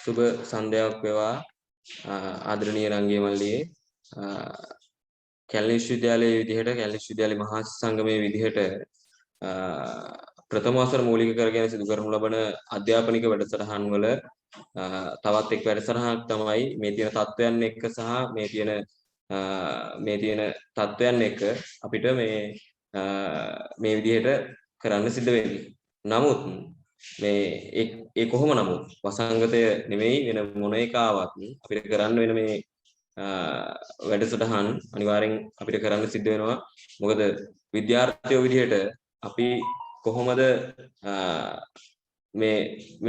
සුබ සන්ධ්‍යාවක් වේවා ආදරණීය රංගිය මල්ලියේ කැලණි විශ්වවිද්‍යාලයේ විදිහට කැලණි විශ්වවිද්‍යාලයේ මහා සංගමයේ විදිහට ප්‍රථම වසර මූලික කරගෙන සිදු කරනු ලබන අධ්‍යාපනික වැඩසටහන් වල තවත් එක් වැඩසටහනක් තමයි මේ තියෙන තත්වයන් එක්ක සහ මේ තියෙන තත්වයන් එක්ක අපිට මේ විදිහට කරන්න සිද්ධ වෙන්නේ. නමුත් මේ කොහොම නමුත් වසංගතය නෙමෙයි වෙන මොන එකාවත් අපිට කරන්න වෙන මේ වැඩසටහන් අනිවාර්යෙන් අපිට කරන්න සිද්ධ වෙනවා. මොකද විද්‍යාර්ථයෝ විදිහට අපි කොහොමද මේ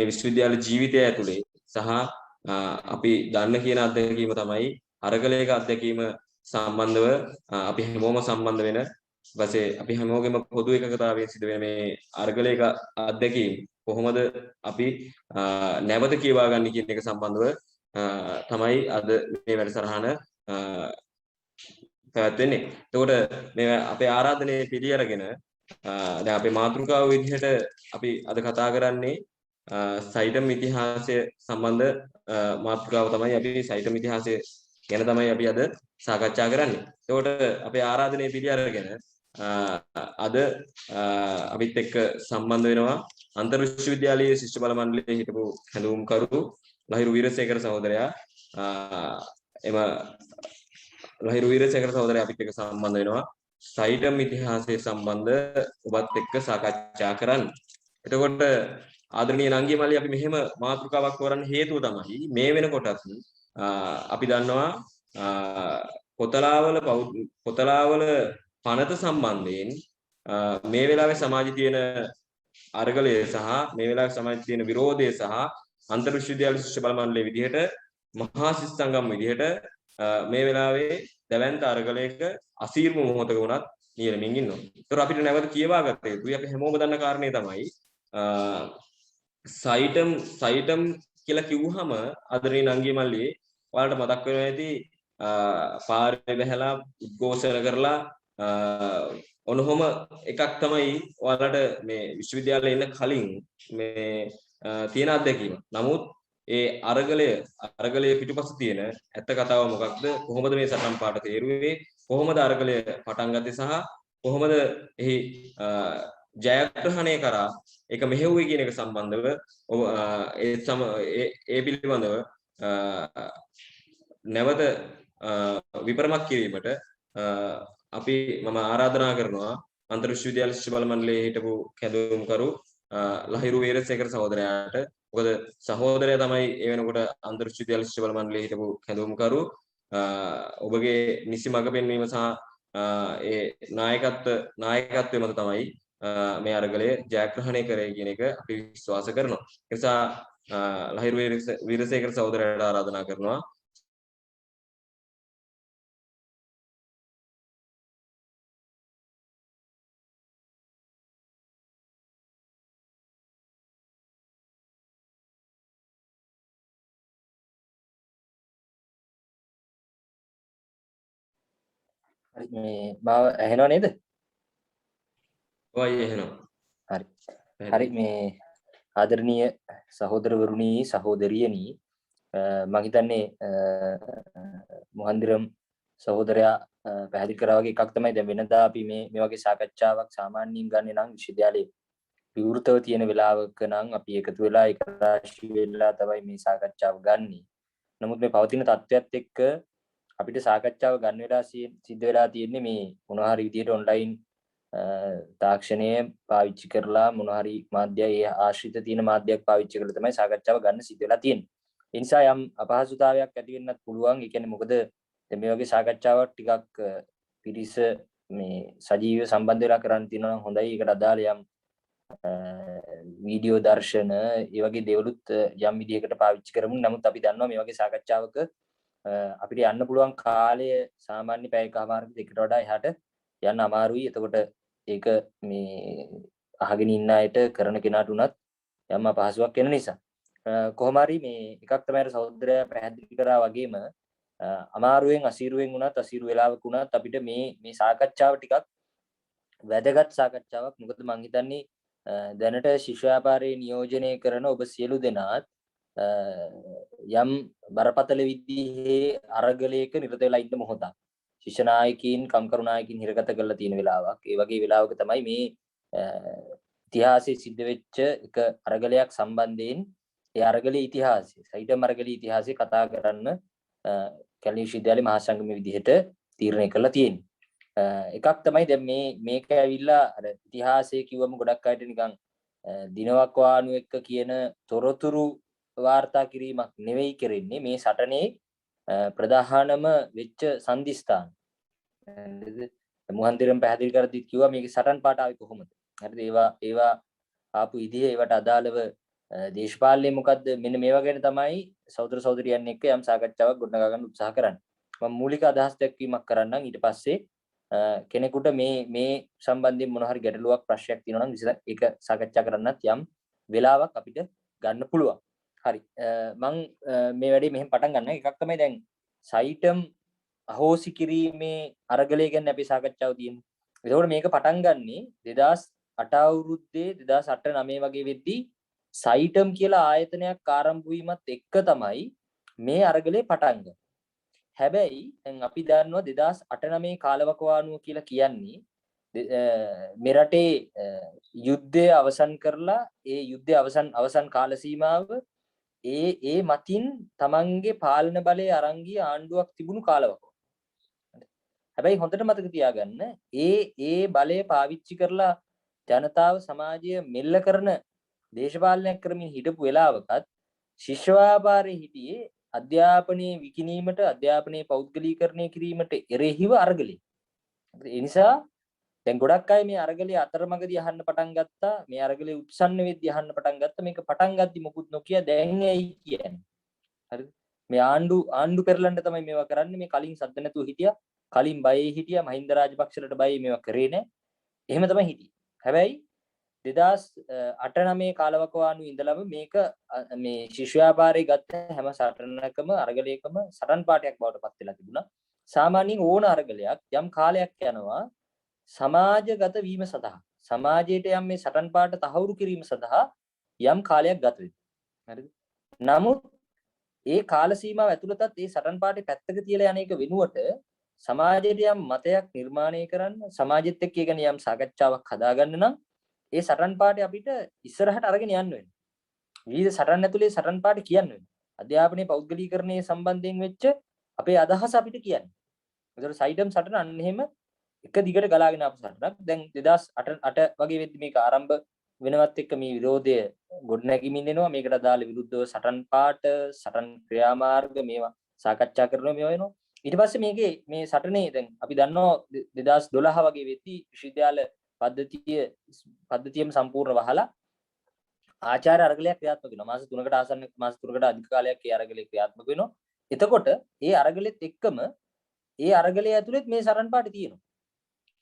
විශ්වවිද්‍යාල ජීවිතය ඇතුලේ සහ අපි දන්න කියන අත්දැකීම තමයි අරගලයක අත්දැකීම සම්බන්ධව අපි හැමෝම සම්බන්ධ වෙන ඊපස්සේ අපි හැමෝගෙම පොදු එකකතාවයෙන් සිදු වෙන මේ අරගලයක අත්දැකීම් කොහොමද අපි නැවත කියවා ගන්න කියන එක සම්බන්ධව තමයි අද මේ වැඩසටහන පැවැත්වෙන්නේ. එතකොට මේ අපේ ආරාධනයේ පිළි අරගෙන දැන් අපේ මාතෘකාව විදිහට අපි අද කතා කරන්නේ සයිටම් ඉතිහාසය සම්බන්ධ මාතෘකාව තමයි අපි සයිටම් ඉතිහාසය ගැන තමයි අපි අද සාකච්ඡා කරන්නේ. එතකොට අපේ ආරාධනයේ පිළි අරගෙන අද අපිත් එක්ක සම්බන්ධ වෙනවා අන්තර් විශ්වවිද්‍යාලීය ශිෂ්‍ය බල මණ්ඩලයේ හිටපු හැඳුම්කරු ලහිරු වීරසේකර සහෝදරයා ලහිරු වීරසේකර සහෝදරයා අපිත් එක්ක සම්බන්ධ වෙනවා සයිටම් ඉතිහාසය සම්බන්ධ ඔබත් එක්ක සාකච්ඡා කරන්න. එතකොට ආදරණීය නංගිය මල්ලි අපි මෙහෙම මාතෘකාවක් කරන්න හේතුව තමයි මේ වෙනකොටත් අපි දන්නවා පොතලාවල පනත සම්බන්ධයෙන් මේ වෙලාවේ සමාජයේ තියෙන අරගලය සහ මේ වෙලාවේ සමාජයේ තියෙන විරෝධය සහ අන්තර් විශ්වවිද්‍යාල ශිෂ්‍ය බල මණ්ඩලයේ විදිහට මහා ශිෂ්‍ය සංගම් විදිහට මේ වෙලාවේ දැවැන්ත අරගලයක අසීර්ම මොහොතක වුණත් නියැලෙමින් ඉන්නවා. ඒතර අපිට නැවත කියවා ගත යුතුයි. අපි හැමෝම දන්න කාරණේ තමයි සයිටම් කියලා කිව්වහම ආදරණීය නංගිය මල්ලියේ ඔයාලට මතක් වෙනවා ඇති පාරේ බහැලා උද්ඝෝෂණ කරලා ඔනොහොම එකක් තමයි ඔයාලට මේ විශ්වවිද්‍යාලේ ඉන්න කලින් මේ තියෙන අත්දැකීම. නමුත් ඒ අරගලයේ පිටුපස තියෙන ඇත්ත කතාව මොකක්ද? කොහොමද මේ සටන් පාට තේරුවේ? කොහොමද අරගලය පටන් ගත්තේ සහ කොහොමද එහි ජයග්‍රහණය කරා ඒක මෙහෙව්වේ කියන එක සම්බන්ධව ඒ පිළිබඳව නැවත විපරමක් කිරීමට මම ආරාධනා කරනවා අන්තර් විශ්වවිද්‍යාල ශිෂ්‍ය බල මණ්ඩලයේ හිටපු කැඳවුම්කරු ලහිරු වීරසේකර සහෝදරයාට. මොකද සහෝදරයා තමයි ඒ වෙනකොට අන්තර් විශ්වවිද්‍යාල ශිෂ්‍ය බල මණ්ඩලයේ හිටපු කැඳවුම්කරු. ඔබගේ නිසි මඟ පෙන්වීම සහ ඒ නායකත්වය මත තමයි මේ අරගලය ජයග්‍රහණය කරේ කියන එක අපි විශ්වාස කරනවා. ඒ නිසා ලහිරු වීරසේකර සහෝදරයාට ආරාධනා කරනවා මේ මාව ඇහෙනව නේද? ඔයයි ඇහෙනවා. හරි මේ ආදරණීය සහෝදරවරුනි සහෝදරියනි මම හිතන්නේ මොහන්දිරම් සහෝදරයා පැහැදිලි කරා වගේ එකක් තමයි දැන් වෙනදා අපි මේ වගේ සාකච්ඡාවක් සාමාන්‍යයෙන් ගන්නෙ නම් විශ්වවිද්‍යාලයේ විවෘතව තියෙන වෙලාවක නම් අපි එකතු වෙලා එක රාශී වෙලා තමයි මේ සාකච්ඡාව ගන්නෙ. නමුත් මේ පවතින තත්ත්වයක් එක්ක අපිට සාකච්ඡාව ගන්න වෙලා සිද්ධ වෙලා තියෙන්නේ මේ මොනවා හරි විදියට ඔන්ලයින් තාක්ෂණය පාවිච්චි කරලා මොනවා හරි මාධ්‍යය ඒ ආශ්‍රිත තියෙන මාධ්‍යයක් පාවිච්චි කරලා තමයි සාකච්ඡාව ගන්න සිද්ධ වෙලා තියෙන්නේ. ඒ නිසා යම් අපහසුතාවයක් ඇති වෙන්නත් පුළුවන්. ඒ කියන්නේ මොකද දැන් මේ වගේ සාකච්ඡාවක් ටිකක් පිරිස මේ සජීවීව සම්බන්ධ වෙලා කරන්න තියෙනවා නම් හොඳයි. ඒකට අදාළ යම් වීඩියෝ දර්ශන ඒ වගේ දේවලුත් යම් විදියකට පාවිච්චි කරමු. නමුත් අපි දන්නවා මේ වගේ සාකච්ඡාවක අපිට යන්න පුළුවන් කාලය සාමාන්‍ය පැයකමාරක දෙකට වඩා එහාට යන්න අමාරුයි. එතකොට ඒක මේ අහගෙන ඉන්න අයට කරන කෙනාට උනත් යම් අපහසුයක් වෙන නිසා. කොහොම හරි මේ එකක් තමයි අර සහෝදරයා පැහැදිලි කරා වගේම අමාරුවෙන් අසීරුවෙන් වුණත් අසීරු වෙලාවක වුණත් අපිට මේ සාකච්ඡාව ටිකක් වැදගත් සාකච්ඡාවක්. මොකද මම හිතන්නේ දැනට ශිෂ්‍ය ව්‍යාපාරයේ නියෝජනය කරන ඔබ සියලු දෙනාත් යම් බරපතල විදිහේ අරගලයක නිරත වෙලා ඉන්න මොහොතක්. ශිෂ්‍ය නායකයින් කම්කරු නායකයින් හිරගත කරලා තියෙන වෙලාවක්. ඒ වගේ වෙලාවක තමයි මේ ඉතිහාසයේ සිද්ධ වෙච්ච එක අරගලයක් සම්බන්ධයෙන් ඒ අරගලයේ ඉතිහාසය, සයිටම් අරගලයේ ඉතිහාසය කතා කරන්න කැලණි විශ්වවිද්‍යාලයේ මහා සංගමයේ විදිහට තීරණය කරලා තියෙන්නේ. එකක් තමයි දැන් මේක ඇවිල්ලා අර ඉතිහාසය කිව්වම ගොඩක් අයට නිකන් දිනවක් වානු එක්ක කියන තොරතුරු වාර්තා කිරීමක් නෙවෙයි කරන්නේ. මේ සටනේ ප්‍රධානම වෙච්ච සන්දිස්ථාන. මුහන්තිරම් පැහැදිලි කරද්දි කිව්වා මේකේ සටන් පාට ආවේ කොහොමද? හරිද? ඒවා ආපු විදිහ ඒවට අදාළව දේශපාලනේ මොකද්ද? මෙන්න මේවා ගැන තමයි සහෝදර සහෝදරියන් එක්ක යම් සාකච්ඡාවක් ගොඩනගා ගන්න උත්සාහ කරන්නේ. මම මූලික අදහස් දැක්වීමක් කරන්නම්. ඊට පස්සේ කෙනෙකුට මේ සම්බන්ධයෙන් මොන හරි ගැටලුවක් ප්‍රශ්නයක් තියෙනවා නම් ඒක සාකච්ඡා කරන්නත් යම් වෙලාවක් අපිට ගන්න පුළුවන්. හරි. මම මේ වැඩේ මෙහෙම පටන් ගන්නම්. එකක් තමයි දැන් සයිටම් අහෝසි කිරීමේ අරගලය ගැන අපි සාකච්ඡාව තියෙන්නේ. ඒකෝට මේක පටන් ගන්නේ 2008 අවුරුද්දේ 2008 9 වගේ වෙද්දී සයිටම් කියලා ආයතනයක් ආරම්භ වීමත් එක්ක තමයි මේ අරගලේ පටන් ගන්නේ. හැබැයි දැන් අපි දන්නවා 2008 9 කාලවකවානුව කියලා කියන්නේ මේ රටේ යුද්ධය අවසන් කරලා ඒ යුද්ධය අවසන් කාල සීමාව ඒ මතින් තමන්ගේ පාලන බලය අරන් ගිය ආණ්ඩුවක් තිබුණු කාලවකවානුව. හැබැයි හොඳට මතක තියාගන්න ඒ බලය පාවිච්චි කරලා ජනතාව සමාජය මෙල්ල කරන දේශපාලනයක් කරමින් හිටපු වෙලාවකත් ශිෂ්‍ය ව්‍යාපාරයේ හිටියේ අධ්‍යාපනයේ විකිණීමට අධ්‍යාපනයේ පෞද්ගලීකරණය කිරීමට එරෙහිව අරගලේ. ඒ නිසා දැන් ගොඩක් අය මේ අරගලේ අතරමඟදී අහන්න පටන් ගත්තා. මේ අරගලේ උත්සන්න වෙද්දී අහන්න පටන් ගත්තා. මේක පටන් ගද්දි මොකුත් නොකිය දැන් ඇයි කියන්නේ. හරිද? මේ ආණ්ඩු පෙරලන්න තමයි මේවා කරන්නේ. මේ කලින් සද්ද නැතුව හිටියා. කලින් බයේ හිටියා. මහින්ද රාජපක්ෂලට බයේ මේවා කරේ නැහැ. එහෙම තමයි හිටියේ. හැබැයි 2008 9 කාලවකවානුව ඉඳලම මේක මේ ශිෂ්‍ය ව්‍යාපාරයේ ගත්ත හැම සටනකම අරගලයකම සටන් පාටයක් බවට පත් වෙලා තිබුණා. සාමාන්‍යයෙන් ඕන අරගලයක් යම් කාලයක් යනවා සමාජගත වීම සඳහා. සමාජයට යම් මේ සටන් පාට තහවුරු කිරීම සඳහා යම් කාලයක් ගත වෙනවා. හරිද? නමුත් ඒ කාල සීමාව ඇතුළතත් ඒ සටන් පාටේ පැත්තක තියලා යන එක වෙනුවට සමාජයට යම් මතයක් නිර්මාණය කරන්න සමාජෙත් එක්ක ඒ ගැන යම් සාකච්ඡාවක් හදාගන්න නම් ඒ සටන් පාටේ අපිට ඉස්සරහට අරගෙන යන්න වෙනවා. විවිධ සටන් ඇතුලේ සටන් පාට කියන්න වෙනවා. අධ්‍යාපනයේ පෞද්ගලීකරණයේ සම්බන්ධයෙන් වෙච්ච අපේ අදහස අපිට කියන්න. ඒතර සයිටම් සටන අන්න එහෙම එක දිගට ගලාගෙන ආපු සටනක්. දැන් 2008 වගේ වෙද්දි මේක ආරම්භ වෙනවත් එක්ක මේ විරෝධය ගොඩනැගීමින් එනවා. මේකට අදාළ විරුද්ධව සටන් පාට, සටන් ක්‍රියාමාර්ග මේවා සාකච්ඡා කරනවා මේවා වෙනවා. ඊට පස්සේ මේකේ මේ සටනේ දැන් අපි දන්නවා 2012 වගේ වෙද්දි විශ්වවිද්‍යාල පද්ධතියම සම්පූර්ණ වහලා ආචාර්ය අරගලයක් ක්‍රියාත්මක වෙනවා. මාස 3කට ආසන්න මාස 3කට අධික කාලයක් ඒ අරගලේ ක්‍රියාත්මක වෙනවා. එතකොට ඒ අරගලෙත් එක්කම ඒ අරගලයේ ඇතුළෙත් මේ සරණ පාටි තියෙනවා.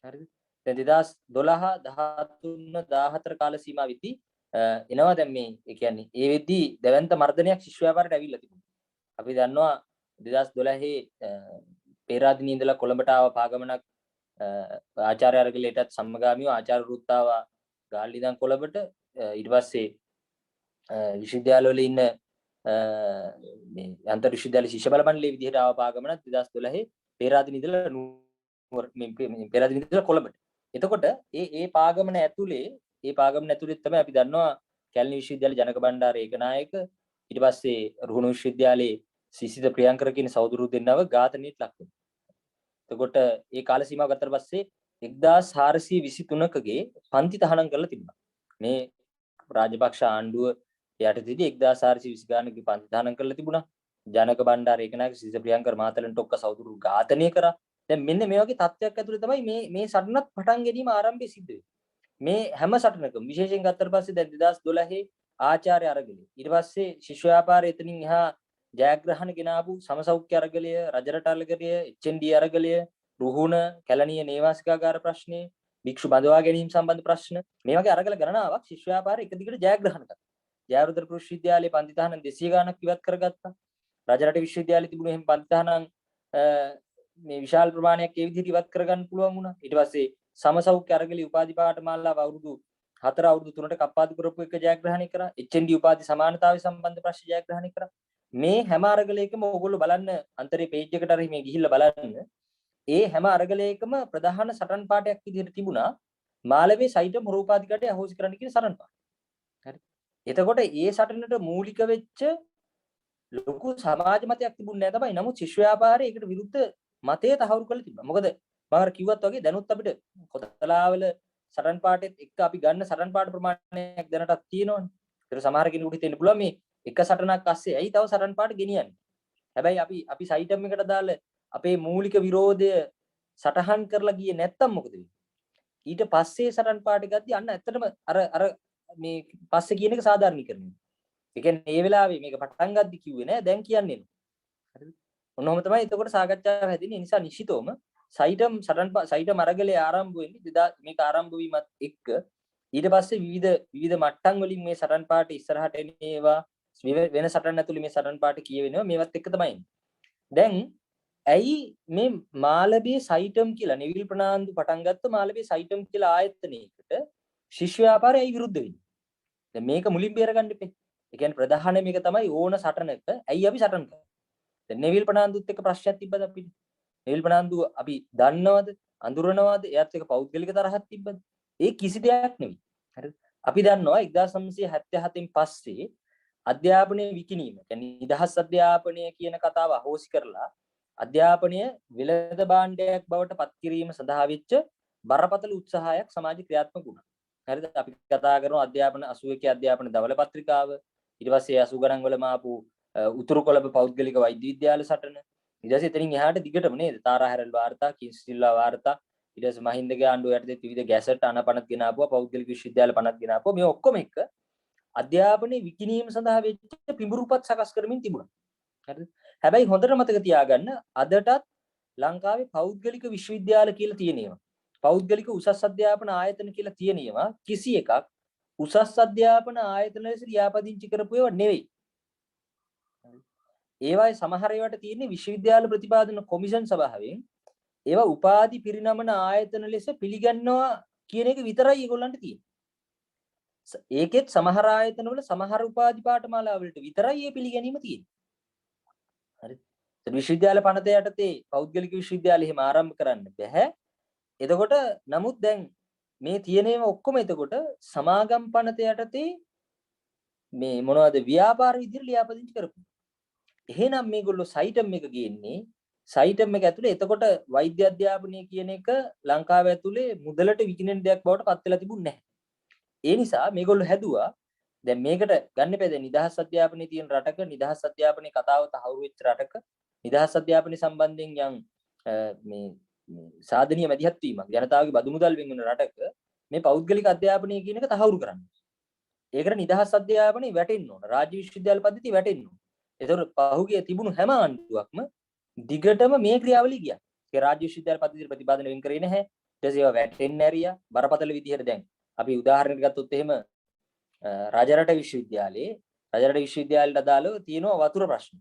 හරිද? දැන් 2012 13 14 කාල සීමාවෙදී එනවා දැන් මේ ඒ කියන්නේ ඒ වෙද්දී දැවැන්ත මර්ධනයක් ශිෂ්‍ය ව්‍යාපාරයට ඇවිල්ලා තිබුණා. අපි දන්නවා 2012 පේරාදෙණිය ඉඳලා කොළඹට ආව පාගමනක් ආචාර්ය අරගලයටත් සම්මගාමීව ආචාර්ය වෘත්තාව ගාල්ලි ඉඳන් කොළඹට ඊට පස්සේ විශ්වවිද්‍යාලවල ඉන්න මේ අන්තර් විශ්වවිද්‍යාල ශිෂ්‍ය බල මණ්ඩලයේ විදිහට ආව පාගමනක් 2012 පේරාදෙණිය ඉඳලා පේරාදෙණිය ඉඳලා කොළඹට. එතකොට ඒ පාගමන ඇතුලේ තමයි අපි දන්නවා කැලණි විශ්වවිද්‍යාල ජනක බණ්ඩාර ඒකනායක ඊට පස්සේ රුහුණු විශ්වවිද්‍යාලයේ සිසිත ප්‍රියංකර කියන සහෝදරු දෙන්නව ඝාතනයට ලක් වෙනවා. එතකොට ඒ කාල සීමාව ගත්තට පස්සේ 1423කගේ පන්ති තහනම් කරලා තිබුණා. මේ රාජපක්ෂ ආණ්ඩුව යටතේදී 1420 ගානක පන්ති තහනම් කරලා තිබුණා. ජනක බණ්ඩාර ඒකනායක සිසිත ප්‍රියංකර මාතලන් ටොක්ක සහෝදරු ඝාතනය කරා. දැන් මෙන්න මේ වගේ තත්ත්වයක් ඇතුලේ තමයි මේ සටනත් පටන් ගැනීම ආරම්භය සිද්ධ වෙන්නේ. මේ හැම සටනකම විශේෂයෙන් ගත්තට පස්සේ දැන් 2012 ආචාර්ය අරගලය ඊට පස්සේ ශිෂ්‍ය ව්‍යාපාරය එතනින් එහා ජයග්‍රහණ ගෙනාවු සමසෞඛ්‍ය අරගලය රජරට අරගලය HND අරගලය රුහුණ කැලණිය නේවාසිකාගාර ප්‍රශ්නේ භික්ෂු බඳවා ගැනීම සම්බන්ධ ප්‍රශ්න මේ වගේ අරගල ගණනාවක් ශිෂ්‍ය ව්‍යාපාරය එක දිගට ජයග්‍රහණ කරා. ජයවර්ධන විශ්වවිද්‍යාලයේ පන්ති තහනම් 200 ගණක් ඉවත් කරගත්තා. රජරට විශ්වවිද්‍යාලයේ තිබුණු එහෙම පන්ති තහනම් මේ විශාල ප්‍රමාණයක් ඒ විදිහට ඉවත් කරගන්න පුළුවන් වුණා. ඊට පස්සේ සමසෞඛ්‍ය අරගලී උපාධි පාඨමාලාව අවුරුදු 4 අවුරුදු 3ට කප්පාදු කරපු එක ජයග්‍රහණය කරා. HND උපාධි සමානතාවය සම්බන්ධ ප්‍රශ්න ජයග්‍රහණය කරා. මේ හැම අරගලයකම ඕගොල්ලෝ බලන්න අන්තරේ පේජ් එකට හරි මේ ගිහිල්ලා බලන්න. ඒ හැම අරගලයකම ප්‍රධාන සටන් පාඨයක් විදිහට තිබුණා මාළවේ සයිටම් හොරෝපාධිකටේ අහෝසි කරන්න කියන සටන් පාඨ. හරි. එතකොට ඒ සටනට මූලික වෙච්ච ලොකු සමාජ මතයක් තිබුණේ නැහැ තමයි. නමුත් ශිෂ්‍ය ව්‍යාපාරයේ ඒකට විරුද්ධ මතය තහවුරු කරලා තිබ්බා. මොකද මම අර කිව්වත් වගේ දැනුත් අපිට කොතලාවල සටන් පාඨෙත් එක්ක අපි ගන්න සටන් පාඨ ප්‍රමාණයක් දැනටත් තියෙනවනේ. ඒතර සමහර කෙනෙකුට හිතෙන්න පුළුවන් මේ එක සටනක් අස්සේ ඇයි තව සටන් පාඨ ගෙනියන්නේ. හැබැයි අපි සයිටම් එකට දාලා අපේ මූලික විරෝධය සටහන් කරලා ගියේ නැත්තම් මොකද වෙන්නේ? ඊට පස්සේ සටන් පාඨ ගද්දී අන්න ඇත්තටම අර මේ පස්සේ කියන එක සාධාරණීකරණය. ඒ කියන්නේ මේ වෙලාවේ මේක පටන් ගද්දි කිව්වේ නෑ දැන් කියන්නේ. හරිද? ඔන්නෝම තමයි එතකොට සාකච්ඡාව හැදෙන්නේ. ඒ නිසා නිශ්චිතවම සයිටම් අරගලේ ආරම්භ වෙන්නේ මේක ආරම්භ වීමත් එක්ක ඊට පස්සේ විවිධ මට්ටම් වලින් මේ සටන් පාඨ ඉස්සරහට එන ඒවා වෙන සටන් ඇතුළේ මේ සටන් පාඨ කියවෙනවා මේවත් එක්ක තමයි එන්නේ. දැන් ඇයි මේ මාළවේ සයිටම් කියලා නිවිල් ප්‍රනාන්දු පටන් ගත්ත මාළවේ සයිටම් කියලා ආයතනයකට ශිෂ්‍ය ව්‍යාපාරය ඇයි විරුද්ධ වෙන්නේ? දැන් මේක මුලින් බේරගන්න ඉපේ. ඒ කියන්නේ ප්‍රධාන මේක තමයි ඕන සටනක ඇයි අපි සටන් කරන්නේ? දැන් නිවිල් ප්‍රනාන්දුත් එක්ක ප්‍රශ්නයක් තිබ්බද අපිට? නිවිල් ප්‍රනාන්දු අපි දන්නවද? අඳුරනවද? එයාත් එක්ක පෞද්ගලික තරහක් තිබ්බද? ඒ කිසි දෙයක් නෙවෙයි. හරිද? අපි දන්නවා 1977න් පස්සේ අධ්‍යාපනයේ විකිණීම, කියන්නේ නිදහස් අධ්‍යාපනය කියන කතාව අහෝසි කරලා අධ්‍යාපනය වෙළඳ භාණ්ඩයක් බවට පත් කිරීම සඳහා වෙච්ච බරපතල උත්සාහයක් සමාජ ක්‍රියාත්මක වුණා. හරිද? අපි කතා කරනවා අධ්‍යාපන 81 අධ්‍යාපන ධවල පත්‍රිකාව, ඊට පස්සේ 80 ගණන් වල මාපු උතුරු කොළඹ පෞද්ගලික වෛද්‍ය විද්‍යාල සටන. ඊට පස්සේ එතනින් එහාට දිගටම නේද? තාරා හැරල් වාර්තා, කිස්සිල්ලා වාර්තා, ඊට පස්සේ මහින්දගේ ආණ්ඩුව යටතේ විවිධ ගැසට් අනපනත් ගෙන ආපුවා, පෞද්ගලික විශ්වවිද්‍යාල පනත් ගෙන ආපුවා. මේ ඔක්කොම එක අධ්‍යාපනයේ විකිණීම සඳහා වෙච්ච පිඹුරුපත් සකස් කරමින් තිබුණා. හරිද? හැබැයි හොඳට මතක තියාගන්න අදටත් ලංකාවේ පෞද්ගලික විශ්වවිද්‍යාල කියලා තියෙනවා. පෞද්ගලික උසස් අධ්‍යාපන ආයතන කියලා තියෙනවා. කිසි එකක් උසස් අධ්‍යාපන ආයතන ලෙස ලියාපදිංචි කරපු ඒවා නෙවෙයි. ඒවායේ සමහර ඒවාට තියෙන්නේ විශ්වවිද්‍යාල ප්‍රතිපාදන කොමිෂන් සභාවෙන් ඒවා උපාධි පිරිනමන ආයතන ලෙස පිළිගන්නවා කියන එක විතරයි ඒගොල්ලන්ට තියෙන්නේ. ඒකෙත් සමහර ආයතනවල සමහර උපාධි පාඨමාලා වලට විතරයි මේ පිළිගැනීම තියෙන්නේ. හරි. ඒ විශ්වවිද්‍යාල පනත යටතේ පෞද්ගලික විශ්වවිද්‍යාල එහෙම ආරම්භ කරන්න බෑ. එතකොට නමුත් දැන් මේ තියෙනේම ඔක්කොම එතකොට සමාගම් පනත යටතේ මේ මොනවද ව්‍යාපාර විදිහට ලියාපදිංචි කරපු. එහෙනම් මේගොල්ලෝ සයිටම් එක ගේන්නේ සයිටම් එක ඇතුලේ එතකොට වෛද්‍ය අධ්‍යාපනය කියන එක ලංකාව ඇතුලේ මුදලට විකිණෙන දෙයක් බවට පත් වෙලා තිබුණේ නැහැ. ඒ නිසා මේගොල්ලෝ හැදුවා දැන් මේකට ගන්න එපා දැන් නිදහස් අධ්‍යාපනයේ තියෙන රටක නිදහස් අධ්‍යාපනයේ කතාව තහවුරු වෙච්ච රටක නිදහස් අධ්‍යාපනය සම්බන්ධයෙන් යම් මේ සාධනීය මැදිහත් වීමක් ජනතාවගේ බදු මුදල් වෙන රටක මේ පෞද්ගලික අධ්‍යාපනය කියන එක තහවුරු කරන්න. ඒකට නිදහස් අධ්‍යාපනය වැටෙන්න ඕන. රාජ්‍ය විශ්වවිද්‍යාල පද්ධතිය වැටෙන්න ඕන. ඒතර පහුගිය තිබුණු හැම ආණ්ඩුවක්ම දිගටම මේ ක්‍රියාවලිය ගියා. ඒ රාජ්‍ය විශ්වවිද්‍යාල පද්ධතිය ප්‍රතිපාදනය වෙන් කරේ නැහැ. ඊට පස්සේ ඒවා වැටෙන්න ඇරියා. බරපතල විදිහට දැන් අපි උදාහරණයක් ගත්තොත් එහෙම රජරට විශ්වවිද්‍යාලයට අදාළව තියෙනවා වතුර ප්‍රශ්න.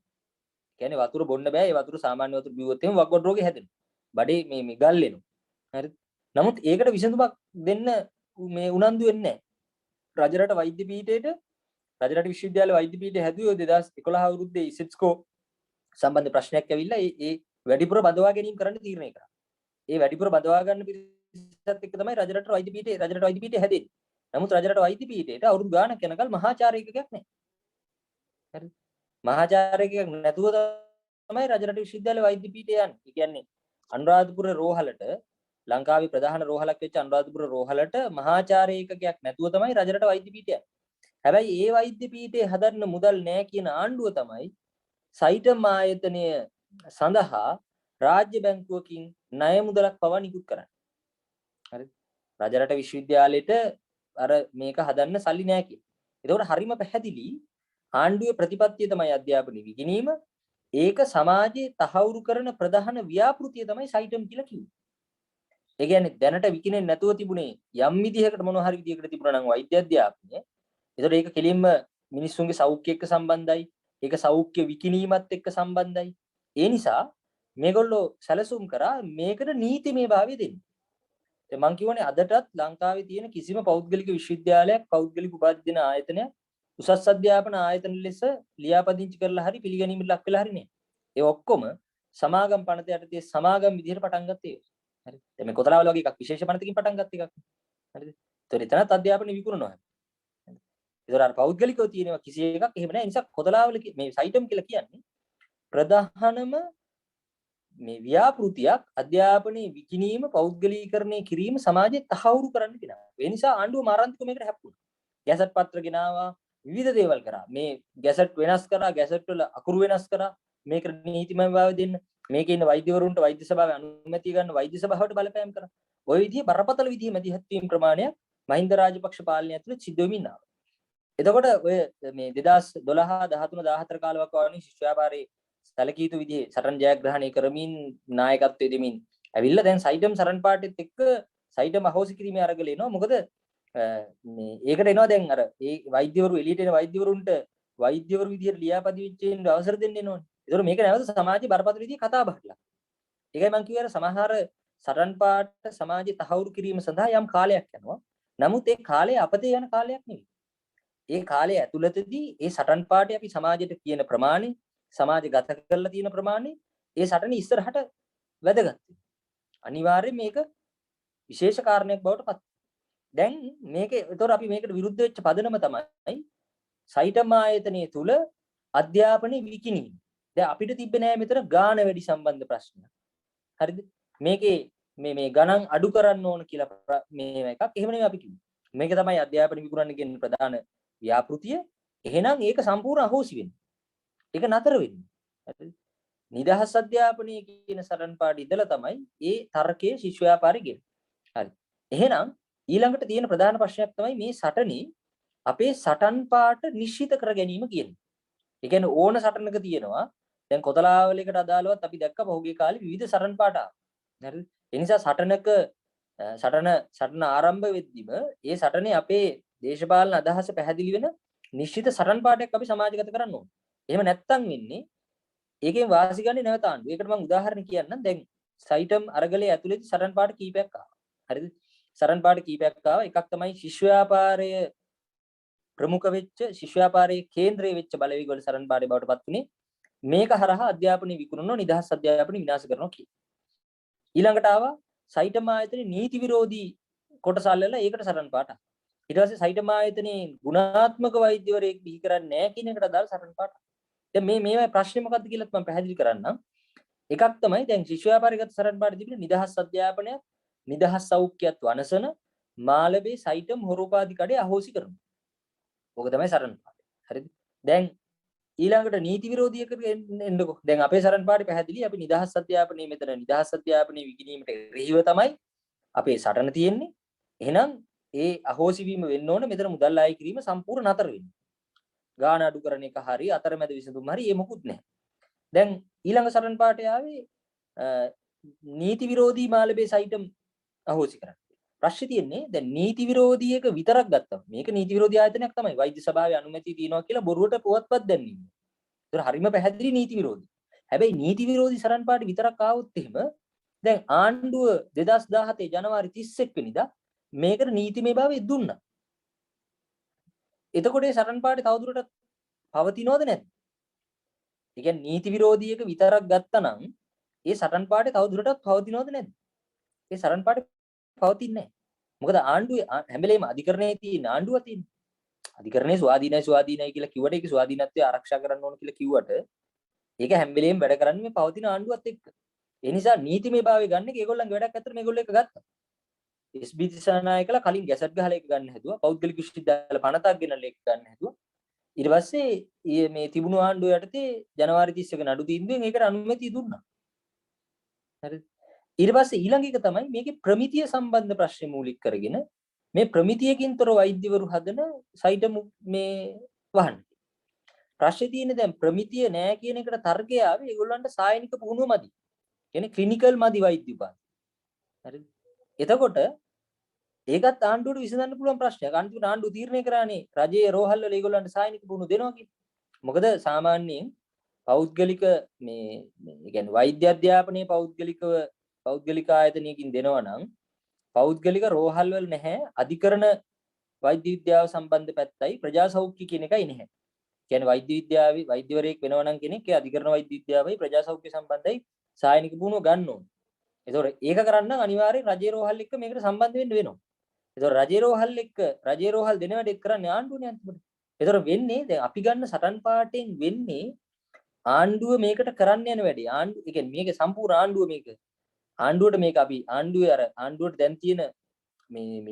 කියන්නේ වතුර බොන්න බෑ. ඒ වතුර සාමාන්‍ය වතුර බිව්වොත් එහෙම වක්ගොඩ රෝගේ හැදෙනවා. බඩේ මේ ගල් එනවා. හරිද? නමුත් ඒකට විසඳුමක් දෙන්න මේ උනන්දු වෙන්නේ නැහැ. රජරට වෛද්‍ය පීඨයේට රජරට විශ්වවිද්‍යාල වෛද්‍ය පීඨය හැදුවේ 2011 අවුරුද්දේ ඉසෙට්ස්කෝ සම්බන්ධ ප්‍රශ්නයක් ඇවිල්ලා ඒ වැඩිපුර බඳවා ගැනීම කරන්න තීරණය කරා. ඒ වැඩිපුර බඳවා ගන්න පිරිසත් එක්ක තමයි රජරට වෛද්‍ය පීඨය හැදෙන්නේ. නමුත් රජරට වෛද්‍ය පීඨයට අවුරුදු ගාණක් යනකල් මහාචාර්ය එකකක් නැහැ. හරිද? මහාචාර්ය එකක් නැතුව තමයි රජරට විශ්වවිද්‍යාල වෛද්‍ය පීඨය යන්නේ. ඒ කියන්නේ අනුරාධපුර රෝහලට ලංකාවේ ප්‍රධාන රෝහලක් වෙච්ච අනුරාධපුර රෝහලට මහාචාර්ය එකකයක් නැතුව තමයි රජරට වෛද්‍ය පීඨය යන්නේ. හැබැයි ඒ වෛද්‍ය පීඨේ හදන්න මුදල් නැහැ කියන ආණ්ඩුව තමයි සයිටම් ආයතනය සඳහා රාජ්‍ය බැංකුවකින් ණය මුදලක් පවා නිකුත් කරන්නේ. හරිද? රජරට විශ්වවිද්‍යාලෙට අර මේක හදන්න සල්ලි නැහැ කියන. ඒකෝට හරිම පැහැදිලි ආණ්ඩුවේ ප්‍රතිපත්තිය තමයි අධ්‍යාපන විකිණීම. ඒක සමාජයේ තහවුරු කරන ප්‍රධාන ව්‍යාපෘතිය තමයි සයිටම් කියලා කිව්වේ. ඒ කියන්නේ දැනට විකිණෙන්නේ නැතුව තිබුණේ යම් විදිහකට මොන හරි විදිහකට තිබුණා නම් වෛද්‍ය අධ්‍යාපනය. ඒතකොට ඒක කෙලින්ම මිනිස්සුන්ගේ සෞඛ්‍ය එක්ක සම්බන්ධයි. ඒක සෞඛ්‍ය විකිණීමත් එක්ක සම්බන්ධයි. ඒ නිසා මේගොල්ලෝ සැලසුම් කරා මේකට නීතිමය භාවය දෙන්න. මම කියවනේ අදටත් ලංකාවේ තියෙන කිසිම පෞද්ගලික විශ්වවිද්‍යාලයක් පෞද්ගලික උපාධි දෙන ආයතනයක් උසස් අධ්‍යාපන ආයතන ලෙස ලියාපදිංචි කරලා හරි පිළිගැනීමට ලක් වෙලා හරි නෑ. ඒ ඔක්කොම සමාගම් පනත යටතේ සමාගම් විදිහට පටන් ගත්තේ. හරි. දැන් මේ කොතලාවල වගේ එකක් විශේෂ පනතකින් පටන් ගත්ත එකක්. හරිද? ඒතර එතනත් අධ්‍යාපන විකුණනවා. ඒතර අර පෞද්ගලිකව තියෙනවා කිසි එකක් එහෙම නෑ. ඒ නිසා කොතලාවල මේ සයිටම් කියලා කියන්නේ ප්‍රධානම මේ ව්‍යාපෘතියක් අධ්‍යාපනයේ විකිණීම පෞද්ගලීකරණය කිරීම සමාජයේ තහවුරු කරන්න කියනවා. ඒ නිසා ආණ්ඩුව මාරන්තික මේකට හැප්පුණා. ගැසට් පත්‍ර ගෙනාවා විවිධ දේවල් කරා. මේ ගැසට් වෙනස් කරා, ගැසට් වල අකුරු වෙනස් කරා. මේකට නීතිමය භාවය දෙන්න. මේකේ ඉන්න වෛද්‍යවරුන්ට වෛද්‍ය සභාවේ අනුමැතිය ගන්න වෛද්‍ය සභාවට බලපෑම් කරා. ওই විදිහේ බරපතල විදිහේ මැදිහත් වීම ප්‍රමාණයක් මහින්ද රාජපක්ෂ පාලනය ඇතුළේ සිද්ධ වෙමින් ආවා. එතකොට ඔය මේ 2012 13 14 කාලවක වගේ ශිෂ්‍ය ව්‍යාපාරයේ සැලකිය යුතු විදිහේ සටන් ජයග්‍රහණය කරමින් නායකත්වයේ දෙමින් ඇවිල්ලා දැන් සයිටම් සරන් පාටෙත් එක්ක සයිටම් අහෝසි කිරීමේ අරගල එනවා. මොකද මේ ඒකට එනවා දැන් අර ඒ වෛද්‍යවරු එළියට එන වෛද්‍යවරුන්ට වෛද්‍යවරු විදිහට ලියාපදිංචි වෙන්න අවසර දෙන්න එනවනේ. ඒතකොට මේක නැවත සමාජයේ බරපතල විදිහේ කතා බහලා. ඒකයි මම කිව්වේ අර සමහර සටන් පාට සමාජයේ තහවුරු කිරීම සඳහා යම් කාලයක් යනවා. නමුත් ඒ කාලය අපතේ යන කාලයක් නෙවෙයි. ඒ කාලය ඇතුළතදී ඒ සටන් පාටේ අපි සමාජයට කියන ප්‍රමාණය සමාජ ගත කරලා තියෙන ප්‍රමාණය ඒ සටනේ ඉස්සරහට වැදගත්. අනිවාර්යයෙන් මේක විශේෂ කාරණයක් බවට පත්. දැන් මේකේ ඒතොර අපි මේකට විරුද්ධ වෙච්ච පදනම තමයි සයිටම් ආයතනයේ තුල අධ්‍යාපනයේ විකිණීම. දැන් අපිට තිබ්බේ නෑ මෙතන ගාණ වැඩි සම්බන්ධ ප්‍රශ්න. හරිද? මේකේ මේ ගණන් අඩු කරන්න ඕන කියලා මේ එකක්. එහෙම නෙමෙයි අපි කිව්වේ. මේක තමයි අධ්‍යාපන විකුණන්න කියන ප්‍රධාන ව්‍යාපෘතිය. එහෙනම් ඒක සම්පූර්ණ අහෝසි වෙන්නේ. ඒක නතර වෙන්නේ. හරිද? නිදහස් අධ්‍යාපනයේ කියන සටන් පාඩි ඉඳලා තමයි ඒ තර්කයේ ශිෂ්‍ය ව්‍යාපාරي ගෙන්නේ. හරි. එහෙනම් ඊළඟට තියෙන ප්‍රධාන ප්‍රශ්නයක් තමයි මේ සටනේ අපේ සටන් පාට නිශ්චිත කර ගැනීම කියන්නේ. ඒ කියන්නේ ඕන සටනක තියෙනවා. දැන් කොතලාවලයකට අදාළවත් අපි දැක්ක පහුගිය කාලේ විවිධ සටන් පාට ආවා. හරිද? ඒ නිසා සටන ආරම්භ වෙද්දිම ඒ සටනේ අපේ දේශපාලන අදහස පැහැදිලි වෙන නිශ්චිත සටන් පාටයක් අපි සමාජගත කරන්න ඕනේ. එහෙම නැත්තම් වෙන්නේ ඒකෙන් වාසි ගන්නේ නැවත ආණ්ඩුව. ඒකට මම උදාහරණ කියන්නම්. දැන් සයිටම් අරගලයේ ඇතුළේදී සටන් පාට කීපයක් ආවා. හරිද? සටන් පාට කීපයක් ආවා. එකක් තමයි ශිෂ්‍ය ව්‍යාපාරය ප්‍රමුඛ වෙච්ච ශිෂ්‍ය ව්‍යාපාරයේ කේන්ද්‍රය වෙච්ච බලවේග වල සටන් පාටේ බවට පත් වුණේ. මේක හරහා අධ්‍යාපනය විකුණනවා, නිදහස් අධ්‍යාපනය විනාශ කරනවා කියන. ඊළඟට ආවා සයිටම් ආයතනයේ නීති විරෝධී කොටස අල්ලලා ඒකට සටන් පාට. ඊට පස්සේ සයිටම් ආයතනයේ ගුණාත්මක වෛද්‍යවරයෙක් බිහි කරන්නේ නැහැ කියන එකට අදාළ සටන් පාට. දැන් මේවයි ප්‍රශ්නේ මොකක්ද කියලාත් මම පැහැදිලි කරන්නම්. එකක් තමයි දැන් ශිෂ්‍ය ව්‍යාපාරිකත් සටන් පාට තිබෙන නිදහස් අධ්‍යාපනයක්, නිදහස් සෞඛ්‍යයත් වනසන මාළඹේ සයිටම් හොරෝපාදි කඩේ අහෝසි කරනවා. ඕක තමයි සටන් පාට. හරිද? දැන් ඊළඟට නීති විරෝධීයකට එන්නකො. දැන් අපේ සටන් පාටේ පැහැදිලි අපි නිදහස් අධ්‍යාපනයේ මෙතන නිදහස් අධ්‍යාපනයේ විකිණීමට එරෙහිව තමයි අපේ සටන තියෙන්නේ. එහෙනම් ඒ අහෝසි වීම වෙන්න ඕන. මෙතන මුදල් ආය කිරීම සම්පූර්ණ නතර වෙන්න. ගාණ අඩු කරන එක හරි අතරමැද විසඳුම් හරි ඒ මොකුත් නැහැ. දැන් ඊළඟ සටන් පාටේ ආවේ නීති විරෝධී මාළඹේ සයිටම් අහෝසි කරන්න. ප්‍රශ්නේ තියෙන්නේ දැන් නීති විරෝධීයක විතරක් ගත්තා. මේක නීති විරෝධී ආයතනයක් තමයි. වෛද්‍ය සභාවේ අනුමැතිය තියෙනවා කියලා බොරුවට පුවත්පත් දැන්වීම. ඒක හරිම පැහැදිලි නීති විරෝධී. හැබැයි නීති විරෝධී සටන් පාටේ විතරක් ආවොත් එහෙම දැන් ආණ්ඩුව 2017 ජනවාරි 31 වෙනිදා මේකට නීතිමය භාවය දුන්නා. එතකොට ඒ සටන් පාටේ තවදුරටත් පවතිනවද නැද්ද? ඒ කියන්නේ නීති විරෝධීයක විතරක් ගත්තනම් ඒ සටන් පාටේ තවදුරටත් පවතිනවද නැද්ද? ඒ සටන් පාටේ පවතින්නේ නැහැ. මොකද ආණ්ඩුවේ හැම වෙලේම අධිකරණයේ තියෙන ආණ්ඩුව තියෙන්නේ. අධිකරණයේ ස්වාධීනයි කියලා කිව්වට ඒක ස්වාධීනත්වය ආරක්ෂා කරන්න ඕන කියලා කිව්වට ඒක හැම වෙලේම වැඩ කරන්නේ මේ පවතින ආණ්ඩුවත් එක්ක. ඒ නිසා නීතිමය භාවය ගන්න එක ඒගොල්ලන්ගේ වැඩක් අතර මේගොල්ලෝ එක ගත්තා. SB දිසානායකලා කලින් ගැසට් ගහලා එක ගන්න හැදුවා. පෞද්ගලික විශ්වවිද්‍යාල පනතක් ගෙනල්ලා එක ගන්න හැදුවා. ඊට පස්සේ මේ තිබුණු ආණ්ඩුව යටතේ ජනවාරි 31 නඩු තීන්දුවෙන් ඒකට අනුමැතිය දුන්නා. හරිද? ඊට පස්සේ ඊළඟ එක තමයි මේකේ ප්‍රමිතිය සම්බන්ධ ප්‍රශ්නේ මූලික කරගෙන මේ ප්‍රමිතියකින්තර වෛද්‍යවරු හදන සයිටම් මේ වහන්න. ප්‍රශ්නේ තියෙන්නේ දැන් ප්‍රමිතිය නෑ කියන එකට තර්කය ආවේ ඒගොල්ලන්ට සායනික පුහුණුව මදි. කියන්නේ ක්ලිනිකල් මදි වෛද්‍ය උපාධි. හරිද? එතකොට ඒකත් ආණ්ඩුවට විසඳන්න පුළුවන් ප්‍රශ්නයක්. අන්තිමට ආණ්ඩුව තීරණය කරානේ රජයේ රෝහල් වල ඒගොල්ලන්ට සායනික පුහුණු දෙනවා කියලා. මොකද සාමාන්‍යයෙන් පෞද්ගලික මේ කියන්නේ වෛද්‍ය අධ්‍යාපනයේ පෞද්ගලික ආයතනයකින් දෙනවා නම් පෞද්ගලික රෝහල් වල නැහැ අධිකරණ වෛද්‍ය විද්‍යාව සම්බන්ධ පැත්තයි ප්‍රජා සෞඛ්‍ය කියන එකයි නැහැ. කියන්නේ වෛද්‍ය විද්‍යාවේ වෛද්‍යවරයෙක් වෙනවා නම් කෙනෙක් ඒ අධිකරණ වෛද්‍ය විද්‍යාවයි ප්‍රජා සෞඛ්‍ය සම්බන්ධයි සායනික පුහුණුව ගන්න ඕනේ. ඒතකොට ඒක කරන්න අනිවාර්යයෙන් රජයේ රෝහල් එක්ක මේකට සම්බන්ධ වෙන්න වෙනවා. ඒතකොට රජයේ රෝහල් දෙන වැඩේ කරන්නේ ආණ්ඩුවනේ අන්තිමට. ඒතකොට වෙන්නේ දැන් අපි ගන්න සටන් පාටෙන් වෙන්නේ ආණ්ඩුව මේකට කරන්න යන වැඩේ. ආණ්ඩුව ඒ කියන්නේ මේක සම්පූර්ණ ආණ්ඩුව මේක. ආණ්ඩුවට මේක අපි ආණ්ඩුවේ අර ආණ්ඩුවට දැන් තියෙන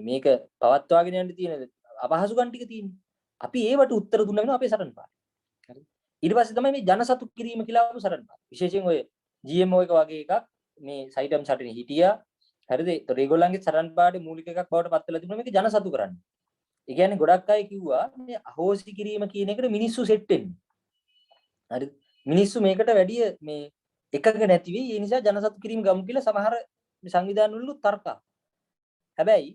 මේක පවත්වාගෙන යන්න තියෙන අපහසුකම් ටික තියෙන්නේ. අපි ඒවට උත්තර දුන්න වෙනවා අපේ සටන් පාඩේ. හරිද? ඊට පස්සේ තමයි මේ ජනසතු කිරීම කියලා ආපු සටන් පාඩේ. විශේෂයෙන් ඔය GMO එක වගේ එකක් මේ සයිටම් සටනේ හිටියා. හරිද? ඒතකොට ඒගොල්ලන්ගේ සටන් පාඩේ මූලික එකක් බවට පත් වෙලා තිබුණා මේක ජනසතු කරන්න. ඒ කියන්නේ ගොඩක් අය කිව්වා මේ අහෝසි කිරීම කියන එකට මිනිස්සු සෙට් වෙන්නේ. හරිද? මිනිස්සු මේකට වැඩිය මේ එකක නැති වෙයි. ඒ නිසා ජනසතු කිරීම ගමු කියලා සමහර සංවිධාන වලලු තර්ක. හැබැයි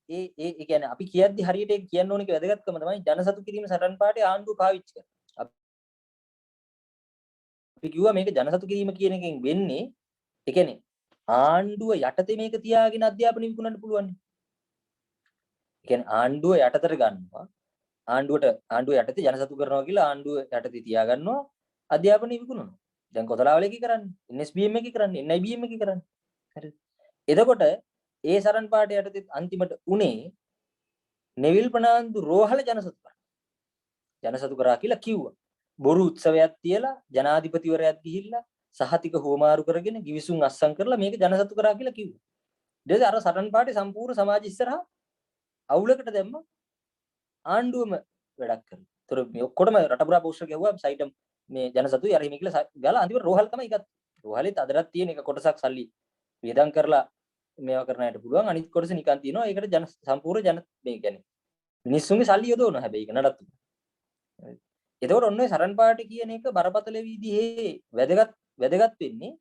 ඒ කියන්නේ අපි කියද්දි හරියට ඒක කියන්න ඕනේ කියලා වැදගත්කම තමයි ජනසතු කිරීම සටන් පාඩේ ආණ්ඩුව පාවිච්චි කරනවා. අපි කිව්වා මේක ජනසතු කිරීම කියන එකෙන් වෙන්නේ ඒ කියන්නේ ආණ්ඩුව යටතේ මේක තියාගෙන අධ්‍යාපනය විකුණන්න පුළුවන්. ඒ කියන්නේ ආණ්ඩුව යටතට ගන්නවා. ආණ්ඩුව යටතේ ජනසතු කරනවා කියලා ආණ්ඩුව යටතේ තියා ගන්නවා අධ්‍යාපනය විකුණනවා. දැන් කොතලාවල එකේ කරන්නේ, NSBM එකේ කරන්නේ, NIBM එකේ කරන්නේ. හරිද? එතකොට ඒ සරන් පාඩේ යටතේ අන්තිමට උනේ නෙවිල් ප්‍රනාන්දු රෝහල ජනසතු කරා කියලා කිව්වා. බොරු උත්සවයක් තියලා ජනාධිපතිවරයාත් ගිහිල්ලා සහතික හෝමාරු කරගෙන givisum අස්සම් කරලා මේක ජනසතු කරා කියලා කිව්වා. ඊට අර සටන් පාඩේ සම්පූර්ණ සමාජ ඉස්සරහා අවුලකට දැම්ම ආණ්ඩුවම වැඩක් කරනවා. ඒතර මේ ඔක්කොටම රටපුරා පෝස්ටර් ගැහුවා සයිටම් මේ ජනසතුයි අර හිමි කියලා ගාලා අන්තිමට රෝහල් තමයි ගත්තේ. රෝහලෙත් අදටත් තියෙන එක කොටසක් සල්ලි වියදම් කරලා මේවා කරන අයට පුළුවන් අනිත් කොටස නිකන් තියෙනවා. ඒකට සම්පූර්ණ මේ කියන්නේ මිනිස්සුන්ගේ සල්ලි යොදවනවා හැබැයි ඒක නඩත්තු. එතකොට ඔන්න ඔය සරන් පාටි කියන එක බරපතල විදිහේ වැදගත් වෙන්නේ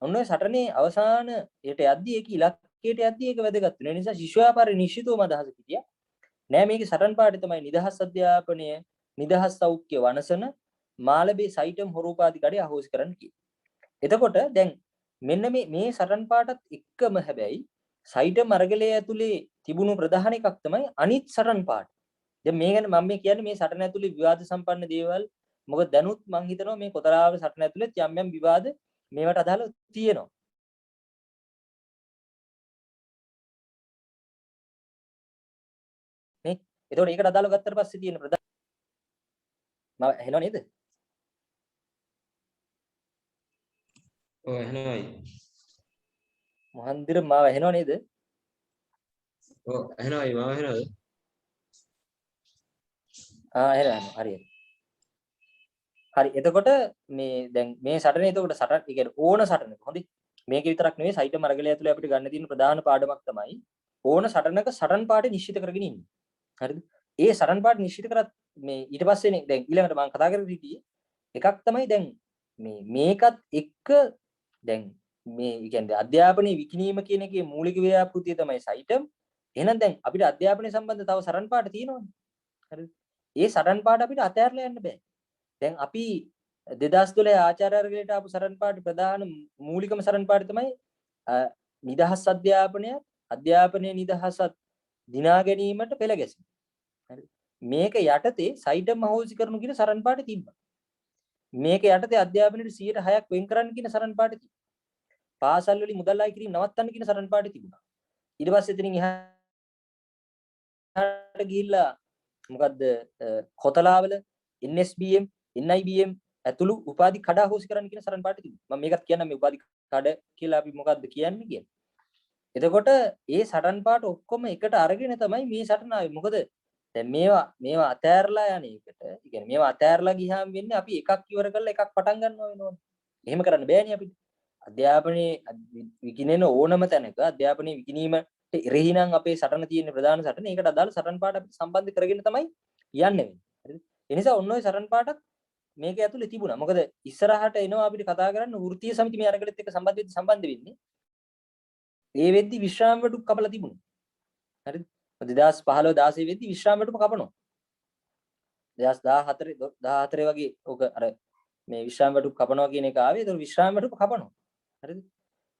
ඔන්න ඔය සටනේ අවසානයට යද්දී ඒක ඉලක්කයට යද්දී ඒක වැදගත් වෙනවා. ඒ නිසා ශිෂ්‍ය ව්‍යාපාරේ නිශ්චිතවම අදහස හිටියා. නෑ මේකේ සටන් පාටි තමයි නිදහස් අධ්‍යාපනය, නිදහස් සෞඛ්‍ය වනසන මාළඹේ සයිටම් හොරෝපාදි කඩේ අහෝසි කරන්න කිව්වා. එතකොට දැන් මෙන්න මේ සටන් පාටත් එක්කම හැබැයි සයිටම් අරගලයේ ඇතුලේ තිබුණු ප්‍රධාන එකක් තමයි අනිත් සටන් පාට. දැන් මේ ගැන මම කියන්නේ මේ සටන ඇතුලේ විවාද සම්පන්න දේවල් මොකද දැනුත් මම හිතනවා මේ කොතරාව සටන ඇතුලේ යම් විවාද මේවට අදාළව තියෙනවා. නේ? ඒතකොට ඒකට අදාළව ගත්තට පස්සේ තියෙන ප්‍රධාන මම හෙනව නේද? ඔව් එහෙනයි. මොහන්දිර මාව හෙනව නේද? ඔව් එහෙනයි මාව එහෙනද? එහෙනම් හරියට. හරි එතකොට මේ දැන් මේ සටනේ එතකොට සටන ඒ කියන්නේ ඕන සටනක හොඳයි මේක විතරක් නෙවෙයි සයිටම් අරගලය ඇතුලේ අපිට ගන්න තියෙන ප්‍රධාන පාඩමක් තමයි ඕන සටනක සටන් පාඩේ නිශ්චිත කරගෙන ඉන්නේ. හරිද? ඒ සටන් පාඩ නිශ්චිත කරත් මේ ඊට පස්සේනේ දැන් ඊළඟට මම කතා කරගෙන හිටියේ එකක් තමයි දැන් මේකත් එක්ක දැන් මේ කියන්නේ අධ්‍යාපනයේ විකිණීම කියන එකේ මූලික ව්‍යාපෘතිය තමයි සයිටම්. එහෙනම් දැන් අපිට අධ්‍යාපනය සම්බන්ධ තව සටන් පාඩ තියෙනවනේ. හරිද? ඒ සටන් පාඩ අපිට අතහැරලා යන්න බෑ. දැන් අපි 2012 ආචාර්ය අරගලයට ආපු සරන් පාඩි ප්‍රධාන මූලිකම සරන් පාඩි තමයි නිදහස් අධ්‍යාපනයේ නිදහසත් දිනා ගැනීමට පෙළ ගැසීම. හරි. මේක යටතේ සයිටම් අහෝසි කරනු කියන සරන් පාඩි තිබ්බා. මේක යටතේ අධ්‍යාපනයේ 106ක් වෙන් කරන්න කියන සරන් පාඩි තිබ්බා. පාසල් වලින් මුදල් අය කිරීම නවත්තන්න කියන සරන් පාඩි තිබුණා. ඊට පස්සේ එතනින් එහාට ගිහිල්ලා මොකද්ද කොතලාවල NSBM NIBM ඇතුළු උපාධි කඩ අහෝසි කරන්න කියන සරන් පාඩි තිබුණා. මම මේකත් කියන්නම් මේ උපාධි කඩ කියලා අපි මොකද්ද කියන්නේ කියලා. එතකොට ඒ සටන් පාඩ ඔක්කොම එකට අරගෙන තමයි මේ සටන ආවේ. මොකද දැන් මේවා අතෑරලා යන එකට, ඒ කියන්නේ මේවා අතෑරලා ගියාම වෙන්නේ අපි එකක් ඉවර කරලා එකක් පටන් ගන්නවා වෙනවනේ. එහෙම කරන්න බෑනේ අපිට. අධ්‍යාපනයේ විකිනෙන ඕනම තැනක අධ්‍යාපනයේ විකිනීමට එරෙහි නම් අපේ සටන තියෙන ප්‍රධාන සටන. ඒකට අදාළ සටන් පාඩ අපිට සම්බන්ධ කරගෙන තමයි යන්නේ වෙන්නේ. හරිද? ඒ නිසා ඔන්න ඔය සටන් පාඩක් මේක ඇතුලේ තිබුණා. මොකද ඉස්සරහට එනවා අපිට කතා කරන්න වෘත්තීය සමිති මේ අරගලෙත් එක්ක සම්බන්ධ වෙන්නේ. ඒ වෙද්දි විශ්‍රාම වඩු කපලා තිබුණා. හරිද 2015 16 වෙද්දි විශ්‍රාම වැටුප කපනවා 2014 වගේ ඔක අර මේ විශ්‍රාම වැටුප කපනවා කියන එක ආවේ ඒක විශ්‍රාම වැටුප කපනවා හරිද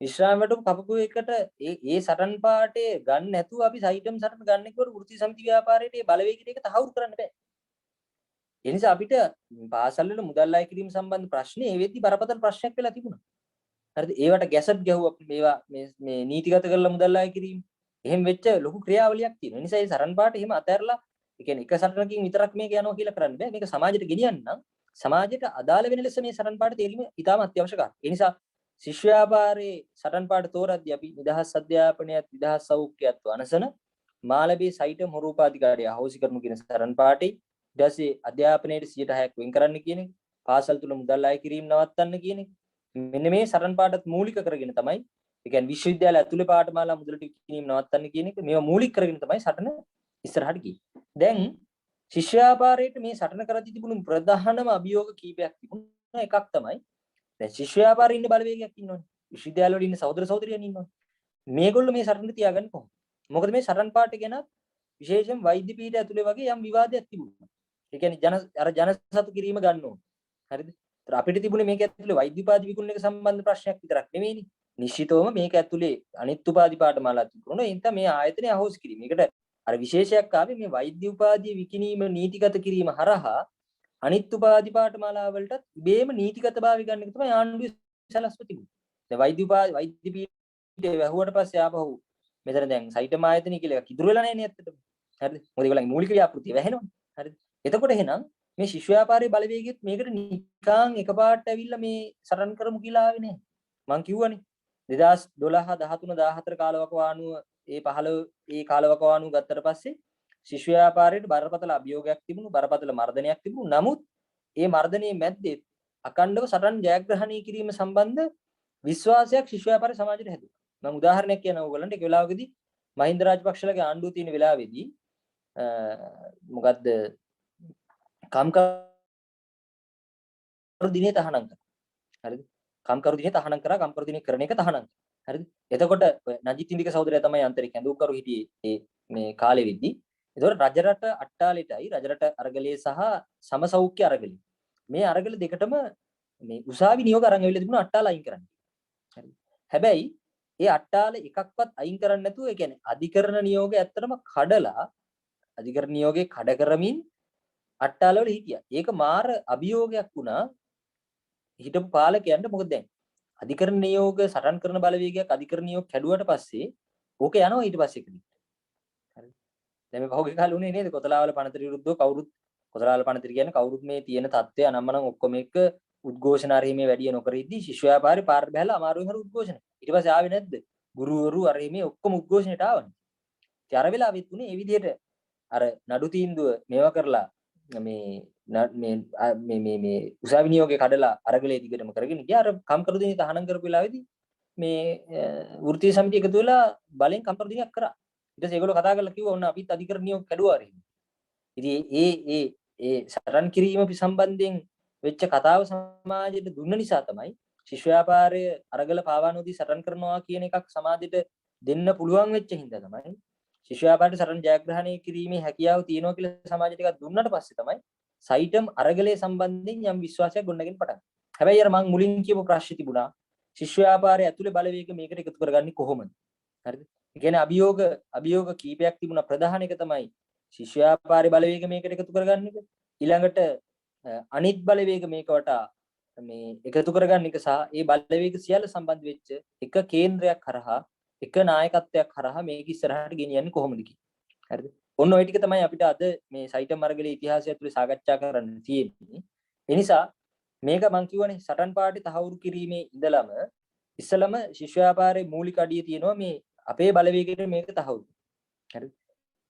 විශ්‍රාම වැටුප කපපු එකට ඒ සටන් පාටේ ගන්න නැතුව අපි සයිටම් සටන් ගන්න එක්කවට වෘත්ති සමිති ව්‍යාපාරයේ ඒ බලවේගයට ඒක තහවුරු කරන්න බෑ ඒ නිසා අපිට පාසල් වල මුදල් අය කිරීම සම්බන්ධ ප්‍රශ්නේ ඒ වෙද්දි බරපතල ප්‍රශ්නයක් වෙලා තිබුණා හරිද ඒවට ගැසට් ගැහුවා මේවා මේ නීතිගත කරලා මුදල් අය කිරීම එහෙම වෙච්ච ලොකු ක්‍රියාවලියක් තියෙනවා ඒ නිසා ඒ සරන් පාට එහෙම අතහැරලා ඒ කියන්නේ එක සටනකින් විතරක් මේක යනවා කියලා කරන්න බෑ මේක සමාජයට ගෙනියන්න නම් සමාජයට අදාළ වෙන ලෙස මේ සටන් පාට තේරීම ඉතාම අත්‍යවශ්‍ය කාරණා. ඒ නිසා ශිෂ්‍ය ව්‍යාපාරයේ සටන් පාට තෝරද්දී අපි නිදහස් අධ්‍යාපනයත් නිදහස් සෞඛ්‍යයත් වනසන මාළඹේ සයිටම් හොරූපාධිකාරිය අහෝසි කරනු කියන සටන් පාටේ ඊට පස්සේ අධ්‍යාපනයේ 160ක් වෙන් කරන්න කියන එක, පාසල් තුල මුදල් අය කිරීම නවත්තන්න කියන එක. මෙන්න මේ සටන් පාටත් මූලික කරගෙන තමයි ඒ කියන්නේ විශ්වවිද්‍යාල ඇතුලේ පාඨමාලා මුදලට කිරීම නවත්තන්න කියන එක මේවා මූලික කරගෙන තමයි සටන ඉස්සරහට ගියේ. දැන් ශිෂ්‍ය ව්‍යාපාරයේ මේ සටන කරද්දී තිබුණු ප්‍රධානම අභියෝග කීපයක් තිබුණා. එකක් තමයි දැන් ශිෂ්‍ය ව්‍යාපාරයේ ඉන්න බලවේගයක් ඉන්නවනේ. විශ්වවිද්‍යාල වල ඉන්න සහෝදර සහෝදරියන් ඉන්නවනේ. මේගොල්ලෝ මේ සටන තියාගන්න කොහොමද? මොකද මේ සටන් පාට ගැන විශේෂයෙන් වෛද්‍ය පීඨය ඇතුලේ වගේ යම් විවාදයක් තිබුණා. ඒ කියන්නේ ජන සතු කිරීම ගන්න ඕන. හරිද? ඒතර අපිට තිබුණේ මේක ඇතුලේ වෛද්‍ය උපාධි විකුණන එක සම්බන්ධ ප්‍රශ්නයක් විතරක් නෙමෙයිනේ. නිශ්චිතවම මේක ඇතුලේ අනිත් උපාධි පාඨමාලා තිබුණා. ඒ නිසා මේ ආයතනය අහෝසි කිරීම. මේකට අර විශේෂයක් ආවේ මේ වෛද්‍ය උපාධිය විකිණීම නීතිගත කිරීම හරහා අනිත් උපාධි පාඨමාලා වලටත් ඉබේම නීතිගතභාවය ගන්න එක තමයි ආණ්ඩුවේ සලස්ව තිබුණේ. දැන් වෛද්‍ය පීඨය වැහුවට පස්සේ ආපහු මෙතන දැන් සයිටම් ආයතනය කියලා එකක් ඉතුරු වෙලා නැහැ නේ ඇත්තටම. හරිද? මොකද ඒගොල්ලන්ගේ මූලික ව්‍යාපෘතිය වැහෙනවනේ. හරිද? එතකොට එහෙනම් මේ ශිෂ්‍ය ව්‍යාපාරයේ බලවේගයත් මේකට නිකාං එකපාරට ඇවිල්ලා මේ සටන් කරමු කියලා ආවේ නැහැ. මං කිව්වනේ 2012 13 14 කාලවකවානුව ඒ 15 ඒ කාලවකවානුව ගත්තට පස්සේ ශිෂ්‍ය ව්‍යාපාරයේ බරපතල අභියෝගයක් තිබුණු බරපතල මර්ධනයක් තිබුණු නමුත් ඒ මර්ධනයේ මැද්දේ අකණ්ඩව සටන් ජයග්‍රහණය කිරීම සම්බන්ධ විශ්වාසයක් ශිෂ්‍ය ව්‍යාපාර සමාජයට හැදුවා. මම උදාහරණයක් කියනවා ඔයගොල්ලන්ට ඒක වෙලාවකදී මහින්ද රාජපක්ෂලගේ ආණ්ඩුව තියෙන වෙලාවේදී මොකද්ද කම්කරු දිනේ තහනම් කරා. හරිද? කම්කරු දිනේ තහනම් කරා කම්කරු දිනේ කරන එක තහනම්. හරිද? එතකොට නජිත් ඉන්දික සහෝදරයා තමයි අන්තරේ කැඳවුම්කරු හිටියේ මේ කාලෙ වෙද්දී. එතකොට රජරට අට්ටාලෙටයි රජරට අරගලයේ සහ සමසෞඛ්‍ය අරගලය. මේ අරගල දෙකටම මේ උසාවි නියෝග අරන් ඇවිල්ලා තිබුණා අට්ටාල අයින් කරන්න. හරිද? හැබැයි ඒ අට්ටාල එකක්වත් අයින් කරන්නේ නැතුව ඒ කියන්නේ අධිකරණ නියෝගය ඇත්තටම කඩලා අධිකරණ නියෝගේ කඩ කරමින් අට්ටාල වල හිටියා. ඒක මාර අභියෝගයක් වුණා හිටපු පාලකයන්ට. මොකද දැන් අධිකරණ නියෝග සටන් කරන බලවේගයක් අධිකරණ නියෝග කැඩුවට පස්සේ ඕක යනවා ඊට පස්සේ එකදී. හරිද? දැන් මේ පහුගිය කාලේ උනේ නේද කොතලාවල පනතර විරුද්ධව කවුරුත් කොතලාවල පනතර කියන්නේ කවුරුත් මේ තියෙන தත්ත්වය අනම්මනම් ඔක්කොම එක්ක උද්ඝෝෂණ අරහිමේ වැඩි නොකර ඉද්දී ශිෂ්‍ය ව්‍යාපාරේ පාර බැලලා අමාරුවෙන් හරි උද්ඝෝෂණ. ඊට පස්සේ ආවේ නැද්ද? ගුරුවරු අරහිමේ ඔක්කොම උද්ඝෝෂණයට ආවනේ. ඉතින් අර වෙලාවෙත් උනේ මේ විදිහට අර නඩු තීන්දුව මේවා කරලා මේ උසාවි නියෝගේ කඩලා අරගලේ දිගටම කරගෙන ගියා. අර කම්කරු දිනේ තහනම් කරපු වෙලාවේදී මේ වෘත්තීය සමිතිය එකතු වෙලා බලෙන් කම්කරු දිනයක් කරා. ඊට පස්සේ ඒගොල්ලෝ කතා කරලා කිව්වා ඔන්න අපිත් අධිකරණ නියෝග කැඩුවා රේ. ඉතින් ඒ සටන් කිරීම සම්බන්ධයෙන් වෙච්ච කතාව සමාජයට දුන්න නිසා තමයි ශිෂ්‍ය ව්‍යාපාරය අරගල පාවා නොදී සටන් කරනවා කියන එකක් සමාජයට දෙන්න පුළුවන් වෙච්ච හින්දා තමයි ශිෂ්‍ය ව්‍යාපාරයට සටන් ජයග්‍රහණය කිරීමේ හැකියාව තියෙනවා කියලා සමාජයට එකක් දුන්නාට පස්සේ තමයි සයිටම් අරගලයේ සම්බන්ධයෙන් යම් විශ්වාසයක් ගොඩනගෙන පටන් ගත්තා. හැබැයි අර මම මුලින් කියපු ප්‍රශ්නේ තිබුණා ශිෂ්‍ය ව්‍යාපාරය ඇතුලේ බලවේග මේකට එකතු කරගන්නේ කොහොමද? හරිද? ඒ කියන්නේ අභියෝග කීපයක් තිබුණා. ප්‍රධාන එක තමයි ශිෂ්‍ය ව්‍යාපාරයේ බලවේග මේකට එකතු කරගන්න එක. ඊළඟට අනිත් බලවේග මේක වටා මේ එකතු කරගන්න එක සහ ඒ බලවේග සියල්ල සම්බන්ධ වෙච්ච එක කේන්ද්‍රයක් හරහා එක නායකත්වයක් හරහා මේක ඉස්සරහට ගෙනියන්නේ කොහොමද කියන්නේ. හරිද? ඔන්න ඔය ටික තමයි අපිට අද මේ සයිටම් අරගලේ ඉතිහාසය ඇතුලේ සාකච්ඡා කරන්න තියෙන්නේ. ඒ නිසා මේක මම කියවනේ සටන් පාටේ තහවුරු කිරීමේ ඉඳලම ඉස්සලම ශිෂ්‍ය ව්‍යාපාරයේ මූලික අඩිය තියෙනවා මේ අපේ බලවේගයට මේක තහවුරු. හරිද?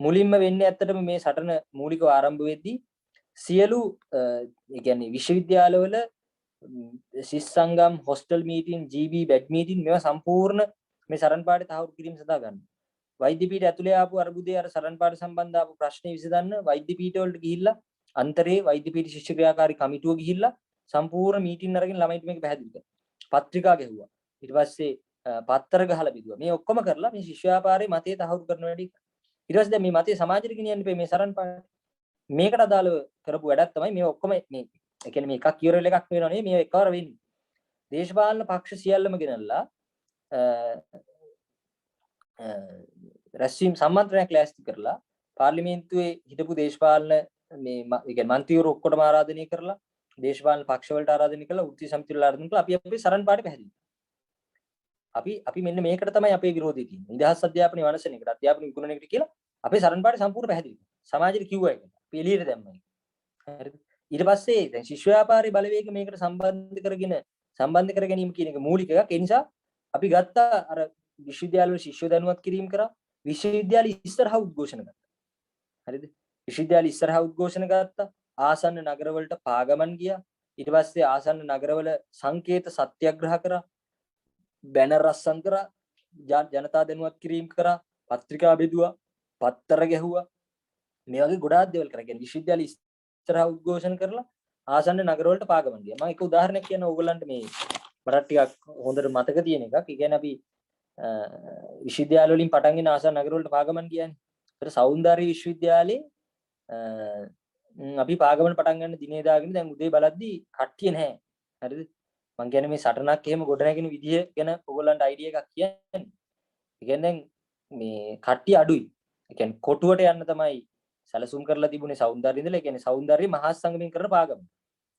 මුලින්ම වෙන්නේ ඇත්තටම මේ සටන මූලිකව ආරම්භ වෙද්දී සියලු ඒ කියන්නේ විශ්වවිද්‍යාලවල සිස් සංගම් hostel meeting GB bed meeting මේවා සම්පූර්ණ මේ සටන් පාටේ තහවුරු කිරීම සඳහා ගන්නවා. වෛද්‍ය පීඨ ඇතුලේ ආපු අර්බුදයේ අර සටන් පාට සම්බන්ධ ආපු ප්‍රශ්නේ විසඳන්න වෛද්‍ය පීඨ වලට ගිහිල්ලා අන්තරේ වෛද්‍ය පීඨ ශිෂ්‍ය ක්‍රියාකාරී කමිටුව ගිහිල්ලා සම්පූර්ණ මීටින් අරගෙන ළමයිට මේක පැහැදිලි කරා. පත්‍රිකා ගැහුවා. ඊට පස්සේ පත්තර ගහලා බෙදුවා. මේ ඔක්කොම කරලා මේ ශිෂ්‍ය ව්‍යාපාරයේ මතය තහවුරු කරන වැඩි ඊට පස්සේ දැන් මේ මතය සමාජයට ගෙනියන්න මේ සරණ පාඩ. මේකට අදාළව කරපු වැඩක් තමයි මේ ඔක්කොම මේ ඒ කියන්නේ මේ එකක් ඉවර වෙලා එකක් වෙනව නෙවෙයි මේ එකවර වෙන්නේ. දේශපාලන පක්ෂ සියල්ලම ගෙනල්ලා රැස්වීම සම්මන්ත්‍රණයක් ලෑස්ති කරලා පාර්ලිමේන්තුවේ හිටපු දේශපාලන මේ ඒ කියන්නේ මන්ත්‍රීවරු ඔක්කොටම ආරාධනය කරලා දේශපාලන පක්ෂ වලට ආරාධනය කරලා වෘත්තීය සමිති වල ආරාධනය කරලා අපි අපේ සරණ පාඩේ පැහැදිලි. අපි මෙන්න මේකට තමයි අපේ විරෝධය තියෙන්නේ. නිදහස් අධ්‍යාපනයේ වනසන එකට අධ්‍යාපන විකුණන එකට කියලා අපේ සරණ පාඩේ සම්පූර්ණ පැහැදිලි. සමාජයට කිව්වා ඒක. අපි එළියට දැම්මා. හරිද? ඊට පස්සේ දැන් ශිෂ්‍ය ව්‍යාපාරයේ බලවේග මේකට සම්බන්ධ කර ගැනීම කියන එක මූලික එකක්. ඒ නිසා අපි ගත්තා අර විශ්වවිද්‍යාල වල ශිෂ්‍ය දැනුවත් කිරීම කරා. විශ්වවිද්‍යාල ඉස්සරහා උද්ඝෝෂණ ගත්තා. හරිද? විශ්වවිද්‍යාල ඉස්සරහා උද්ඝෝෂණ ගත්තා. ආසන්න නගරවලට පාගමන් ගියා. ඊට පස්සේ ආසන්න නගරවල සංකේත සත්‍යග්‍රහ කරා. බැනර් රස්සම් කරා. ජනතා දැනුවත් කිරීම කරා. පත්‍රිකා බෙදුවා. පත්තර ගැහුවා. මේ වගේ ගොඩාක් දේවල් කරා. කියන්නේ විශ්වවිද්‍යාල ඉස්සරහා උද්ඝෝෂණ කරලා ආසන්න නගරවලට පාගමන් ගියා. මම එක උදාහරණයක් කියන්න ඕගොල්ලන්ට මේ මට ටිකක් හොඳට මතක තියෙන එකක්. ඒ කියන්නේ අපි විශ්වවිද්‍යාල වලින් පටන් ගෙන ආසන්න නගරවලට පාගමන් ගියානේ. ඒතර සෞන්දර්ය විශ්වවිද්‍යාලේ අපි පාගමන පටන් ගන්න දිනේ දාගෙන දැන් උදේ බලද්දි කට්ටිය නැහැ. හරිද? මං කියන්නේ මේ සටනක් එහෙම ගොඩනැගෙන විදිය ගැන ඔයගොල්ලන්ට අයිඩියා එකක් කියන්නේ. ඒ කියන්නේ දැන් මේ කට්ටිය අඩුයි. ඒ කියන්නේ කොටුවට යන්න තමයි සැලසුම් කරලා තිබුණේ සෞන්දර්ය ඉඳලා. ඒ කියන්නේ සෞන්දර්ය මහා සංගමයෙන් කරන පාගමන.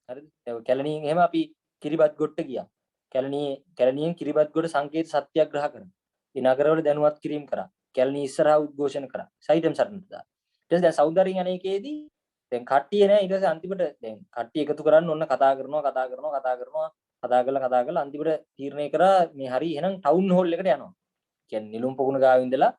හරිද? ඒ කැලණියෙන් එහෙම අපි කිරිබත් ගොට්ට ගියා. කැලණියෙන් කිරිබත් ගොඩ සංකේත සත්‍යග්‍රහ කරා. ඒ නගරවල දැනුවත් කිරීම කරා. කැලණිය ඉස්සරහා උද්ඝෝෂණ කරා. සයිටම් සටනට දා. ඊට පස්සේ දැන් සෞන්දර්යයෙන් අනේකේදී දැන් කට්ටිය නෑ. ඊට පස්සේ අන්තිමට දැන් කට්ටිය එකතු කරන්න ඔන්න කතා කරලා අන්තිමට තීරණය කරා මේ හරි එහෙනම් ටවුන් හෝල් එකට යනවා. කියන්නේ නිලුම් පොකුණ ගාව ඉඳලා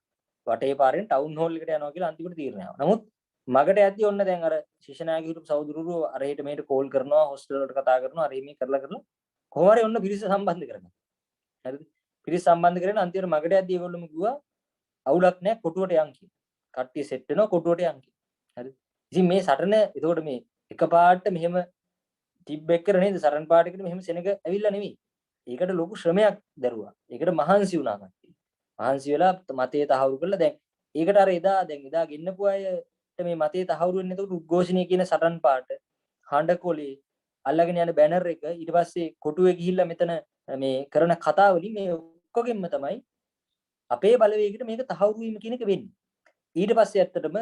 වටේ පාරෙන් ටවුන් හෝල් එකට යනවා කියලා අන්තිමට තීරණය ආවා. නමුත් මගට යද්දී ඔන්න දැන් අර ශිෂ්‍යනායක හිටපු සහෝදරවරු අර හෙට මෙහෙට කෝල් කරනවා, හොස්ටල් වලට කතා කරනවා, අර මේ කරලා කොහොම හරි ඔන්න පිරිස සම්බන්ධ කරගන්න. හරිද? පිරිස සම්බන්ධ කරගෙන අන්තිමට මගට යද්දී ඒගොල්ලෝම කිව්වා අවුලක් නැහැ කොටුවට යන් කියලා. කට්ටිය සෙට් වෙනවා කොටුවට යන් කියලා. හරිද? ඉතින් මේ සටන එතකොට මේ එකපාරට මෙහෙම ටිප් එක කර නේද සරණ පාඩේකට මෙහෙම සෙනග ඇවිල්ලා නෙවෙයි. ඒකට ලොකු ශ්‍රමයක් දරුවා. ඒකට මහන්සි වුණා කට්ටිය. මහන්සි වෙලා මතේ තහවුරු කරලා දැන් ඒකට අර එදා ගෙන්නපු අයට මේ මතේ තහවුරු වෙන්නේ එතකොට උද්ඝෝෂණය කියන සටන් පාට හඬකොලේ අල්ලගෙන යන බැනර් එක ඊට පස්සේ කොටුවේ ගිහිල්ලා මෙතන මේ කරන කතාවලින් මේ ඔක්කොගෙම තමයි අපේ බලවේගයට මේක තහවුරු වීම කියන එක වෙන්නේ. ඊට පස්සේ ඇත්තටම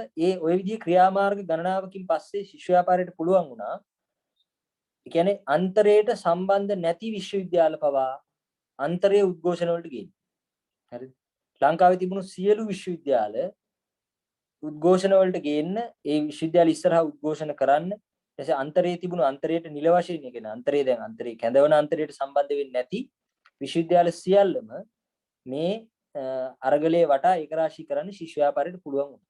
ওই විදිහේ ක්‍රියාමාර්ග ගණනාවකින් පස්සේ ශිෂ්‍ය ව්‍යාපාරයට පුළුවන් වුණා. ඒ කියන්නේ අන්තරයට සම්බන්ධ නැති විශ්වවිද්‍යාල පවා අන්තරයේ උද්ඝෝෂණ වලට ගියේ. හරිද? ලංකාවේ තිබුණු සියලු විශ්වවිද්‍යාල උද්ඝෝෂණ වලට ගේන්න ඒ විශ්වවිද්‍යාල ඉස්සරහා උද්ඝෝෂණ කරන්න ඊටසේ අන්තරයේ තිබුණු අන්තරයට නිල වශයෙන් කියන අන්තරයේ දැන් අන්තරයේ කැඳවන අන්තරයට සම්බන්ධ වෙන්නේ නැති විශ්වවිද්‍යාල සියල්ලම මේ අරගලයේ වටා ඒකරාශී කරන්න ශිෂ්‍ය ව්‍යාපාරයට පුළුවන් වුණා.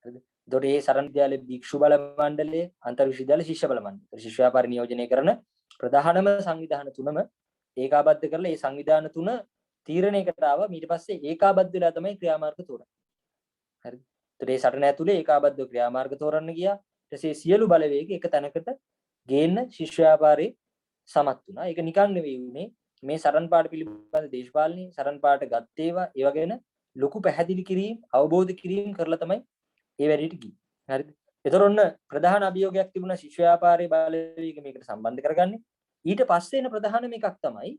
හරිද? එතකොට මේ සරණ විද්‍යාලයේ භික්ෂු බල මණ්ඩලයේ අන්තර් විශ්වවිද්‍යාල ශිෂ්‍ය බල මණ්ඩලය ශිෂ්‍ය ව්‍යාපාර නියෝජනය කරන ප්‍රධානම සංවිධාන තුනම ඒකාබද්ධ කරලා මේ සංවිධාන තුන තීරණයකට ආවා. ඊට පස්සේ ඒකාබද්ධ වෙලා තමයි ක්‍රියාමාර්ග තෝරන්නේ. හරිද? එතකොට මේ සටන ඇතුලේ ඒකාබද්ධ ක්‍රියාමාර්ග තෝරන්න ගියා. ඊට පස්සේ සියලු බලවේග එක තැනකට ගේන්න ශිෂ්‍ය ව්‍යාපාරේ සමත් වුණා. ඒක නිකන් නෙවෙයි උනේ. මේ සරණ පාඩ පිළිබඳ දේශපාලනී සරණ පාඩ ගත්තේවා ඒව ගැන ලොකු පැහැදිලි කිරීම අවබෝධ කිරීම කරලා තමයි ඒ වැඩේට ගියේ. හරිද? ඒතර ඔන්න ප්‍රධාන අභියෝගයක් තිබුණා ශිෂ්‍ය ව්‍යාපාරයේ බලවේග මේකට සම්බන්ධ කරගන්නේ. ඊට පස්සේ එන ප්‍රධානම එකක් තමයි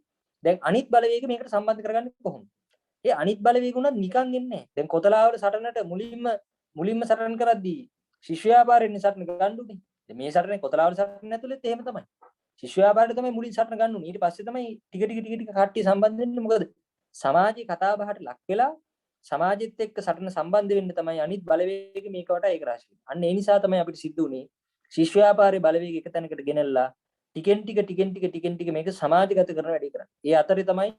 දැන් අනිත් බලවේග මේකට සම්බන්ධ කරගන්නේ කොහොමද? ඒ අනිත් බලවේග උනත් නිකන් එන්නේ නැහැ. දැන් කොතලාවල සටනට මුලින්ම සටන් කරද්දී ශිෂ්‍ය ව්‍යාපාරයෙන් සටන ගන්නුනේ. දැන් මේ සටනේ කොතලාවල සටන ඇතුළෙත් එහෙම තමයි. ශිෂ්‍ය ව්‍යාපාරයට තමයි මුලින් සටන ගන්න උනේ. ඊට පස්සේ තමයි ටික කට්ටිය සම්බන්ධ වෙන්නේ. මොකද සමාජයේ කතා බහට ලක් වෙලා සමාජෙත් එක්ක සටන සම්බන්ධ වෙන්න තමයි අනිත් බලවේග මේක වටා ඒකරාශී වෙන්නේ. අන්න ඒ නිසා තමයි අපිට සිද්ධ උනේ ශිෂ්‍ය ව්‍යාපාරයේ බලවේග එක තැනකට ගෙනල්ලා ටිකෙන් ටික මේක සමාජගත කරන වැඩේ කරන්නේ. ඒ අතරේ තමයි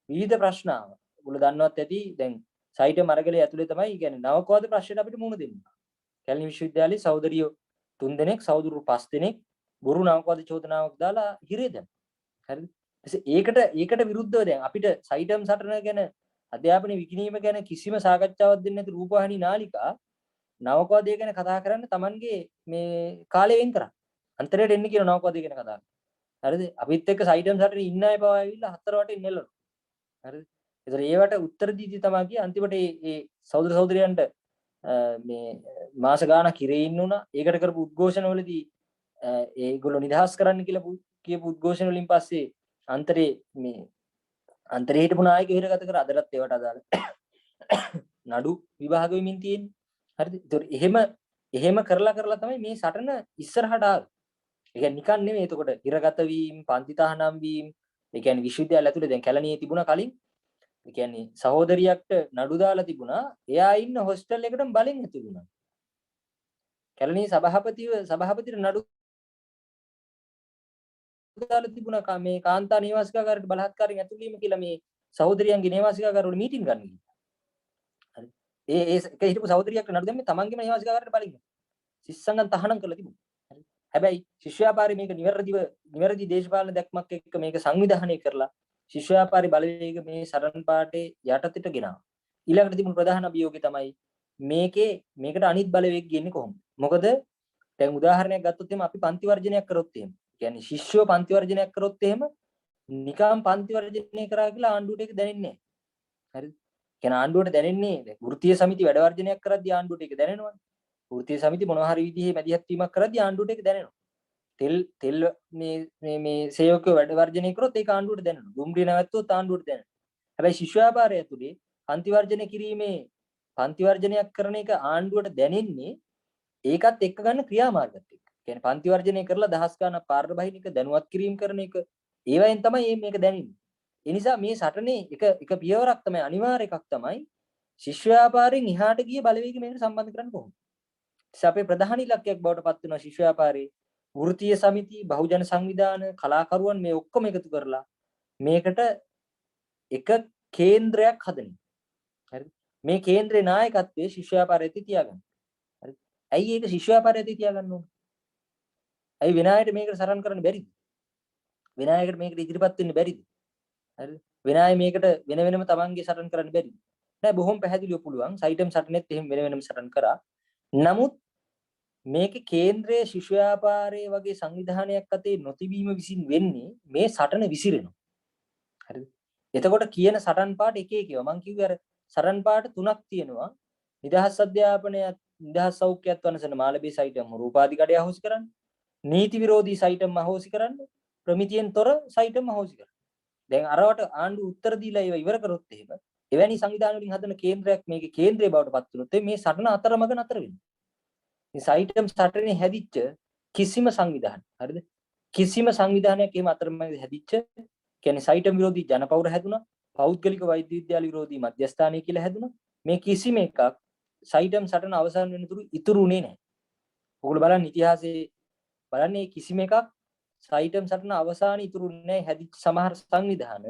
විවිධ ප්‍රශ්න ආවා. ඔයගොල්ලෝ දන්නවත් ඇති දැන් සයිටම් අරගලයේ ඇතුලේ තමයි කියන්නේ නවකවාද ප්‍රශ්නෙට අපිට මුහුණ දෙන්න. කැලණි විශ්වවිද්‍යාලයේ සහෝදරියෝ 3 දෙනෙක් සහෝදරු 5 දෙනෙක් බොරු නවකවාද චෝදනාවක් දාලා හිරේ දැම්මා. හරිද? ඒකට විරුද්ධව දැන් අපිට සයිටම් සටන ගැන අධ්‍යාපන විකිණීම ගැන කිසිම සාකච්ඡාවක් දෙන්නේ නැති රූපවාහිනී නාලිකා නවකවාදය ගැන කතා කරන්න Tamanගේ මේ කාලය වෙන් කරා. අන්තරයට එන්න කියන නවකවාදය ගැන කතා කරා. හරිද? අපිත් එක්ක සයිටම් සටනේ ඉන්න අය පවා ඇවිල්ලා හතර වටේ නෙල්ලනවා. හරිද? ඒතර ඒවට උත්තර දීදී තමයි කිය අන්තිමට ඒ සහෝදර සහෝදරියන්ට මේ මාස ගානක් ඉරේ ඉන්න උනා. ඒකට කරපු උද්ඝෝෂණ වලදී ඒගොල්ලෝ නිදහස් කරන්න කියලා කියපු උද්ඝෝෂණ වලින් පස්සේ අන්තරේ මේ අන්තරේ හිටපු නායකයෝ හිරගත කර අදටත් ඒවට අදාළ නඩු විභාග වෙමින් තියෙන්නේ. හරිද? ඒතර එහෙම කරලා තමයි මේ සටන ඉස්සරහට ආවේ. ඒ කියන්නේ නිකන් නෙමෙයි. එතකොට හිරගත වීම, පන්ති තහනම් වීම, ඒ කියන්නේ විශ්වවිද්‍යාල ඇතුලේ දැන් කැලණියේ තිබුණා කලින්. ඒ කියන්නේ සහෝදරියක්ට නඩු දාලා තිබුණා. එයා ඉන්න හොස්ටල් එකටම බලෙන් ඇතුළුණා. කැලණියේ සභාපතිට නඩු දාලා තිබුණා මේ කාන්තා නිවාසිකාගාරයට බලහත්කාරයෙන් ඇතුළු වීම කියලා මේ සහෝදරියන්ගේ නිවාසිකාගාර වල මීටින් ගන්න ගිහින්. හරි. ඒ එක හිටපු සහෝදරියක්ට නඩු දැම්මේ තමන්ගේම නිවාසිකාගාරයට බලෙන්. සිස්සංගම් තහනම් කරලා තිබුණා. හරි. හැබැයි ශිෂ්‍යයාපාරේ මේක නිවැරදි දේශපාලන දැක්මක් එක්ක මේක සංවිධානය කරලා ශිෂ්‍යයාපාරේ බලවේග මේ සරණ පාටේ යටතට ගෙනාවා. ඊළඟට තිබුණු ප්‍රධාන අභියෝගය තමයි මේකට අනිත් බලවේග ගියන්නේ කොහොමද? මොකද දැන් උදාහරණයක් ගත්තොත් එහෙම අපි පන්ති වර්ජනයක් කරොත් එහෙම කියන්නේ ශිෂ්‍යෝ පන්ති වර්ජනයක් කරොත් එහෙම නිකම් පන්ති වර්ජනය කරා කියලා ආණ්ඩුවට ඒක දැනෙන්නේ නැහැ. හරිද? කියන ආණ්ඩුවට දැනෙන්නේ දැන් වෘත්තීය සමිති වැඩ වර්ජනයක් කරද්දී ආණ්ඩුවට ඒක දැනෙනවනේ. වෘත්තීය සමිති මොනවා හරි විදිහේ මැදිහත් වීමක් කරද්දී ආණ්ඩුවට ඒක දැනෙනවා. තෙල් මේ සේවකයෝ වැඩ වර්ජනය කරොත් ඒක ආණ්ඩුවට දැනෙනවා. දුම්රිය නැවැත්තුවොත් ආණ්ඩුවට දැනෙනවා. හැබැයි ශිෂ්‍ය ව්‍යාපාරය ඇතුලේ පන්ති වර්ජනය කිරීමේ පන්ති වර්ජනයක් කරන එක ආණ්ඩුවට දැනෙන්නේ ඒකත් එක්ක ගන්න ක්‍රියාමාර්ගත් එක්ක. කියන්නේ පන්ති වර්ජනය කරලා දහස් ගණන් පාරට බහින එක දැනුවත් කිරීම කරන එක ඒවයින් තමයි මේක දැනෙන්නේ. ඒ නිසා මේ සටනේ එක පියවරක් තමයි අනිවාර්ය එකක් තමයි ශිෂ්‍ය ව්‍යාපාරයෙන් එහාට ගිය බලවේග මේකට සම්බන්ධ කරන්න කොහොමද? අපේ ප්‍රධාන ඉලක්කයක් බවට පත් වෙනවා ශිෂ්‍ය ව්‍යාපාරේ වෘත්තීය සමිති, බහුජන සංවිධාන, කලාකරුවන් මේ ඔක්කොම එකතු කරලා මේකට එක කේන්ද්‍රයක් හදන්න. හරිද? මේ කේන්ද්‍රේ නායකත්වයේ ශිෂ්‍ය ව්‍යාපාරයේ තියාගන්න. හරිද? ඇයි ඒක ශිෂ්‍ය ව්‍යාපාරයේ තියාගන්න ඕන? ඇයි විනායකට මේකට සරන් කරන්න බැරිද? විනායකට මේකට ඉදිරිපත් වෙන්න බැරිද? හරිද? විනාය මේකට වෙන වෙනම තමන්ගේ සරන් කරන්න බැරිද? නෑ බොහොම පැහැදිලිව පුළුවන්. සයිටම් සටනෙත් එහෙම වෙන වෙනම සරන් කරා. නමුත් මේකේ කේන්ද්‍රයේ ශිෂ්‍ය ව්‍යාපාරයේ වගේ සංවිධානයක් අතේ නොතිබීම විසින් වෙන්නේ මේ සටන විසිරෙනවා. හරිද? එතකොට කියන සටන් පාට එක එකව මම කිව්වේ අර සටන් පාට තුනක් තියෙනවා. නිදහස් අධ්‍යාපනය, නිදහස් සෞඛ්‍යයත් වනසන මාළඹේ සයිටම් රූපාදිකඩය අහෝසි කරන්න, නීති විරෝධී සයිටම් අහෝසි කරන්න, ප්‍රමිතියෙන් තොර සයිටම් අහෝසි කරන්න. දැන් අරවට ආණ්ඩු උත්තර දීලා ඒව ඉවර කරොත් එහෙම එවැනි සංවිධාන වලින් හදන කේන්ද්‍රයක් මේකේ කේන්ද්‍රය බවට පත් වුණොත් මේ සටන අතරමඟ නතර වෙනවා. මේ සයිටම් සටනේ හැදිච්ච කිසිම සංවිධානයක් හරිද? කිසිම සංවිධානයක් එහෙම අතරමඟ හැදිච්ච කියන්නේ සයිටම් විරෝධී ජනපෞර හැදුනා, පෞද්ගලික වෛද්‍ය විද්‍යාල විරෝධී මධ්‍යස්ථානය කියලා හැදුනා. මේ කිසිම එකක් සයිටම් සටන අවසන් වෙනතුරු ඉතුරු උනේ නැහැ. ඔයගොල්ලෝ බලන්න ඉතිහාසයේ බලන්නේ කිසිම එකක් සයිටම් සටන අවසානයේ ඉතුරු නැහැ. හැදිච්ච සමහර සංවිධාන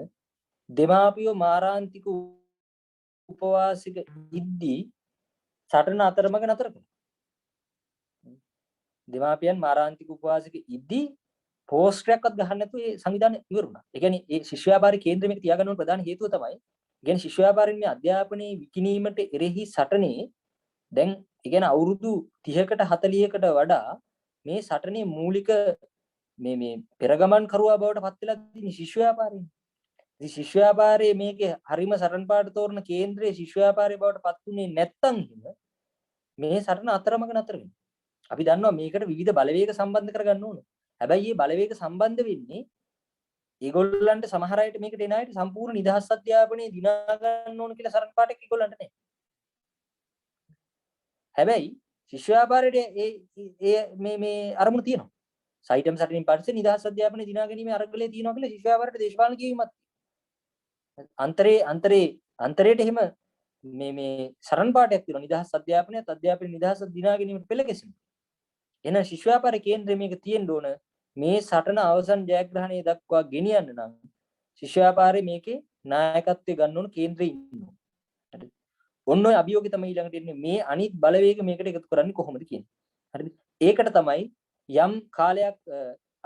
දෙමාපියෝ මාරාන්තික උපවාසික ඉද්දී සටන අතරමඟ නතර කළා. දෙමාපියන් මාරාන්තික උපවාසික ඉද්දී පෝස්ටරයක්වත් ගහන්න නැතුව ඒ සංවිධානය ඉවරුණා. ඒ කියන්නේ ඒ ශිෂ්‍ය ව්‍යාපාරයේ කේන්ද්‍රය මේක තියාගන්න ඕන ප්‍රධාන හේතුව තමයි කියන්නේ ශිෂ්‍ය ව්‍යාපාරින් මේ අධ්‍යාපනයේ විකිණීමට එරෙහි සටනේ දැන් ඒ කියන්නේ අවුරුදු 30කට 40කට වඩා මේ සටනේ මූලික මේ පෙරගමන් කරුවා බවට පත් වෙලා තියෙන ශිෂ්‍ය ව්‍යාපාරය. ඉතින් ශිෂ්‍ය ව්‍යාපාරයේ මේකේ හරිම සටන් පාට තෝරන කේන්ද්‍රයේ ශිෂ්‍ය ව්‍යාපාරයේ බවට පත් උනේ නැත්තම් මේ සටන අතරමඟ නතර වෙනවා. අපි දන්නවා මේකට විවිධ බලවේග සම්බන්ධ කරගන්න ඕන. හැබැයි මේ බලවේග සම්බන්ධ වෙන්නේ ඒගොල්ලන්ට සමහර අයට මේකට එන අයට සම්පූර්ණ නිදහස් අධ්‍යාපනයේ දිනා ගන්න ඕන කියලා සරණ පාටක් ඒගොල්ලන්ට නැහැ. හැබැයි ශිෂ්‍ය ව්‍යාපාරයේ මේ අරමුණ තියෙනවා. සයිටම් සටනින් පස්සේ නිදහස් අධ්‍යාපනයේ දිනා ගැනීම අරගලේ තියෙනවා කියලා ශිෂ්‍ය ව්‍යාපාරයට දේශපාලන කියවීමක්. අන්තරේට එහෙම මේ සරණ පාටයක් තියෙනවා. නිදහස් අධ්‍යාපනයේ නිදහස දිනා ගැනීමට පෙළ ගැසෙනවා. එහෙනම් ශිෂ්‍ය ව්‍යාපාරයේ කේන්ද්‍රය මේක තියෙන්න ඕන. මේ සටන අවසන් ජයග්‍රහණය දක්වා ගෙනියන්න නම් ශිෂ්‍ය ව්‍යාපාරයේ මේකේ නායකත්වය ගන්න ඕන කේන්ද්‍රයේ ඉන්න ඕන. හරිද? ඔන්න ඔය අභියෝගය තමයි ඊළඟට එන්නේ මේ අනිත් බලවේග මේකට එකතු කරන්නේ කොහොමද කියන්නේ. හරිද? ඒකට තමයි යම් කාලයක්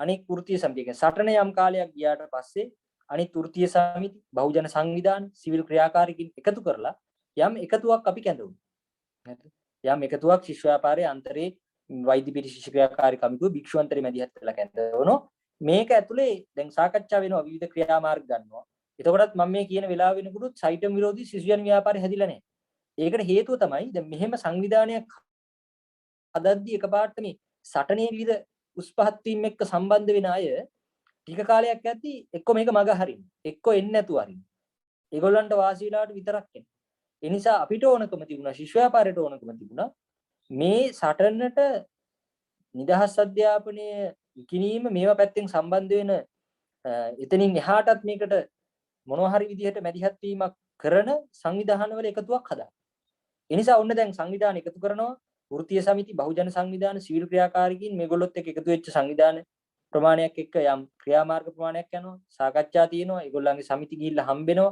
අනෙක් වෘත්තීය සමිතිය කියන්නේ සටන යම් කාලයක් ගියාට පස්සේ අනිත් වෘත්තීය සමිති, බහුජන සංවිධාන, සිවිල් ක්‍රියාකාරීකින් එකතු කරලා යම් එකතුවක් අපි කැඳවුවා. හරිද? යම් එකතුවක් ශිෂ්‍ය ව්‍යාපාරයේ අන්තරේ වෛද්‍ය පිරිස ශිෂ්‍ය ක්‍රියාකාරී කමිටුව භික්ෂුවන්තරේ මැදිහත් වෙලා කැඳවනවා. මේක ඇතුලේ දැන් සාකච්ඡා වෙනවා විවිධ ක්‍රියාමාර්ග ගන්නවා. එතකොටත් මම මේ කියන වෙලාව වෙනකොට සයිටම් විරෝධී සිසුජන ව්‍යාපාරය හැදිලා නැහැ. ඒකට හේතුව තමයි දැන් මෙහෙම සංවිධානයක් හදද්දී එකපාරට මේ සටනේ විවිධ උස් පහත් වීම එක්ක සම්බන්ධ වෙන අය ටික කාලයක් යද්දී එක්ක මේක මග හරින්න. එක්ක එන්නේ නැතුව හරින්න. ඒගොල්ලන්ට වාසි වෙලාවට විතරක් එන්න. ඒ නිසා අපිට ඕනකම තිබුණා ශිෂ්‍ය ව්‍යාපාරයට ඕනකම තිබුණා මේ සටනට නිදහස් අධ්‍යාපනය විකිණීම මේවා පැත්තෙන් සම්බන්ධ වෙන එතනින් එහාටත් මේකට මොනවා හරි විදිහට මැදිහත් වීමක් කරන සංවිධානවල එකතුවක් හදා. ඒ නිසා ඔන්න දැන් සංවිධාන එකතු කරනවා වෘත්තීය සමිති බහුජන සංවිධාන සිවිල් ක්‍රියාකාරීකින් මේගොල්ලොත් එක්ක එකතු වෙච්ච සංවිධාන ප්‍රමාණයක් එක්ක යම් ක්‍රියාමාර්ග ප්‍රමාණයක් යනවා සාකච්ඡා තියෙනවා ඒගොල්ලන්ගේ සමිති ගිහිල්ලා හම්බෙනවා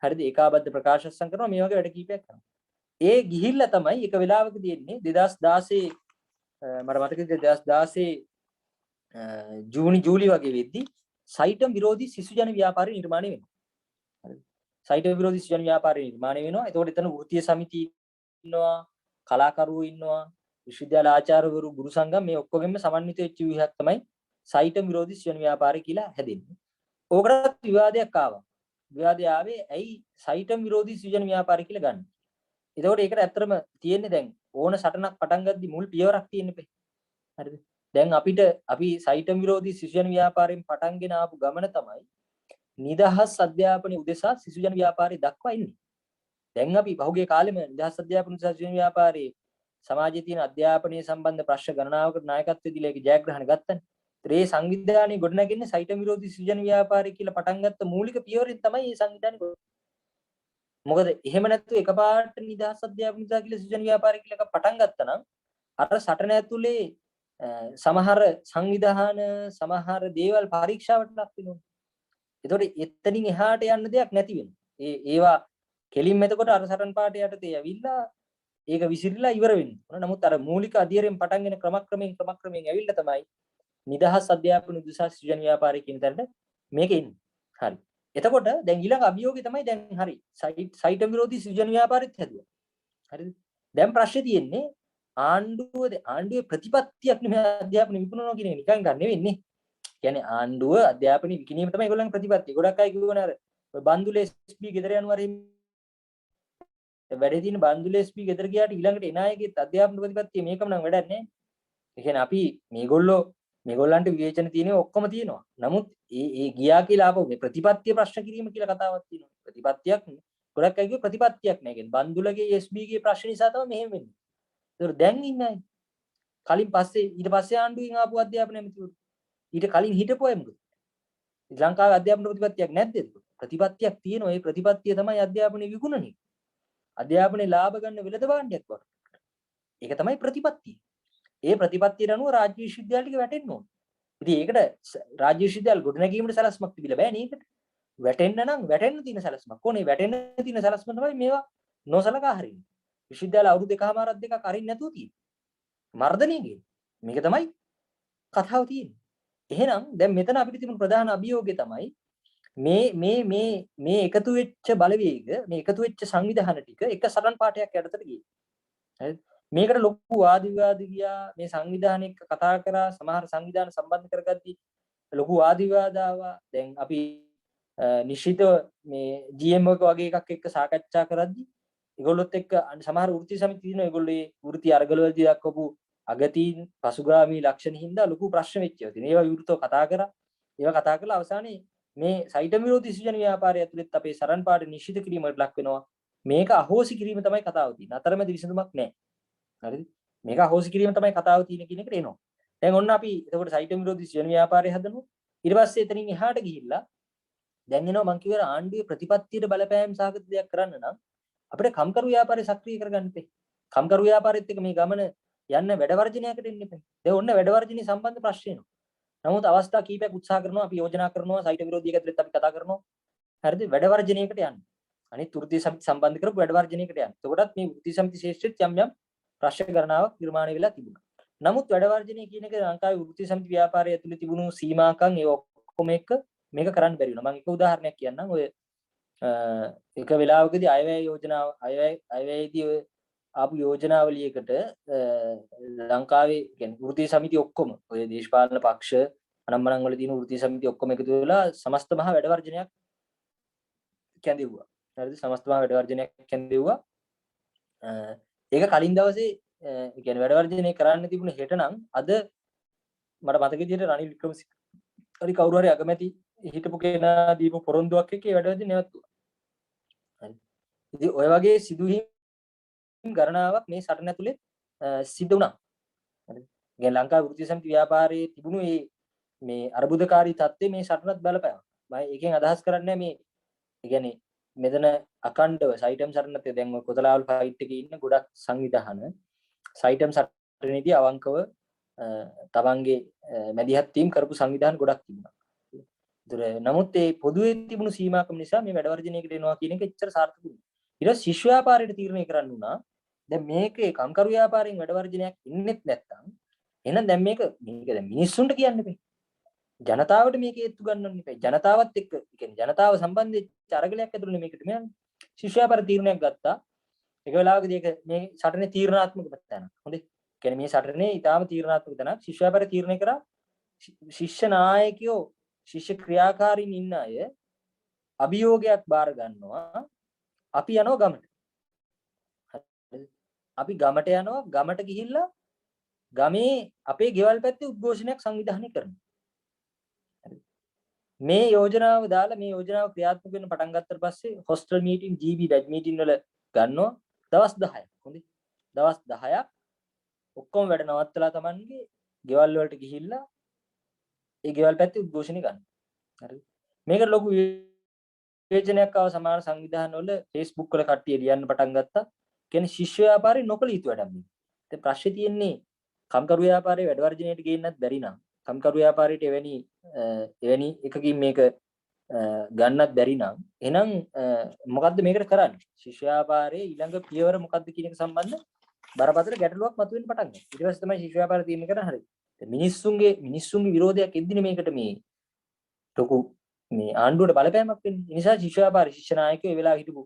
හරිද ඒකාබද්ධ ප්‍රකාශසන් කරනවා මේ වගේ වැඩ කීපයක් කරනවා. ඒ ගිහිල්ලා තමයි එක වෙලාවකදී එන්නේ 2016 මට මතකයි 2016 ජූලි වගේ වෙද්දී සයිටම් විරෝධී සිසුජන ව්‍යාපාරය නිර්මාණය වෙනවා. හරිද? සයිටම් විරෝධී සිසුජන ව්‍යාපාරය නිර්මාණය වෙනවා. එතකොට එතන වෘත්තීය සමිති ඉන්නවා, කලාකරුවෝ ඉන්නවා, විශ්වවිද්‍යාල ආචාර්යවරු, ගුරු සංගම් මේ ඔක්කොගෙම සමන්විත වෙච්ච විදිහක් තමයි සයිටම් විරෝධී සිසුජන ව්‍යාපාරය කියලා හැදෙන්නේ. ඕකටත් විවාදයක් ආවා. විවාදය ආවේ ඇයි සයිටම් විරෝධී සිසුජන ව්‍යාපාරය කියලා ගන්න. එතකොට ඒකට ඇත්තටම තියෙන්නේ දැන් ඕන සටනක් පටන් ගද්දි මුල් පියවරක් තියෙන්නේ. හරිද? දැන් අපි සයිටම් විරෝධී සිසුජන ව්‍යාපාරයෙන් පටන්ගෙන ආපු ගමන තමයි නිදහස් අධ්‍යාපනයේ උදෙසා සිසුජන ව්‍යාපාරය දක්වා ඉන්නේ. දැන් අපි පහුගිය කාලෙම නිදහස් අධ්‍යාපන උදෙසා සිසුජන ව්‍යාපාරයේ සමාජයේ තියෙන අධ්‍යාපනයේ සම්බන්ධ ප්‍රශ්න ගණනාවකට නායකත්වය දීලා ඒක ජයග්‍රහණ ගත්තනේ. ඒ සංවිධානයේ ගොඩනගන්නේ සයිටම් විරෝධී සිසුජන ව්‍යාපාරය කියලා පටන් ගත්ත මූලික පියවරෙන් තමයි මේ සංවිධානය. මොකද එහෙම නැත්නම් එකපාරට නිදහස් අධ්‍යාපන උදෙසා කියලා සිසුජන ව්‍යාපාරය කියලා පටන් ගත්තා නම් අර සටන ඇතුලේ සමහර සංවිධාන සමහර දේවල් පරීක්ෂාවට ලක් වෙනවා. ඒතකොට එතනින් එහාට යන්න දෙයක් නැති වෙනවා. ඒවා කෙලින්ම එතකොට අර සටන් පාඩේ යටතේ ඇවිල්ලා ඒක විසිරිලා ඉවර වෙනවා. නමුත් අර මූලික අධ්‍යයනයෙන් පටන්ගෙන ක්‍රමක්‍රමයෙන් ඇවිල්ලා තමයි නිදහස් අධ්‍යාපන උදෙසා සිසුජන ව්‍යාපාරය කියන තැනට මේක එන්නේ. හරි. එතකොට දැන් ඊළඟ අභියෝගය තමයි දැන් හරි සයිටම් විරෝධී සිසුජන ව්‍යාපාරෙත් හැදුවා. හරිද? දැන් ප්‍රශ්නේ තියෙන්නේ ආණ්ඩුවේ ප්‍රතිපත්තියක් නෙමෙයි අධ්‍යාපන විකුණනවා කියන එක නිකන් ගන්න නෙවෙන්නේ. කියන්නේ ආණ්ඩුව අධ්‍යාපන විකිණීම තමයි ඒගොල්ලන්ගේ ප්‍රතිපත්තිය. ගොඩක් අය කියවන අර බන්දුල SP ගෙදර යනවා රෙහි වැඩේ තියෙන බන්දුල SP ගෙදර ගියාට ඊළඟට එන අයගේ අධ්‍යාපන ප්‍රතිපත්තිය මේකම නම් වැඩක් නැහැ. ඒ කියන්නේ අපි මේගොල්ලන්ට විවේචන තියෙනවා ඔක්කොම තියෙනවා. නමුත් ඒ ගියා කියලා ආපහු මේ ප්‍රතිපත්තිය ප්‍රශ්න කිරීම කියලා කතාවක් තියෙනවා. ප්‍රතිපත්තියක් ගොඩක් අය කිව්ව ප්‍රතිපත්තියක් නැහැ කියන්නේ. බන්දුලගේ SP ගේ ප්‍රශ්න නිසා තමයි මෙහෙම වෙන්නේ. ඒතර දැන් ඉන්නේ කලින් ඊට පස්සේ ආණ්ඩුවෙන් ආපු අධ්‍යාපන ඇමතිවරු ඊට කලින් හිටපු අය මොකද ලංකාවේ අධ්‍යාපන ප්‍රතිපත්තියක් නැද්ද ප්‍රතිපත්තියක් තියෙනවා ඒ ප්‍රතිපත්තිය තමයි අධ්‍යාපනයේ විකුණන්නේ අධ්‍යාපනයේ ලාභ ගන්න වෙළඳ භාණ්ඩයක් වට ඒක තමයි ප්‍රතිපත්තිය ඒ ප්‍රතිපත්තියට අනුව රාජ්‍ය විශ්වවිද්‍යාල ටික වැටෙන්න ඕන ඉතින් ඒකට රාජ්‍ය විශ්වවිද්‍යාල ගොඩනැගීමට සලස්මක් තිබිලා බෑනේ ඒකට වැටෙන්න නම් වැටෙන්න තියෙන සලස්මක් ඕනේ වැටෙන්න තියෙන සලස්ම තමයි මේවා නොසලකා හරින්නේ විශ්වවිද්‍යාල අවුරුදු දෙකමාරක් දෙකක් අරින්න නැතුව තියෙන්නේ. මර්ධනය කියන්නේ. මේක තමයි කතාව තියෙන්නේ. එහෙනම් දැන් මෙතන අපිට තිබුණු ප්‍රධාන අභියෝගය තමයි මේ එකතු වෙච්ච බලවේග මේ එකතු වෙච්ච සංවිධාන ටික එක සටන් පාඨයක් යටතට ගියේ. හරිද? මේකට ලොකු වාද විවාද ගියා මේ සංවිධාන එක්ක කතා කරා සමහර සංවිධාන සම්බන්ධ කරගද්දී ලොකු වාද විවාද ආවා. දැන් අපි නිශ්චිත මේ GM එක වගේ එකක් එක්ක සාකච්ඡා කරද්දී ඒගොල්ලොත් එක්ක සමහර වෘත්ති සමිති තියෙනවා ඒගොල්ලෝ ඒ වෘත්ති අරගලවලදී දක්වපු අගතීන් පසුගාමී ලක්ෂණ හින්දා ලොකු ප්‍රශ්න වෙච්ච ඒවා තියෙනවා. ඒවා විවෘතව කතා කරා. ඒවා කතා කරලා අවසානයේ මේ සයිටම් විරෝධී සිසුජන ව්‍යාපාරය ඇතුළත් අපේ සරණ පාඩ නිශ්චිත කිරීමකට ලක් වෙනවා. මේක අහෝසි කිරීම තමයි කතාව තියෙන්නේ. අතරමැද විසඳුමක් නැහැ. හරිද? මේක අහෝසි කිරීම තමයි කතාව තියෙන කියන එකට එනවා. දැන් ඔන්න අපි එතකොට සයිටම් විරෝධී සිසුජන ව්‍යාපාරය හදනවා. ඊට පස්සේ එතනින් එහාට ගිහිල්ලා දැන් එනවා මං කියවර ආණ්ඩුවේ ප්‍රතිපත්තියට බලපෑම් සාගත දෙයක් කරන්න නම් අපිට කම්කරු ව්‍යාපාරය සක්‍රිය කරගන්න ඉපේ. කම්කරු ව්‍යාපාරෙත් එක්ක මේ ගමන යන්න වැඩ වර්ජනයකට එන්න ඉපේ. දැන් ඔන්න වැඩ වර්ජනීය සම්බන්ධ ප්‍රශ්න එනවා. නමුත් අවස්ථා කීපයක් උත්සාහ කරනවා අපි යෝජනා කරනවා සයිට විරෝධී එකතුලත් අපි කතා කරනවා. හරිද? වැඩ වර්ජනයකට යන්න. අනිත් වෘත්තීය සමිති සම්බන්ධ කරපු වැඩ වර්ජනයකට යන්න. එතකොටත් මේ වෘත්තීය සමිති ශේෂ්ත්‍රෙත් යම් ප්‍රශ්න ගණනාවක් නිර්මාණය වෙලා තිබුණා. නමුත් වැඩ වර්ජනය කියන එක ලංකාවේ වෘත්තීය සමිති ව්‍යාපාරය ඇතුලේ තිබුණු සීමාකම් ඒ ඔක්කොම එක්ක මේක කරන්න බැරි වුණා. මම එක උදාහරණයක් කියන්නම්. ඔය එක වෙලාවකදී අයවැයේදී ආපු යෝජනාවලියකට ලංකාවේ කියන්නේ වෘත්තීය සමිති ඔක්කොම ඔය දේශපාලන පක්ෂ අනම්මනම් වල තියෙන වෘත්තීය සමිති ඔක්කොම එකතු වෙලා සමස්ත මහා වැඩ වර්ජනයක් කැඳෙව්වා. හරිද? සමස්ත මහා වැඩ වර්ජනයක් කැඳෙව්වා. ඒක කලින් දවසේ ඒ කියන්නේ වැඩ වර්ජනය කරන්න තිබුණ හෙට නම් අද මට මතක විදිහට රනිල් වික්‍රමසිංහ හරි කවුරු හරි අගමැති හිටපු කෙනා දීපු පොරොන්දුවක් එක්ක වැඩ වර්ජනය නැවතුවා. හරි. ඉතින් ඔය වගේ සිදුවීම් ගණනාවක් මේ සටන ඇතුලේ සිද්ධ වුණා. හරි. ඒ ලංකා වෘත්තීය සමිති ව්‍යාපාරයේ තිබුණු මේ අර්බුදකාරී තත්ත්වය මේ සටනත් බලපෑවා. මම ඒකෙන් අදහස් කරන්නේ මේ ඒ කියන්නේ මෙතන අකණ්ඩව සයිටම් සටනත් දැන් ඔය කොතලාවල් ෆයිට් එකේ ඉන්න ගොඩක් සංවිධාන සයිටම් සටනේදී අවංකව තමන්ගේ මැදිහත් ටීම් කරපු සංවිධාන ගොඩක් තිබුණා. ඒතර නමුත් ඒ පොදුවේ තිබුණු සීමාකම් නිසා මේ වැඩ වර්ජනයකට එනවා කියන එක එච්චර සාර්ථක වුණේ. ඊට පස්සේ ශිෂ්‍ය ව්‍යාපාරයට තීරණය කරන්න උනා. දැන් මේකේ කම්කරු ව්‍යාපාරයෙන් වැඩ වර්ජනයක් ඉන්නෙත් නැත්තම් එහෙනම් දැන් මේක දැන් මිනිස්සුන්ට කියන්න බෑ. ජනතාවට මේක හේතු ගන්නන්න එපා. ජනතාවත් එක්ක කියන්නේ ජනතාව සම්බන්ධ වෙච්ච අරගලයක් ඇතුළේ මේකට මෙයන් ශිෂ්‍ය ව්‍යාපාර තීරණයක් ගත්තා. එක වෙලාවකදී ඒක මේ සටනේ තීරණාත්මක තැනක්. හොඳේ. කියන්නේ මේ සටනේ ඊටාම තීරණාත්මක තැනක්. ශිෂ්‍ය ව්‍යාපාර තීරණය කරා ශිෂ්‍ය නායකයෝ ශිෂ්‍ය ක්‍රියාකාරීන් ඉන්න අය අභියෝගයක් බාර ගන්නවා. අපි යනවා ගමට. අපි ගමට යනවා. ගමට ගිහිල්ලා ගමේ අපේ ගෙවල් පැත්තේ උද්ඝෝෂණයක් සංවිධානය කරනවා. මේ යෝජනාව දාලා මේ යෝජනාව ක්‍රියාත්මක වෙන්න පටන් ගත්තට පස්සේ hostel meeting GB badge meeting වල ගන්නවා දවස් 10ක්. හොඳේ. දවස් 10ක් ඔක්කොම වැඩ නවත්තලා Tamanගේ ගෙවල් වලට ගිහිල්ලා ඒ ගෙවල් පැත්තේ උද්ඝෝෂණය ගන්න. හරිද? මේකට ලොකු විවේචනයක් ආව සමහර සංවිධාන වල Facebook වල කට්ටිය ලියන්න පටන් ගත්තා. කියන්නේ ශිෂ්‍ය ව්‍යාපාරේ නොකළ යුතු වැඩක් මේ. ඉතින් ප්‍රශ්නේ තියෙන්නේ කම්කරු ව්‍යාපාරේ වැඩ වර්ජනයට ගේන්නත් බැරි නම් කම්කරු ව්‍යාපාරයට එවැනි එකකින් මේක ගන්නත් බැරි නම් එහෙනම් මොකද්ද මේකට කරන්නේ? ශිෂ්‍ය ව්‍යාපාරයේ ඊළඟ පියවර මොකද්ද කියන එක සම්බන්ධ බරපතල ගැටලුවක් මතුවෙන්න පටන් ගන්නවා. ඊට පස්සේ තමයි ශිෂ්‍ය ව්‍යාපාර තීරණය කරන්න හරියි. මිනිස්සුන්ගේ විරෝධයක් එද්දිනේ මේකට මේ ලොකු මේ ආණ්ඩුවට බලපෑමක් වෙන්නේ. ඒ නිසා ශිෂ්‍ය ව්‍යාපාර ශිෂ්‍ය නායකයෝ ඒ වෙලාව හිටපු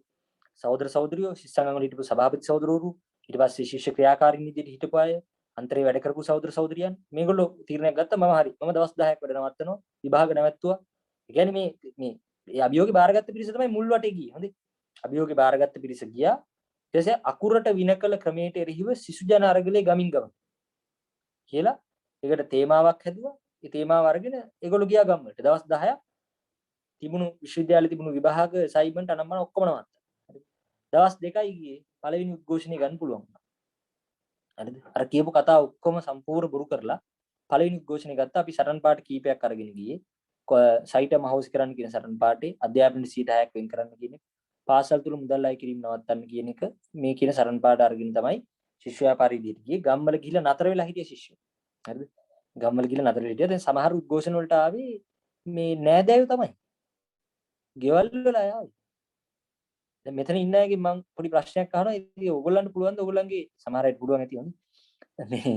සහෝදර සහෝදරියෝ ශිෂ්‍ය සංගම් වල හිටපු සභාපති සහෝදරවරු ඊට පස්සේ ශිෂ්‍ය ක්‍රියාකාරීන් විදිහට හිටපු අය අන්තරේ වැඩ කරපු සහෝදර සහෝදරියන් මේගොල්ලෝ තීරණයක් ගත්තා මම හරි මම දවස් 10ක් වැඩ නවත්තනවා විභාග නැවැත්තුවා. ඒ කියන්නේ මේ අභියෝගේ බාරගත්ත පිරිස තමයි මුල් වටේ ගියේ. හොඳේ. අභියෝගේ බාරගත්ත පිරිස ගියා. ඊට පස්සේ අකුරට විනකල ක්‍රමයට එරෙහිව සිසු ජන අරගලේ ගමින් ගම කියලා ඒකට තේමාවක් හැදුවා. ඒ තේමාව අරගෙන ඒගොල්ලෝ ගියා ගම් වලට. දවස් 10ක් තිබුණු විශ්වවිද්‍යාලේ තිබුණු විභාග අසයින්මන්ට් අනම්මන ඔක්කොම නවත්තා. හරිද? දවස් 2යි ගියේ පළවෙනි උද්ඝෝෂණය ගන්න පුළුවන්. හරිද? අර කියපු කතා ඔක්කොම සම්පූර්ණ බොරු කරලා පළවෙනි උද්ඝෝෂණය ගත්තා. අපි සටන් පාට කීපයක් අරගෙන ගියේ. සයිටම හවුස් කරන්න කියන සටන් පාටේ අධ්‍යාපන 6ක් වෙන් කරන්න කියන එක. පාසල් තුල මුදල් අය කිරීම නවත්තන්න කියන එක මේ කියන සටන් පාට අරගෙන තමයි ශිෂ්‍ය ව්‍යාපාරී දිහට ගියේ. ගම්වල ගිහිල්ලා නතර වෙලා හිටිය ශිෂ්‍යයෝ. හරිද? ගම්වල ගිහිල්ලා නතර වෙලා හිටියා. දැන් සමහර උද්ඝෝෂණ වලට ආවේ මේ නෑදෑයෝ තමයි. ගෙවල් වල අය ආවේ. දැන් මෙතන ඉන්න අයගෙන් මම පොඩි ප්‍රශ්නයක් අහනවා. ඉතින් ඕගොල්ලන්ට පුළුවන් ද ඕගොල්ලන්ගේ සමහර අයට පුළුවන් ඇති වුණේ. මේ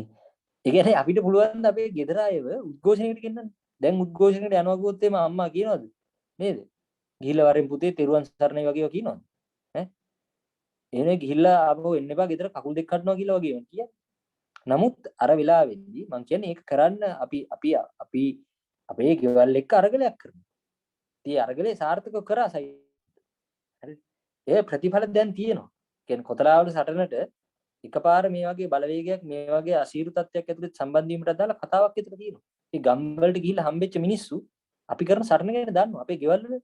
ඒ කියන්නේ අපිට පුළුවන් ද අපේ ගෙදර අයව උද්ඝෝෂණයකට ගෙන්නන්න. දැන් උද්ඝෝෂණයකට යනවා කිව්වොත් එimhe අම්මා කියනවද? නේද? ගිහිල්ලා වරෙන් පුතේ තෙරුවන් සරණයි වගේ කියනවද? ඈ? එහෙනේ ගිහිල්ලා ආපහු එන්න එපා ගෙදර කකුල් දෙක කඩනවා කියලා වගේ කියන්නේ. නමුත් අර වෙලාවෙදී මම කියන්නේ ඒක කරන්න අපි අපේ ගෙවල් එක්ක අරගලයක් කරනවා. ඉතින් අරගලේ සාර්ථකව කරා සයි. හරි. ඒ ප්‍රතිඵල දැන් තියෙනවා. කියන්නේ කොතලාවල සටනට එකපාර මේ වගේ බලවේගයක් මේ වගේ අසීරු තත්ත්වයක් ඇතුළත සම්බන්ධ වීමට අදාළ කතාවක් විතර තියෙනවා. මේ ගම් වලට ගිහිල්ලා හම්බෙච්ච මිනිස්සු අපි කරන සටන ගැන දන්නවා. අපේ ගෙවල් වල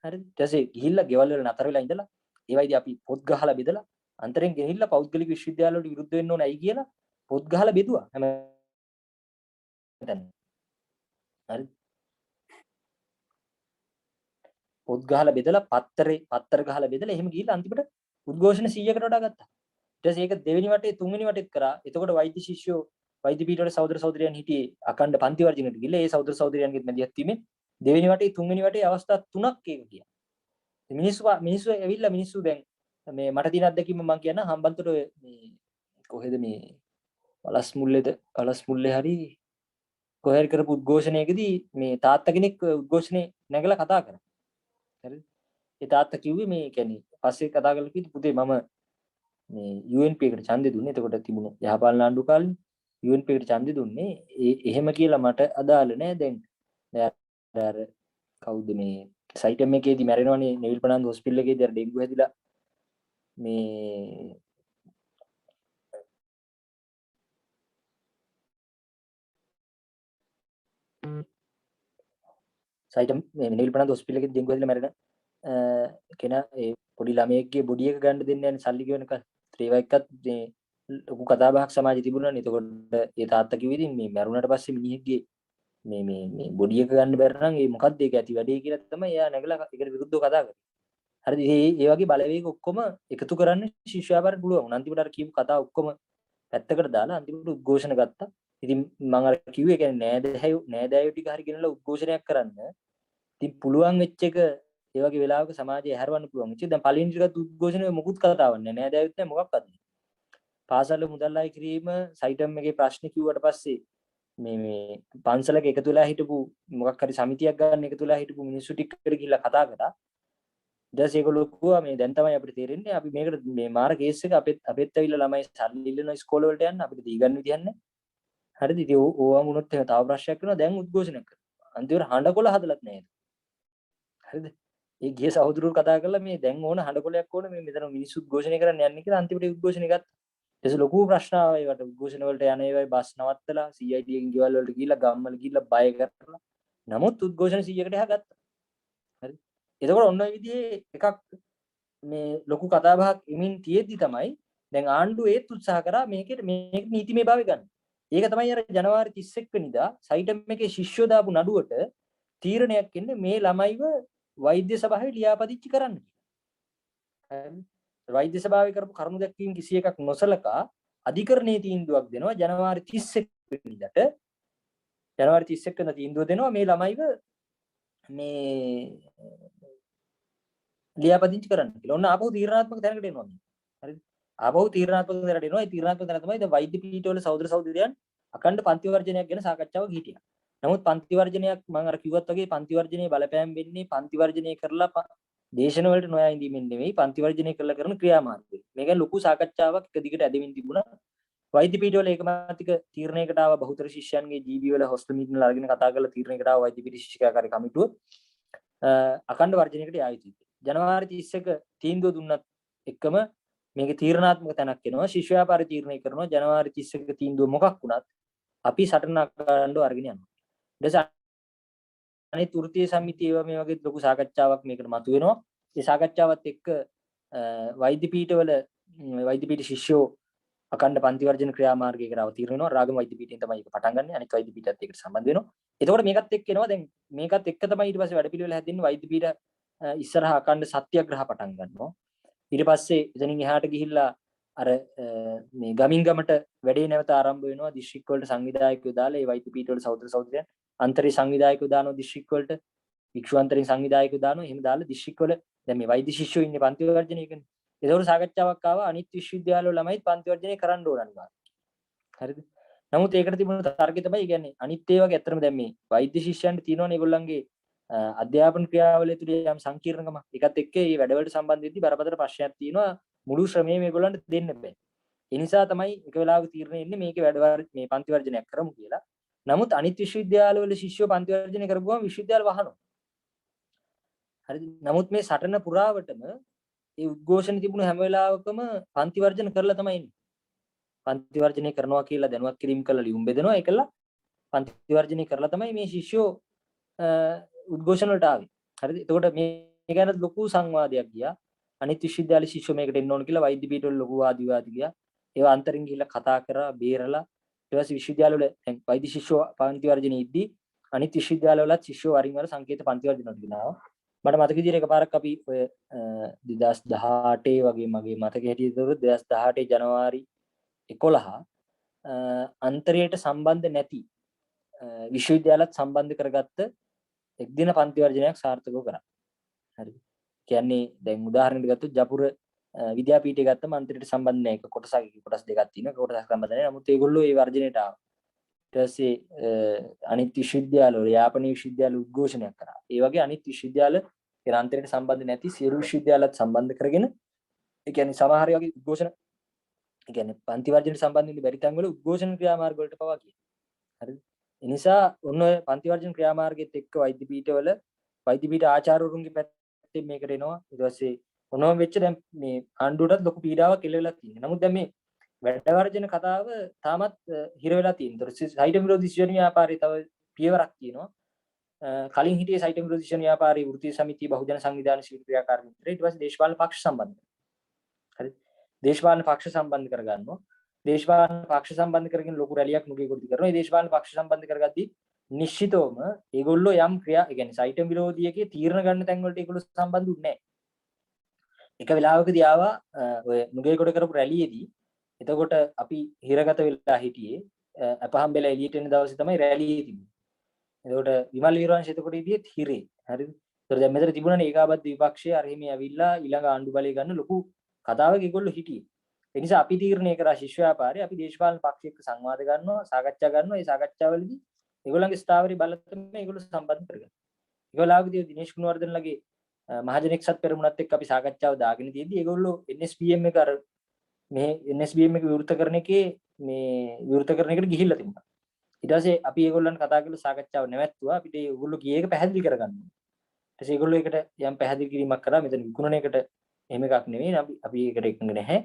හරිද? ඊටසේ ගිහිල්ලා ගෙවල් වල නතර වෙලා ඉඳලා ඒවයිදී අපි පොත් ගහලා බෙදලා අන්තරෙන් ගෙනිහිල්ලා පෞද්ගලික විශ්වවිද්‍යාල වලට විරුද්ධ වෙන්න ඕන ඇයි කියලා පොත් ගහලා බෙදුවා. හැමදාම. හරිද? පොත් ගහලා බෙදලා පත්තර ගහලා බෙදලා එහෙම ගිහිල්ලා අන්තිමට උද්ඝෝෂණ 100කට වඩා ගත්තා. ඊට පස්සේ ඒක දෙවෙනි වටේ තුන්වෙනි වටේත් කරා. එතකොට වෛද්‍ය ශිෂ්‍යෝ වෛද්‍ය පීඨවල සහෝදර සහෝදරියන් හිටියේ අඛණ්ඩ පන්ති වර්ජනයට ගිහලා ඒ සහෝදර සහෝදරියන්ගෙත් මැදිහත් වීමෙන් දෙවෙනි වටේ තුන්වෙනි වටේ අවස්ථා 3ක් ඒක ගියා. මිනිස්සු ඇවිල්ලා මිනිස්සු දැන් මේ මට තියෙන අත්දැකීම මම කියන්න හම්බන්තොට මේ කොහෙද මේ වලස් මුල්ලේ හරි කොහේ හරි කරපු උද්ඝෝෂණයකදී මේ තාත්තා කෙනෙක් උද්ඝෝෂණේ නැගලා කතා කරා. හරිද? ඒ තාත්තා කිව්වේ මේ කියන්නේ පස්සේ කතා කරලා කිව්වා පුතේ මම මේ UNP එකට ඡන්දෙ දුන්නේ. එතකොට තිබුණු යහපාලන ආණ්ඩුව කාලේ UNP එකට ඡන්දෙ දුන්නේ. එහෙම කියලා මට අදාළ නෑ දැන්. අර කවුද මේ සයිටම් එකේදී මැරෙනවනේ නෙවිල් ප්‍රනාන්දු හොස්පිටල් එකේදී අර ඩෙන්ගු හැදිලා මේ සයිටම් මේ නෙවිල් ප්‍රනාන්දු හොස්පිටල් එකේදී ඩෙන්ගු හැදිලා මැරෙන කෙනා ඒ පොඩි ළමයෙක්ගේ බොඩි එක ගන්න දෙන්නේ නැහැ සල්ලි ගෙවනක ඒවා එක්කත් මේ ලොකු කතා බහක් සමාජයේ තිබුණානේ. එතකොට ඒ තාත්තා කිව්ව ඉතින් මේ මැරුණාට පස්සේ මිනිහෙක්ගේ මේ බොඩි එක ගන්න බැර නම් ඒ මොකක්ද ඒක ඇති වැඩේ කියලා තමයි එයා නැගලා ඒකට විරුද්ධව කතා කරන්නේ. හරිද? ඒ වගේ බලවේග ඔක්කොම එකතු කරන්න ශිෂ්‍යයාට පුළුවන්. අන්තිමට අර කියපු කතා ඔක්කොම පැත්තකට දාලා අන්තිමට උද්ඝෝෂණ ගත්තා. ඉතින් මම අර කිව්වේ ඒ කියන්නේ නෑදෑයෝ ටික හරි ගෙනලා උද්ඝෝෂණයක් කරන්න. ඉතින් පුළුවන් වෙච්ච එක ඒ වගේ වෙලාවක සමාජය හැරවන්න පුළුවන්. ඉතින් දැන් පළවෙනි ටිකත් උද්ඝෝෂණය මොකුත් කතාවක් නෑ. නෑදෑයොත් නෑ මොකක්වත් නෑ. පාසල මුදල් අය කිරීම සයිටම් එකේ ප්‍රශ්න කිව්වට පස්සේ මේ පන්සලක එකතු වෙලා හිටපු මොකක් හරි සමිතියක් ගන්න එකතු වෙලා හිටපු මිනිස්සු ටික ගිහිල්ලා කතා කරා. ඊට ඒගොල්ලෝ කිව්වා මේ දැන් තමයි අපිට තේරෙන්නේ අපි මේකට මේ මාර කේස් එක අපෙත් ඇවිල්ලා ළමයි සල්ලි ඉල්ලන ඉස්කෝල වලට යන්න අපිට දී ගන්න විදියක් නැහැ. හරිද? ඉතින් ඕවා වුණොත් එහෙම තව ප්‍රශ්නයක් වෙනවා. දැන් උද්ඝෝෂණයක් කරනවා. අන්තිමට හඬකොල හදලත් නැහැ. හරිද? ඒ ගිය සහෝදරවරු කතා කරලා මේ දැන් ඕන හඬකොලයක් ඕන මේ මෙතන මිනිස්සු උද්ඝෝෂණය කරන්න යන්නේ කියලා අන්තිමට උද්ඝෝෂණය ගත්තා. ඒස ලොකු ප්‍රශ්න ආවා ඒවට උද්ඝෝෂණ වලට යන ඒවායි බස් නවත්තලා CID එකෙන් ගෙවල් වලට ගිහිල්ලා ගම්වල ගිහිල්ලා බය කරලා නමුත් උද්ඝෝෂණ 100කට එහා ගත්තා. හරි. එතකොට ඔන්න ඔය විදිහේ එකක් මේ ලොකු කතා බහක් එමින් තියෙද්දි තමයි දැන් ආණ්ඩුව ඒත් උත්සාහ කරා මේක නීතිමය භාවය ගන්න. ඒක තමයි අර ජනවාරි 31 වෙනිදා සයිටම් එකේ ශිෂ්‍යෝ දාපු නඩුවට තීරණයක් එන්නේ මේ ළමයිව වෛද්‍ය සභාවේ ලියාපදිංචි කරන්න කියලා. වෛද්‍ය සභාවේ කරපු කරුණු දැක්වීම් කිසි එකක් නොසලකා අධිකරණයේ තීන්දුවක් දෙනවා ජනවාරි 31 වෙනිදාට ජනවාරි 31 වෙනිදා තීන්දුව දෙනවා මේ ළමයිව මේ ලියාපදිංචි කරන්න කියලා. ඔන්න ආපහු තීරණාත්මක තැනකට එනවා මේ. හරිද? ආපහු තීරණාත්මක තැනකට එනවා. ඒ තීරණාත්මක තැන තමයි දැන් වෛද්‍ය පීඨවල සහෝදර සහෝදරියන් අඛණ්ඩ පන්ති වර්ජනයක් ගැන සාකච්ඡාවක් හිටියා. නමුත් පන්ති වර්ජනයක් මම අර කිව්වත් වගේ පන්ති වර්ජනයේ බලපෑම් වෙන්නේ පන්ති වර්ජනය කරලා දේශන වලට නොයා ඉඳීමෙන් නෙවෙයි පන්ති වර්ජනය කරලා කරන ක්‍රියාමාර්ගය. මේක ලොකු සාකච්ඡාවක් එක දිගට ඇදෙමින් තිබුණා. වෛද්‍ය පීඨවල ඒකමාතික තීරණයකට ආව බහුතර ශිෂ්‍යයන්ගේ ජීබී වල හොස්ටල් මීටින් වල අරගෙන කතා කරලා තීරණයකට ආව වෛද්‍ය පීඨ ශිෂ්‍යකාරී කමිටුව අඛණ්ඩ වර්ජනයකට යා යුතුයි. ජනවාරි 31 තීන්දුව දුන්නත් එක්කම මේකේ තීරණාත්මක තැනක් එනවා. ශිෂ්‍ය ව්‍යාපාර තීරණය කරනවා ජනවාරි 31 තීන්දුව මොකක් වුණත් අපි සටන අඛණ්ඩව අරගෙන යනවා. ඊට අනිත් වෘත්තීය සමිතිය මේ වගේ ලොකු සාකච්ඡාවක් මේකට මතුවෙනවා. ඒ සාකච්ඡාවත් එක්ක වෛද්‍ය පීඨවල වෛද්‍ය පීඨ ශිෂ්‍යෝ අඛණ්ඩ පන්ති වර්ජන ක්‍රියාමාර්ගයකට අවතීර්ණ වෙනවා. රාගම වෛද්‍ය පීඨයෙන් තමයි ඒක පටන් ගන්න. අනිත් වෛද්‍ය පීඨත් එක්ක සම්බන්ධ වෙනවා. එතකොට මේකත් එක්ක එනවා දැන් මේකත් එක්ක තමයි ඊට පස්සේ වැඩපිළිවෙල හැදෙන්නේ වෛද්‍ය පීඨ ඉස්සරහා අඛණ්ඩ සත්‍යග්‍රහ පටන් ගන්නවා. ඊට පස්සේ එතනින් එහාට ගිහිල්ලා අර මේ ගමින් ගමට වැඩේ නැවත ආරම්භ වෙනවා. දිස්ත්‍රික් වලට සංවිධායකයෝ දාලා ඒ වෛද්‍ය පීඨ වල සහෝදර සහෝදරයන් අන්තරේ සංවිධායකයෝ දානවා දිස්ත්‍රික් වලට. වික්ෂුවන්තරින් සංවිධායකයෝ දානවා. එහෙම දාලා දිස්ත්‍රික් වල දැන් මේ වෛද්‍ය ශිෂ්‍යෝ ඉන්නේ පන්ති වර්ජනයකනේ. ඒකවල සාකච්ඡාවක් ආවා අනිත් විශ්වවිද්‍යාලවල ළමයි පන්ති වර්ජනය කරන්න ඕන අනිවාර්යයෙන්. හරිද? නමුත් ඒකට තිබුණ තර්කය තමයි කියන්නේ අනිත් ඒ වගේ ඇත්තටම දැන් මේ වෛද්‍ය ශිෂ්‍යයන්ට තියෙනවනේ ඒගොල්ලන්ගේ අධ්‍යාපන ක්‍රියාවලිය තුළ යම් සංකීර්ණකම ඒකත් එක්ක මේ වැඩවලට සම්බන්ධ වෙද්දී බරපතල ප්‍රශ්නයක් තියෙනවා මුළු ශ්‍රමය මේගොල්ලන්ට දෙන්න බෑ. ඒ නිසා තමයි එක වෙලාවක තීරණය එන්නේ මේකේ වැඩ මේ පන්ති වර්ජනයක් කරමු කියලා. නමුත් අනිත් විශ්වවිද්‍යාලවල ශිෂ්‍යෝ පන්ති වර්ජනය කරපුවම විශ්වවිද්‍යාල වහනවා. හරිද? නමුත් මේ සටන පුරාවටම ඒ උද්ඝෝෂණ තිබුණු හැම වෙලාවකම පන්ති වර්ජන කරලා තමයි ඉන්නේ. පන්ති වර්ජනය කරනවා කියලා දැනුවත් කිරීම කළා ලියුම් බෙදනවා ඒකලා පන්ති වර්ජනය කරලා තමයි මේ ශිෂ්‍යෝ උද්ඝෝෂණ වලට ආවේ. හරිද? එතකොට මේ ගැන ලොකු සංවාදයක් ගියා. අනිත් විශ්වවිද්‍යාල ශිෂ්‍යෝ මේකට එන්න ඕන කියලා වෛද්‍ය පීඨවල ලොකු වාදිවාදී ගියා. ඒවා අන්තරින් ගිහිල්ලා කතා කරා, බේරලා ඊට පස්සේ විශ්වවිද්‍යාලවල දැන් වෛද්‍ය ශිෂ්‍යෝ පන්ති වර්ජනයේ ඉද්දී අනිත් විශ්වවිද්‍යාලවලත් ශිෂ්‍යෝ වරින් වර සංකේත පන්ති වර්ජනවලට ගෙනාවා. මට මතක විදිහට එකපාරක් අපි ඔය 2018 වගේ මගේ මතක හැටියට 2018 ජනවාරි 11 අන්තරයට සම්බන්ධ නැති විශ්වවිද්‍යාලත් සම්බන්ධ කරගත්ත එක්දින පන්ති වර්ජනයක් සාර්ථකව කරා. හරිද? කියන්නේ දැන් උදාහරණයක් ගත්තොත් ජපුර විද්‍යාපීඨය ගත්තම අන්තරයට සම්බන්ධ නැහැ. ඒක කොටස් දෙකක් තියෙනවා. කොටසක් සම්බන්ධ නැහැ. නමුත් ඒගොල්ලෝ ඒ වර්ජනයට ආවා. ඊට පස්සේ අනිත් විශ්වවිද්‍යාලවල යාපනීය විශ්වවිද්‍යාල උද්ඝෝෂණයක් කරා. ඒ වගේ අනිත් විශ්වවිද්‍යාල ඒ අන්තරයට සම්බන්ධ නැති සියලු විශ්වවිද්‍යාලත් සම්බන්ධ කරගෙන ඒ කියන්නේ සමහර වගේ උද්ඝෝෂණ ඒ කියන්නේ පන්ති වර්ජනයට සම්බන්ධ වෙන්න බැරි තැන් වල උද්ඝෝෂණ ක්‍රියාමාර්ග වලට පවා කියනවා. හරිද? ඒ නිසා ඔන්න ඔය පන්ති වර්ජන ක්‍රියාමාර්ගයේත් එක්ක වෛද්‍ය පීඨවල වෛද්‍ය පීඨ ආචාර්යවරුන්ගේ පැත්තෙන් මේකට එනවා. ඊට පස්සේ මොනවම වෙච්ච දැන් මේ ආණ්ඩුවටත් ලොකු පීඩාවක් එල්ල වෙලා තියෙනවා. නමුත් දැන් මේ වැඩ වර්ජන කතාව තාමත් හිර වෙලා තියෙනවා. සයිට විරෝධී ශිෂ්‍ය ව්‍යාපාරයේ තව පියවරක් තියෙනවා. කලින් හිටියේ සයිට විරෝධී ශිෂ්‍ය ව්‍යාපාරයේ වෘත්තීය සමිතිය බහුජන සංවිධාන ශිල්ප ක්‍රියාකාරී මිත්‍රය. ඊට පස්සේ දේශපාලන පක්ෂ සම්බන්ධ. හරි. දේශපාලන පක්ෂ සම්බන්ධ කරගන්නවා. දේශපාලන පක්ෂ සම්බන්ධ කරගෙන ලොකු රැලියක් නුගේගොඩදි කරනවා. මේ දේශපාලන පක්ෂ සම්බන්ධ කරගද්දී නිශ්චිතවම ඒගොල්ලෝ යම් ක්‍රියා, ඒ කියන්නේ සයිටම් විරෝධියකේ තීරණ ගන්න තැන් වලට ඒගොල්ලෝ සම්බන්ධ වෙන්නේ නැහැ. එක වෙලාවකදී ආවා ඔය නුගේගොඩ කරපු රැළියේදී. එතකොට අපි හිරගත වෙලා හිටියේ අපහම්බෙලා එළියට එන දවසේ තමයි රැළියේ තිබුණේ. එතකොට විමල් වීරවංශ එතකොට ඉදියේ හිරේ. හරිද? ඒතර දැන් මෙතන තිබුණානේ ඒකාබද්ධ විපක්ෂයේ අර හිමි ඇවිල්ලා ඊළඟ ආණ්ඩු බලය ගන්න ලොකු කතාවක ඒගොල්ලෝ හිටියේ. ඒ නිසා අපි තීරණය කරා ශිෂ්‍ය ව්‍යාපාරේ අපි දේශපාලන පක්ෂ එක්ක සංවාද ගන්නවා, සාකච්ඡා කරනවා. ඒ සාකච්ඡාවලදී ඒගොල්ලන්ගේ ස්ථාවරي බලත තමයි ඒගොල්ලෝ සම්බන්ධ කරගන්නේ. ඒගොල්ලෝගේදී දිනේෂ් ගුණවර්ධනලගේ මහජන එක්සත් පෙරමුණත් එක්ක අපි සාකච්ඡාව දාගෙන තියෙද්දි ඒගොල්ලෝ NSBM එක අර මේ NSBM එක විවෘත කරන එකේ මේ විවෘත කරන එකට ගිහිල්ලා තිබුණා. ඊට පස්සේ අපි ඒගොල්ලන්ට කතා කරලා සාකච්ඡාව නැවැත්තුවා. අපිට ඒගොල්ලෝ ගියේ එක පැහැදිලි කරගන්න. ඊට පස්සේ ඒගොල්ලෝ ඒකට යම් පැහැදිලි කිරීමක් කරා. මෙතන විකුණන එකට එහෙම එකක් නෙවෙයි. අපි ඒකට එකඟ නැහැ.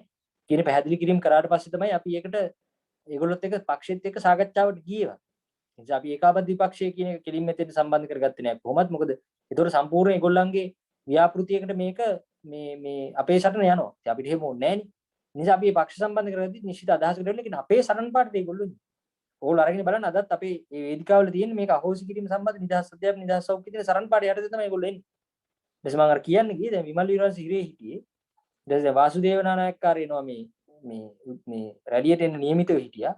කියන පැහැදිලි කිරීම කරාට පස්සේ තමයි අපි ඒකට ඒගොල්ලොත් එක්ක පක්ෂෙත් එක්ක සාකච්ඡාවට ගියේ. ඒ නිසා අපි ඒකාබද්ධ විපක්ෂය කියන එක කෙලින්ම මෙතෙන් සම්බන්ධ කරගත්තේ නැහැ. කොහොමත් මොකද ඒතකොට සම්පූර්ණ ඒගොල්ලන්ගේ ව්‍යාපෘතියකට මේක මේ අපේ සටන යනවා. ඉතින් අපිට එහෙම ඕනේ නැහැ නේ. නිසා අපි මේ පක්ෂ සම්බන්ධ කරගද්දි නිශ්චිත අදහසකට එන්න කියන අපේ සරණ පාටට ඒගොල්ලෝ ඉන්නේ. ඕගොල්ලෝ අරගෙන බලන්න අදත් අපේ මේ වේදිකාවල තියෙන මේක අහෝසි කිරීම සම්බන්ධ නිදහස් අධ්‍යාපන නිදහස් සෞඛ්‍ය කියන සරණ පාට යටතේ තමයි ඒගොල්ලෝ එන්නේ. ඊට මම අර කියන්නේ කී දැන් විමල් වීරවංශ හිරේ හිටියේ. ඊට පස්සේ වාසුදේව නානායක්කාර එනවා මේ රැලියට එන්න නියමිතව හිටියා.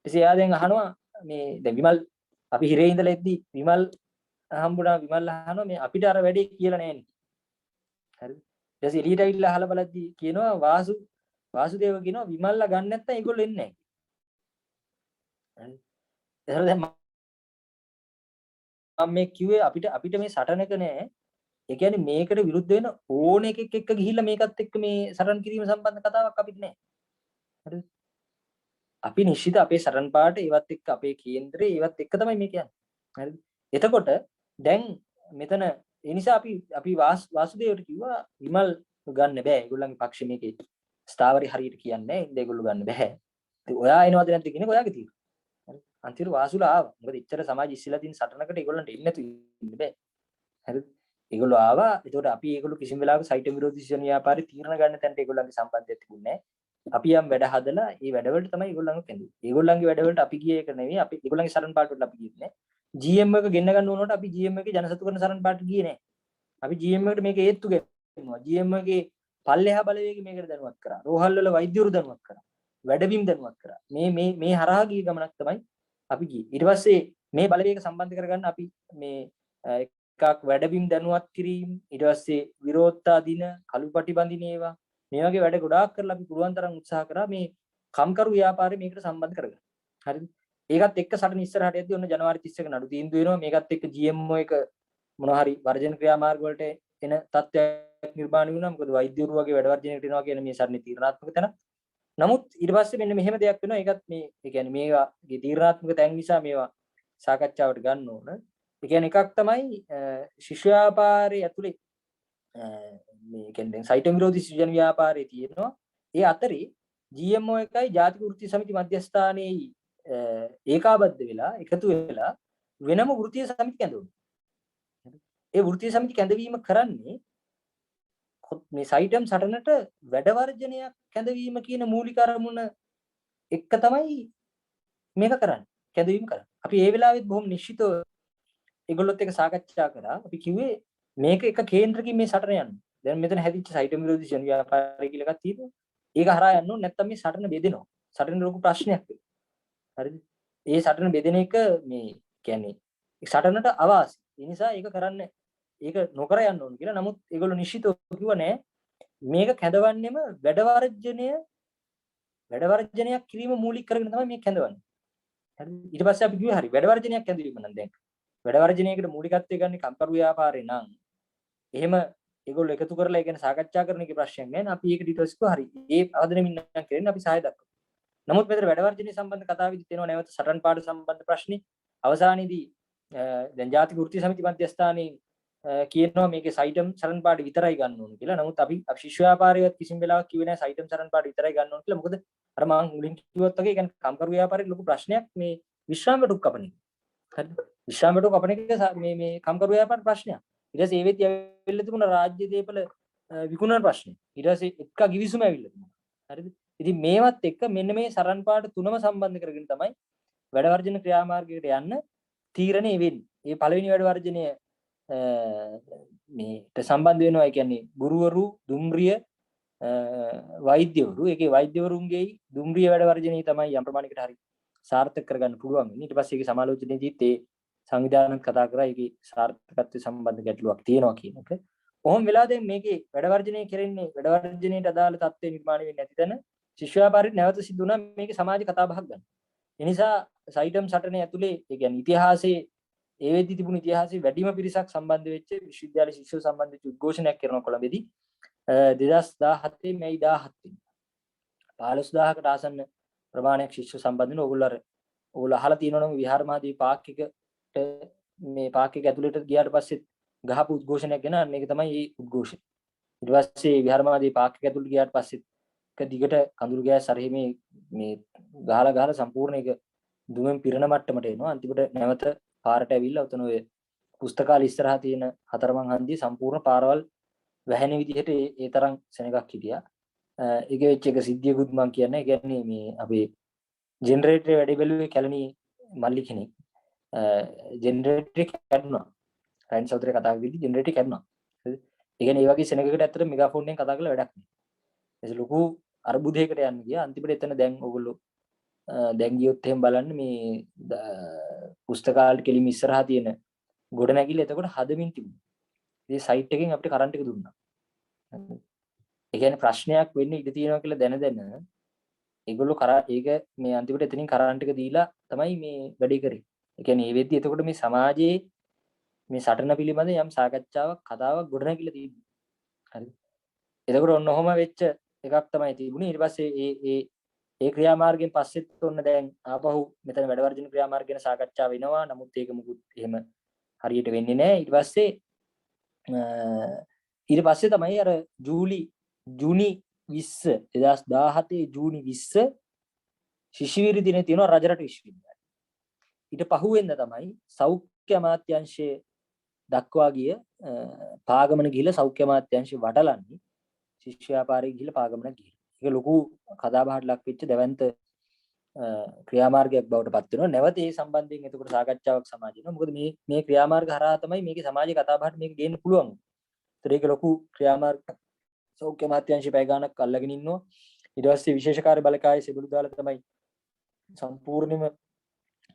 ඊට එයා දැන් අහනවා මේ දැන් විමල් අපි හිරේ ඉඳලා එද්දි විමල් හම්බුණා. විමල් අහනවා මේ අපිට අර වැඩේ කියලා නැහැ නේ. හරිද? ඊට පස්සේ එළියට ඇවිල්ලා අහලා බලද්දි කියනවා වාසුදේව කියනවා විමල්ලා ගන්න නැත්නම් ඒගොල්ලෝ එන්නේ නැහැ. හරි. දැන් මම මේ කිව්වේ අපිට මේ සටනක නෑ. ඒ කියන්නේ මේකට විරුද්ධ වෙන ඕන එකෙක් එක්ක ගිහිල්ලා මේකත් එක්ක මේ සටන් කිරීම සම්බන්ධ කතාවක් අපිට නෑ. හරිද? අපි නිශ්චිත අපේ සටන් පාට ඒවත් එක්ක අපේ කේන්දරේ ඒවත් එක්ක තමයි මේ කියන්නේ. හරිද? එතකොට දැන් මෙතන ඒ නිසා අපි වාසුදේවට කිව්වා විමල් ගන්න බෑ. ඒගොල්ලන්ගේ පක්ෂේ මේකේ ස්ථාවරي හරියට කියන්නේ නැහැ. ඉතින් ඒගොල්ලෝ ගන්න බෑ. ඉතින් ඔයා එනවද නැද්ද කියන එක ඔයාගේ තීරණය. හරි. අන්තිමට වාසුලා ආවා. මොකද ඉච්චර සමාජ ඉස්සෙල්ලා තියෙන සටනකට ඒගොල්ලන්ට එන්නේ නැතු ඉන්න බෑ. හරිද? ඒගොල්ලෝ ආවා. ඒතකොට අපි ඒගොල්ලෝ කිසිම වෙලාවක සයිට විරෝධී ශිෂ්‍ය ව්‍යාපාරේ තීරණ ගන්න තැනට ඒගොල්ලන්ගේ සම්බන්ධයක් තිබුණේ නැහැ. අපි යම් වැඩ හදලා ඒ වැඩවලට තමයි ඒගොල්ලන්ව කැඳුවේ. ඒගොල්ලන්ගේ වැඩවලට අපි ගියේ එක නෙවෙයි. අපි ඒගොල්ලන්ගේ සරණ පාට වලට අපි ගියේ නැහැ. GM එක ගෙන්න ගන්න ඕනකොට අපි GM එකේ ජනසතු කරන සරණ පාට ගියේ නැහැ. අපි GM එකට මේක ඒත්තු ගෙන්නවා. GM එකේ පල්ලෙහා බලවේගය මේකට දැනුවත් කරා. රෝහල් වල වෛද්‍යවරු දැනුවත් කරා. වැඩබිම් දැනුවත් කරා. මේ හරහා ගිය ගමනක් තමයි අපි ගියේ. ඊට පස්සේ මේ බලවේග සම්බන්ධ කරගන්න අපි මේ එකක් වැඩබිම් දැනුවත් කිරීම, ඊට පස්සේ විරෝධතා දින, කළුපටි බඳින ඒවා, මේ වගේ වැඩ ගොඩාක් කරලා අපි පුළුවන් තරම් උත්සාහ කරා මේ කම්කරු ව්‍යාපාරේ මේකට සම්බන්ධ කරගන්න. හරිද? ඒකත් එක්ක සටන ඉස්සරහට යද්දී ඔන්න ජනවාරි 31 නඩු තීන්දුව වෙනවා. මේකත් එක්ක GMO එක මොනවා හරි වර්ජන ක්‍රියාමාර්ග වලට එන තත්ත්වයක් නිර්මාණය වුණා. මොකද වෛද්‍යවරු වගේ වැඩ වර්ජනයකට එනවා කියන මේ සරණ තීරණාත්මක තැන. නමුත් ඊට පස්සේ මෙන්න මෙහෙම දෙයක් වෙනවා. ඒකත් මේ ඒ කියන්නේ මේවාගේ තීරණාත්මක තැන් නිසා මේවා සාකච්ඡාවට ගන්න ඕන. ඒ කියන්නේ එකක් තමයි ශිෂ්‍ය ව්‍යාපාරයේ ඇතුලේ මේ කියන්නේ සයිට විරෝධී ශිෂ්‍ය ව්‍යාපාරයේ තියෙනවා. ඒ අතරේ GMO එකයි ජාතික වෘත්තීය සමිති මධ්‍යස්ථානයේ ඒකාබද්ධ වෙලා එකතු වෙලා වෙනම වෘත්තීය සමිති කැඳවුවා. ඒ වෘත්තීය සමිති කැඳවීම කරන්නේ මේ සයිටම් සටනට වැඩ වර්ජනයක් කැඳවීම කියන මූලික අරමුණ එක තමයි මේක කරන්නේ. කැඳවීම කරන්නේ. අපි ඒ වෙලාවෙත් බොහොම නිශ්චිතව ඒගොල්ලොත් එක්ක සාකච්ඡා කරා. අපි කිව්වේ මේක එක කේන්ද්‍රකින් මේ සටන යන්න. දැන් මෙතන හැදිච්ච සයිටම් විරෝධී ශිෂ්‍ය ව්‍යාපාරය කියලා එකක් තියෙනවා. ඒක හරහා යන්න ඕනේ නැත්නම් මේ සටන බෙදෙනවා. සටන ලොකු ප්‍රශ්නයක් වෙනවා. හරිද? ඒ සටන බෙදෙන එක මේ කියන්නේ සටනට අවාසි. ඒ නිසා ඒක කරන්න ඒක නොකර යන්න ඕන කියලා. නමුත් ඒගොල්ලෝ නිශ්චිතව කිව්වා නෑ මේක කැඳවන්නෙම වැඩ වර්ජනයක් කිරීම මූලික කරගෙන තමයි මේක කැඳවන්නේ. හරිද? ඊට පස්සේ අපි කිව්වේ හරි වැඩ වර්ජනයක් කැඳවීම නම් දැන් වැඩ වර්ජනයකට මූලිකත්වය ගන්න කම්කරු ව්‍යාපාරේ නම් එහෙම ඒගොල්ලෝ එකතු කරලා ඒ කියන්නේ සාකච්ඡා කරන එකේ ප්‍රශ්නයක් නෑ. අපි ඒකට ඊට පස්සේ හරි ඒ ආදරෙමින් නම් කරන්නේ අපි සහාය දක්වමු. නමුත් මෙතන වැඩ වර්ජනය සම්බන්ධ කතාවෙදි තියෙනවා නැවත සටන් පාඩු සම්බන්ධ ප්‍රශ්නේ. අවසානයේදී දැන් ජාතික වෘත්තීය සමිති මධ්‍යස්ථානයේ කියනවා මේකේ සයිටම් සරන් පාඩි විතරයි ගන්න ඕන කියලා. නමුත් අපි ශිෂ්‍ය ව්‍යාපාරයේවත් කිසිම වෙලාවක කිව්වේ නැහැ සයිටම් සරන් පාඩි විතරයි ගන්න ඕන කියලා. මොකද අර මම මුලින් කිව්වත් වගේ කියන්නේ කම්කරු ව්‍යාපාරයේ ලොකු ප්‍රශ්නයක් මේ විශ්‍රාම බඩු කපන එක. හරිද? විශ්‍රාම බඩු කපන එක මේ කම්කරු ව්‍යාපාර ප්‍රශ්නයක්. ඊට පස්සේ ඒ වෙද්දී ඇවිල්ලා තිබුණා රාජ්‍ය දේපල විකුණන ප්‍රශ්නේ. ඊට පස්සේ එක්ක ගිවිසුම ඇවිල්ලා තිබුණා. හරිද? ඉතින් මේවත් එක්ක මෙන්න මේ සරන් පාඩ තුනම සම්බන්ධ කරගෙන තමයි වැඩ වර්ජන ක්‍රියාමාර්ගයකට යන්න තීරණය වෙන්නේ. මේ පළවෙනි වැඩ වර්ජනය මේට සම්බන්ධ වෙනවා. ඒ කියන්නේ ගුරුවරු, දුම්රිය, වෛද්‍යවරු. ඒකේ වෛද්‍යවරුන්ගේ දුම්රිය වැඩ වර්ජනය තමයි යම් ප්‍රමාණයකට හරි සාර්ථක කරගන්න පුළුවන් වෙන්නේ. ඊට පස්සේ ඒකේ සමාලෝචනයේදීත් ඒ සංවිධානයක් කතා කරා ඒකේ සාර්ථකත්වය සම්බන්ධ ගැටලුවක් තියෙනවා කියන එක. කොහොම වෙලා දැන් මේකේ වැඩ වර්ජනය කරන්නේ වැඩ වර්ජනයට අදාළ තත්ත්වය නිර්මාණය වෙන්නේ නැති තැන ශිෂ්‍ය ව්‍යාපාරෙත් නැවත සිද්ධ වුණා මේකේ සමාජ කතා බහක් ගන්න. ඒ නිසා සයිටම් සටනේ ඇතුලේ ඒ කියන්නේ ඉතිහාසයේ ඒ වෙද්දි තිබුණු ඉතිහාසයේ වැඩිම පිරිසක් සම්බන්ධ වෙච්ච විශ්වවිද්‍යාල ශිෂ්‍යව සම්බන්ධ වෙච්ච උද්ඝෝෂණයක් කරන කොළඹදී 2017 මැයි 17 15000කට ආසන්න ප්‍රමාණයක් ශිෂ්‍ය සම්බන්ධ වෙන ඕගොල්ලෝ අහලා තියෙනවනම් විහාර මහදී පාක්ෂිකට මේ පාක්ෂික ඇතුළට ගියාට පස්සේ ගහපු උද්ඝෝෂණයක් ගැන අන්න ඒක තමයි මේ උද්ඝෝෂණය. ඊට පස්සේ විහාර මහදී පාක්ෂික ඇතුළට ගියාට පස්සේ එක දිගට කඳුළු ගෑස් හරි මේ ගහලා සම්පූර්ණ එක දුමෙන් පිරෙන මට්ටමට එනවා. අන්තිමට නැවත පාරට ඇවිල්ලා උතන ඔය පුස්තකාල ඉස්සරහා තියෙන හතරමං හන්දියේ සම්පූර්ණ පාරවල් වැහෙන විදිහට ඒ තරම් සෙනගක් හිටියා. ඒක වෙච්ච එක සිද්ධියකුත් මම කියන්නේ. ඒ කියන්නේ මේ අපේ ජෙනරේටරේ වැඩ බැලුවේ කැලණි මල්ලි කෙනෙක්. ජෙනරේටරේ කැඩුනා. රයින් සෞදරේ කතා කරද්දී ජෙනරේටරේ කැඩුනා. හරිද? ඒ කියන්නේ මේ වගේ සෙනගකට ඇත්තට මෙගාෆෝන් එකෙන් කතා කරලා වැඩක් නෑ. ඒක ලොකු අර්බුදයකට යන්න ගියා. අන්තිමට එතන දැන් ඔයගොල්ලෝ දැන් ගියොත් එහෙම බලන්න මේ පුස්තකාලේ කෙලිම ඉස්සරහා තියෙන ගොඩනැගිල්ල එතකොට හදමින් තිබුණා. මේ සයිට් එකෙන් අපිට කරන්ට් එක දුන්නා. ඒ කියන්නේ ප්‍රශ්නයක් වෙන්න ඉඩ තියෙනවා කියලා දැන ඒගොල්ලෝ ඒක මේ අන්තිමට එතනින් කරන්ට් එක දීලා තමයි මේ වැඩේ කරේ. ඒ කියන්නේ මේ වෙද්දි එතකොට මේ සමාජයේ මේ සටන පිළිබඳ යම් සාකච්ඡාවක් කතාවක් ගොඩනැගිලා තියෙනවා. හරි. එතකොට ඔන්න ඔහොම වෙච්ච එකක් තමයි තිබුණේ. ඊට පස්සේ ඒ ක්‍රියාමාර්ගයෙන් පස්සෙත් ඔන්න දැන් ආපහු මෙතන වැඩ වර්ජන ක්‍රියාමාර්ග ගැන සාකච්ඡා වෙනවා. නමුත් ඒක මුකුත් එහෙම හරියට වෙන්නේ නැහැ. ඊට පස්සේ තමයි අර ජූනි 20 2017 ජූනි 20 ශිෂ්‍යවීර දිනේ තියෙනවා රජරට විශ්වවිද්‍යාලය. ඊට පහුවෙන්ද තමයි සෞඛ්‍ය අමාත්‍යාංශයේ දක්වා ගිය පාගමන ගිහිල්ලා සෞඛ්‍ය අමාත්‍යාංශය වටලන්නේ ශිෂ්‍ය ව්‍යාපාරයේ ගිහිල්ලා පාගමන ගිහිල්ලා. ඒක ලොකු කතාබහට ලක් වෙච්ච දෙවන්ත ක්‍රියාමාර්ගයක් බවට පත් වෙනවා. නැවත ඒ සම්බන්ධයෙන් එතකොට සාකච්ඡාවක් සමාජිනවා. මොකද මේ ක්‍රියාමාර්ග හරහා තමයි මේකේ සමාජයේ කතාබහට මේක ගේන්න පුළුවන්. ඒතර ඒක ලොකු ක්‍රියාමාර්ග සෞඛ්‍ය අමාත්‍යාංශය පැය ගාණක් අල්ලගෙන ඉන්නවා. ඊට පස්සේ විශේෂ කාර්ය බලකායේ සෙබළු දාලා තමයි සම්පූර්ණයෙන්ම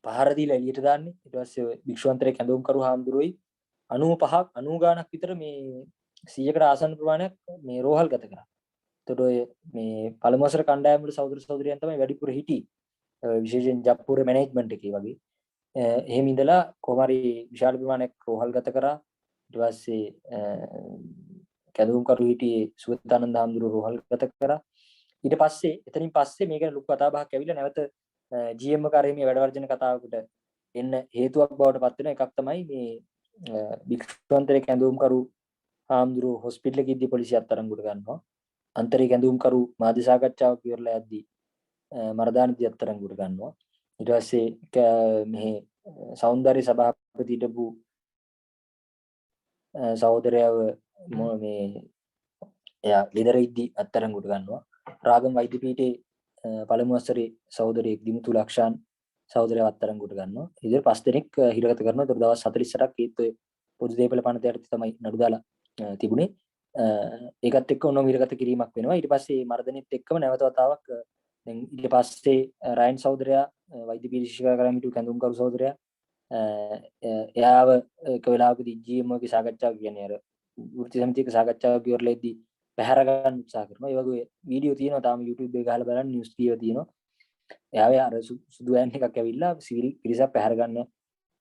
පහර දීලා එළියට දාන්නේ. ඊට පස්සේ භික්ෂුවන්තරේ කැඳවුම් කරු හාමුදුරුවෝයි 95ක් 90 ගාණක් විතර මේ 100කට ආසන්න ප්‍රමාණයක් මේ රෝහල් ගත කරා. එතකොට ඔය මේ පළමු වසර කණ්ඩායම් වල සහෝදර සහෝදරියන් තමයි වැඩිපුර හිටියේ. විශේෂයෙන් ජප්පුර මැනේජ්මන්ට් එකේ වගේ. එහෙම ඉඳලා කොහොම හරි විශාල ප්‍රමාණයක් රෝහල් ගත කරා. ඊට පස්සේ කැඳවුම් කරු හිටියේ සුවදානන්ද හාමුදුරුවෝ රෝහල් ගත කරා. ඊට පස්සේ එතනින් පස්සේ මේක ලොකු කතාබහක් ඇවිල්ලා නැවත GM කාර්යයේ මේ වැඩ වර්ජන කතාවකට එන්න හේතුවක් බවට පත් වෙන එකක් තමයි මේ භික්ෂුවන්තරේ කැඳවුම් කරු හාමුදුරුවෝ හොස්පිටල් එකේ ඉද්දී පොලිසිය අත්අඩංගුවට ගන්නවා. අන්තරේ කැඳවුම් කරු මාධ්‍ය සාකච්ඡාවක් ඉවරලා යද්දී මරදානදී අත්අඩංගුවට ගන්නවා. ඊට පස්සේ මේ සෞන්දර්ය සභාපති හිටපු සහෝදරයව මේ එයා ලිදරෙද්දී අත්අඩංගුවට ගන්නවා. රාගම් වෛද්‍ය පීඨයේ පළමු වසරේ සහෝදරියෙක් දිමුතු ලක්ෂාන් සහෝදරයව අත්අඩංගුවට ගන්නවා. ඉතින් 5 දෙනෙක් හිරගත කරනවා. ඒතර දවස් 48ක් ඒත් ඔය පොදු දේපල පනතයට තමයි නඩු දාලා තිබුණේ. ඒකත් එක්ක ඔන්නෝ හිරගත කිරීමක් වෙනවා. ඊට පස්සේ මර්ධනෙත් එක්කම නැවත වතාවක් දැන් ඊට පස්සේ රයන් සහෝදරයා වෛද්‍ය පීඨ කරමින් හිටු කැඳුම් කරු සහෝදරයා එයාව එක වෙලාවකදී GM එකේ සාකච්ඡාවක් කියන්නේ අර වෘත්ති සමිතියක සාකච්ඡාවක් ඉවරලෙද්දී පැහැර ගන්න උත්සාහ කරනවා. ඒ වගේ වීඩියෝ තියෙනවා තාම YouTube එකේ ගහලා බලන්න නිවුස් ටීවී තියෙනවා. එයාවේ අර සුදු වෑන් එකක් ඇවිල්ලා සිවිල් පිරිසක් පැහැර ගන්න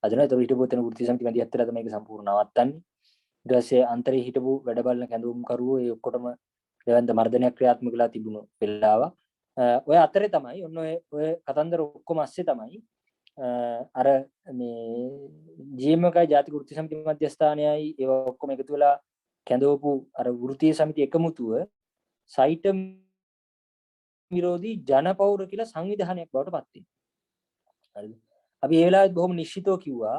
අදන ඒතර හිටපු තැන වෘත්ති සමිතිය මැදිහත් වෙලා තමයි මේක සම්පූර්ණ නවත්තන්නේ. ඊට පස්සේ අන්තරේ හිටපු වැඩ බලන කැඳවුම් කරුවෝ ඒ ඔක්කොටම දෙවන්ත මර්ධනයක් ක්‍රියාත්මක වෙලා තිබුණු වෙලාව. ඔය අතරේ තමයි ඔන්න ඔය කතන්දර ඔක්කොම ඇස්සේ තමයි අර මේ GM එකයි ජාතික වෘත්ති සමිති මධ්‍යස්ථානයයි ඒවා ඔක්කොම එකතු වෙලා කැඳවපු අර වෘත්තීය සමිති එකමුතුව සයිටම් විරෝධී ජනපෞර කියලා සංවිධානයක් බවට පත් වෙනවා. හරිද? අපි ඒ වෙලාවෙත් බොහොම නිශ්චිතව කිව්වා